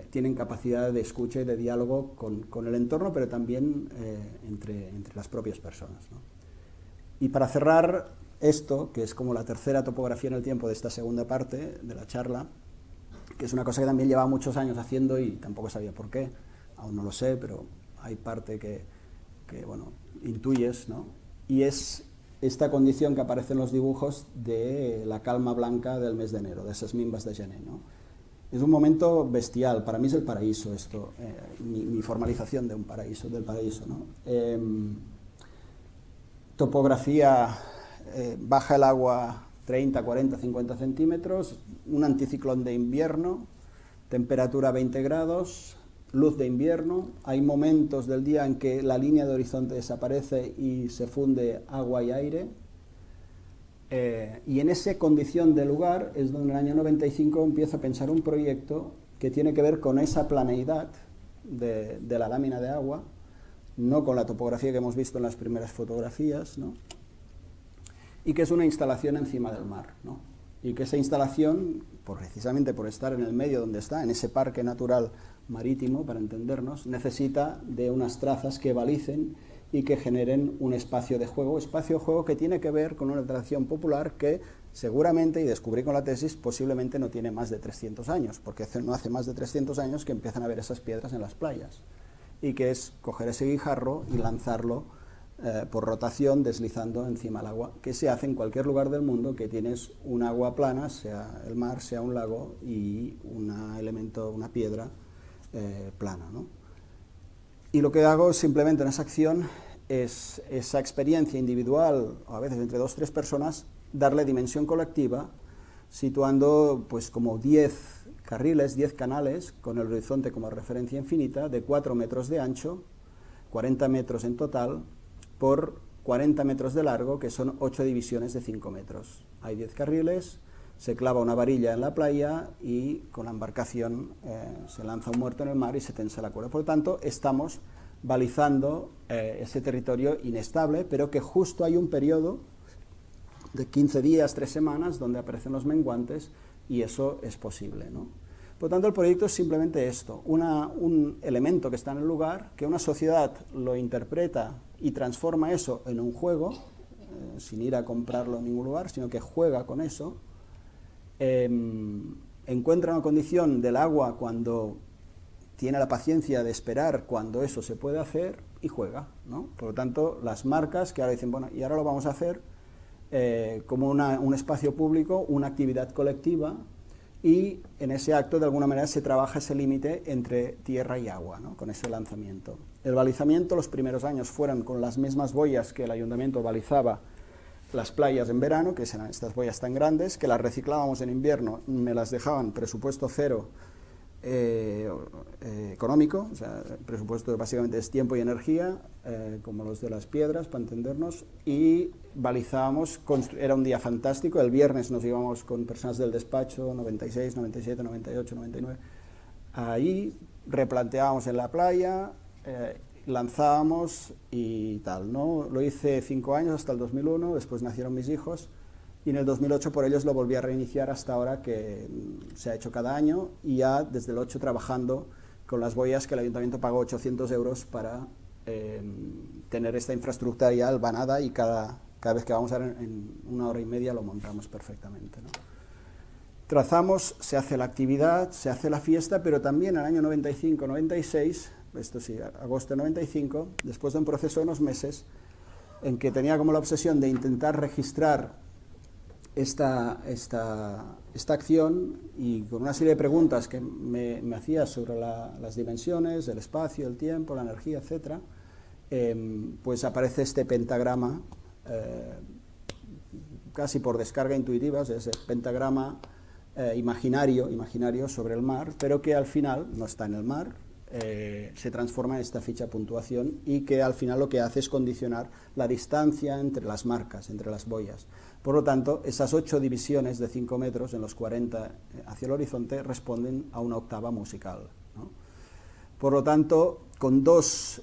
tienen capacidad de escucha y de diálogo con el entorno, pero también entre las propias personas, ¿no? Y para cerrar esto, que es como la tercera topografía en el tiempo de esta segunda parte de la charla, que es una cosa que también llevaba muchos años haciendo y tampoco sabía por qué, aún no lo sé, pero hay parte que bueno, intuyes, ¿no? Y es esta condición que aparece en los dibujos de la calma blanca del mes de enero, de esas mimbas de Gené, ¿no? Es un momento bestial, para mí es el paraíso esto, mi formalización de un paraíso, del paraíso, ¿no? Topografía, baja el agua 30, 40, 50 centímetros, un anticiclón de invierno, temperatura 20 grados, luz de invierno, hay momentos del día en que la línea de horizonte desaparece y se funde agua y aire, y en esa condición de lugar es donde en el año 95 empiezo a pensar un proyecto que tiene que ver con esa planeidad de la lámina de agua, no con la topografía que hemos visto en las primeras fotografías, ¿no? Y que es una instalación encima del mar, ¿no? Y que esa instalación, precisamente por estar en el medio donde está, en ese parque natural marítimo, para entendernos, necesita de unas trazas que balicen y que generen un espacio de juego que tiene que ver con una tradición popular que seguramente, y descubrí con la tesis, posiblemente no tiene más de 300 años, porque no hace más de 300 años que empiezan a ver esas piedras en las playas, y que es coger ese guijarro y lanzarlo por rotación, deslizando encima del agua, que se hace en cualquier lugar del mundo que tienes un agua plana, sea el mar, sea un lago, y una piedra plana, ¿no? Y lo que hago simplemente en esa acción es esa experiencia individual, o a veces entre 2 o 3 personas, darle dimensión colectiva, situando pues como 10 carriles, 10 canales, con el horizonte como referencia infinita, de 4 metros de ancho, 40 metros en total, por 40 metros de largo, que son 8 divisiones de 5 metros. Hay 10 carriles, se clava una varilla en la playa y con la embarcación se lanza un muerto en el mar y se tensa la cuerda. Por lo tanto, estamos balizando ese territorio inestable, pero que justo hay un periodo de 15 días, 3 semanas, donde aparecen los menguantes y eso es posible, ¿no? Por lo tanto, el proyecto es simplemente esto, un elemento que está en el lugar, que una sociedad lo interpreta y transforma eso en un juego, sin ir a comprarlo en ningún lugar, sino que juega con eso, encuentra una condición del agua cuando tiene la paciencia de esperar cuando eso se puede hacer y juega, ¿no? Por lo tanto, las marcas que ahora dicen, bueno, y ahora lo vamos a hacer como un espacio público, una actividad colectiva, y en ese acto de alguna manera se trabaja ese límite entre tierra y agua, ¿no? Con ese lanzamiento. El balizamiento los primeros años fueron con las mismas boyas que el ayuntamiento balizaba las playas en verano, que eran estas boyas tan grandes, que las reciclábamos en invierno, me las dejaban presupuesto cero económico, o sea, el presupuesto básicamente es tiempo y energía, como los de las piedras, para entendernos, y balizábamos, era un día fantástico, el viernes nos íbamos con personas del despacho, 96, 97, 98, 99, ahí replanteábamos en la playa, lanzábamos y tal, ¿no? Lo hice 5 años, hasta el 2001, después nacieron mis hijos, y en el 2008 por ellos lo volví a reiniciar hasta ahora, que se ha hecho cada año, y ya desde el 8 trabajando con las boyas que el ayuntamiento pagó 800 euros para tener esta infraestructura ya albanada, y cada vez que vamos a en 1 hora y media lo montamos perfectamente, ¿no? Trazamos, se hace la actividad, se hace la fiesta, pero también en el año 95-96, esto sí, agosto de 95, después de un proceso de unos meses, en que tenía como la obsesión de intentar registrar esta acción, y con una serie de preguntas que me hacía sobre las dimensiones, el espacio, el tiempo, la energía, etc., pues aparece este pentagrama, casi por descarga intuitiva, ese pentagrama imaginario sobre el mar, pero que al final no está en el mar, se transforma en esta ficha puntuación, y que al final lo que hace es condicionar la distancia entre las marcas, entre las boyas. Por lo tanto, esas 8 divisiones de 5 metros en los 40 hacia el horizonte responden a una octava musical, ¿no? Por lo tanto, con 2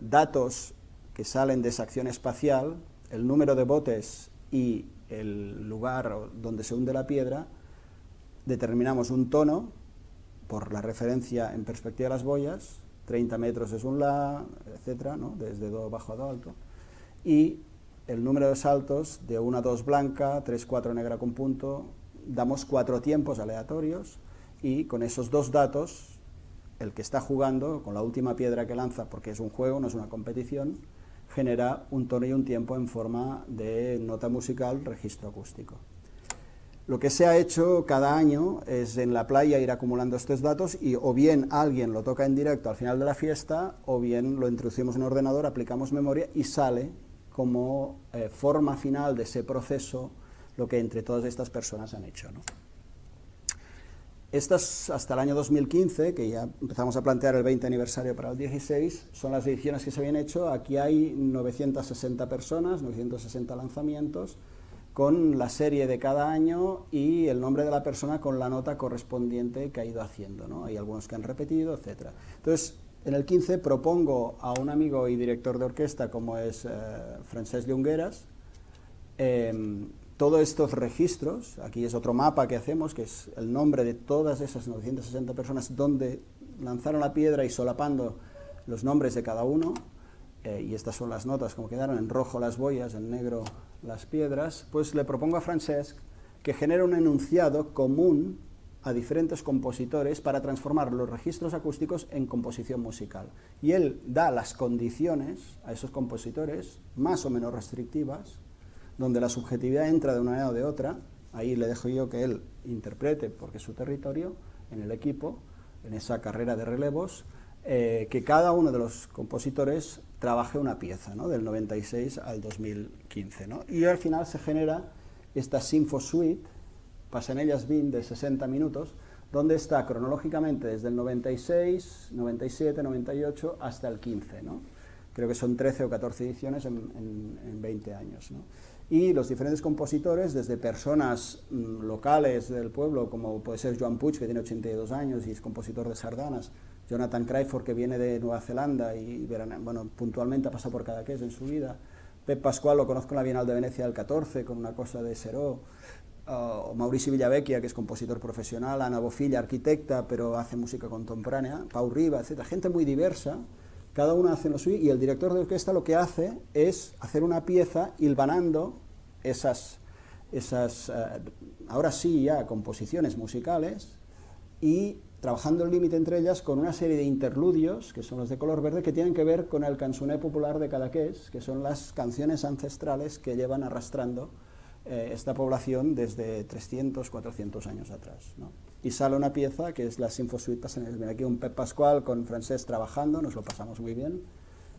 datos que salen de esa acción espacial, el número de botes y el lugar donde se hunde la piedra, determinamos un tono por la referencia en perspectiva de las boyas, 30 metros es un La, etcétera, ¿no? Desde Do bajo a Do alto, y el número de saltos de 1 a 2 blanca, 3, 4 negra con punto, damos 4 tiempos aleatorios, y con esos 2 datos, el que está jugando con la última piedra que lanza, porque es un juego, no es una competición, genera un tono y un tiempo en forma de nota musical, registro acústico. Lo que se ha hecho cada año es en la playa ir acumulando estos datos, y o bien alguien lo toca en directo al final de la fiesta, o bien lo introducimos en el ordenador, aplicamos memoria y sale como forma final de ese proceso lo que entre todas estas personas han hecho, ¿no? Estas, hasta el año 2015, que ya empezamos a plantear el 20 aniversario para el 16, son las ediciones que se habían hecho. Aquí hay 960 personas, 960 lanzamientos, con la serie de cada año y el nombre de la persona con la nota correspondiente que ha ido haciendo, ¿no? Hay algunos que han repetido, etc. Entonces, en el 15 propongo a un amigo y director de orquesta como es Francesc Llongueras, todos estos registros, aquí es otro mapa que hacemos, que es el nombre de todas esas 960 personas donde lanzaron la piedra y solapando los nombres de cada uno, y estas son las notas como quedaron, en rojo las boyas, en negro las piedras. Pues le propongo a Francesc que genere un enunciado común a diferentes compositores para transformar los registros acústicos en composición musical. Y él da las condiciones a esos compositores, más o menos restrictivas, donde la subjetividad entra de una manera o de otra. Ahí le dejo yo que él interprete, porque es su territorio, en el equipo, en esa carrera de relevos, que cada uno de los compositores trabaje una pieza, ¿no? Del 96 al 2015, ¿no? Y al final se genera esta Sinfo Suite, pasan ellas 20 de 60 minutos, donde está cronológicamente desde el 96, 97, 98 hasta el 15, ¿no? Creo que son 13 o 14 ediciones en 20 años, ¿no? Y los diferentes compositores, desde personas locales del pueblo, como puede ser Joan Puig, que tiene 82 años y es compositor de sardanas, Jonathan Crawford, que viene de Nueva Zelanda y bueno, puntualmente ha pasado por Cadaqués en su vida. Pep Pascual lo conozco en la Bienal de Venecia del 14 con una cosa de Seró. O Maurici Villavecchia, que es compositor profesional, Ana Bofilla, arquitecta, pero hace música contemporánea, Pau Riba, etc. Gente muy diversa, cada uno hace lo suyo, y el director de orquesta lo que hace es hacer una pieza hilvanando esas ahora sí ya composiciones musicales, y trabajando el límite entre ellas con una serie de interludios, que son los de color verde, que tienen que ver con el cancioné popular de Cadaqués, que son las canciones ancestrales que llevan arrastrando esta población desde 300, 400 años atrás, ¿no? Y sale una pieza que es la Sinfosuite Passanel. Mira, aquí un Pep Pascual con Francesc trabajando, nos lo pasamos muy bien.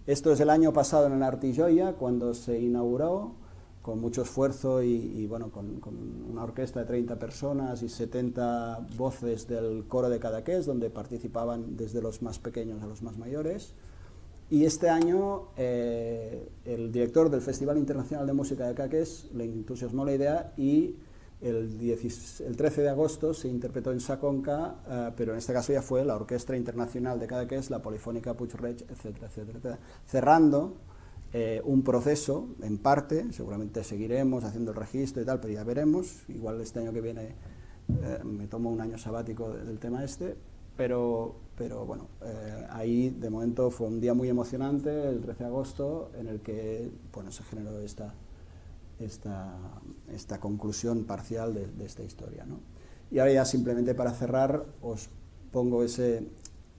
Esto es el año pasado en el Artilloia, cuando se inauguró, con mucho esfuerzo y bueno, con una orquesta de 30 personas y 70 voces del coro de Cadaqués, donde participaban desde los más pequeños a los más mayores. Y este año el director del Festival Internacional de Música de Cadaqués le entusiasmó la idea y el 13 de agosto se interpretó en Saconca, pero en este caso ya fue la Orquestra Internacional de Cadaqués, la Polifónica Puig-Reig, etcétera, etcétera, etcétera, cerrando un proceso, en parte, seguramente seguiremos haciendo el registro y tal, pero ya veremos, igual este año que viene me tomo un año sabático del tema este, pero bueno, ahí de momento fue un día muy emocionante, el 13 de agosto, en el que bueno, se generó esta conclusión parcial de esta historia, ¿no? Y ahora ya simplemente para cerrar os pongo esa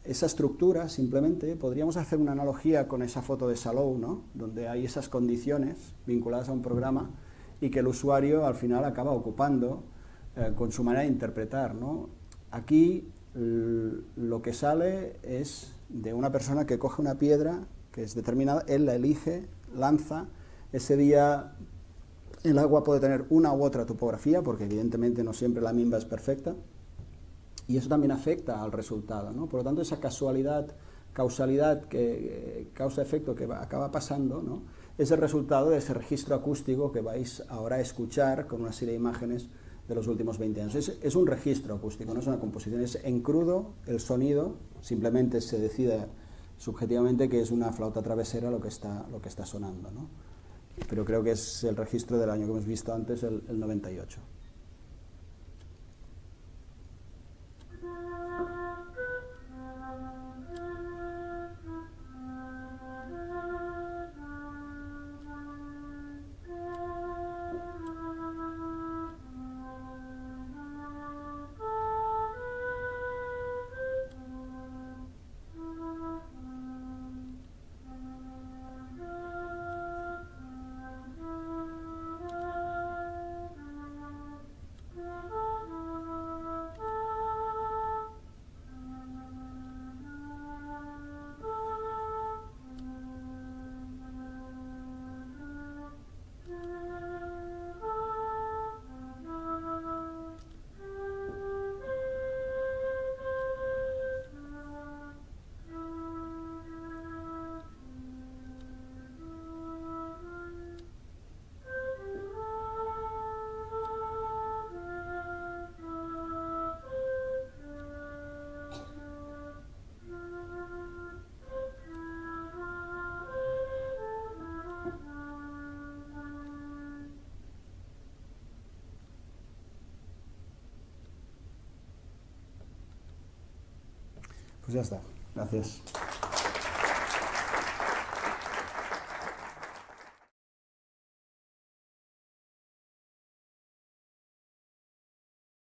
estructura. Simplemente podríamos hacer una analogía con esa foto de Salou, ¿no? Donde hay esas condiciones vinculadas a un programa y que el usuario al final acaba ocupando con su manera de interpretar, ¿no? Aquí lo que sale es de una persona que coge una piedra que es determinada, él la elige, lanza. Ese día el agua puede tener una u otra topografía, porque evidentemente no siempre la misma es perfecta, y eso también afecta al resultado, ¿no? Por lo tanto, esa causalidad, causa-efecto que acaba pasando, ¿no? Es el resultado de ese registro acústico que vais ahora a escuchar con una serie de imágenes de los últimos 20 años. Es un registro acústico, no es una composición, es en crudo el sonido, simplemente se decide subjetivamente que es una flauta travesera lo que está sonando, ¿no? Pero creo que es el registro del año que hemos visto antes, el 98. Pues ya está. Gracias.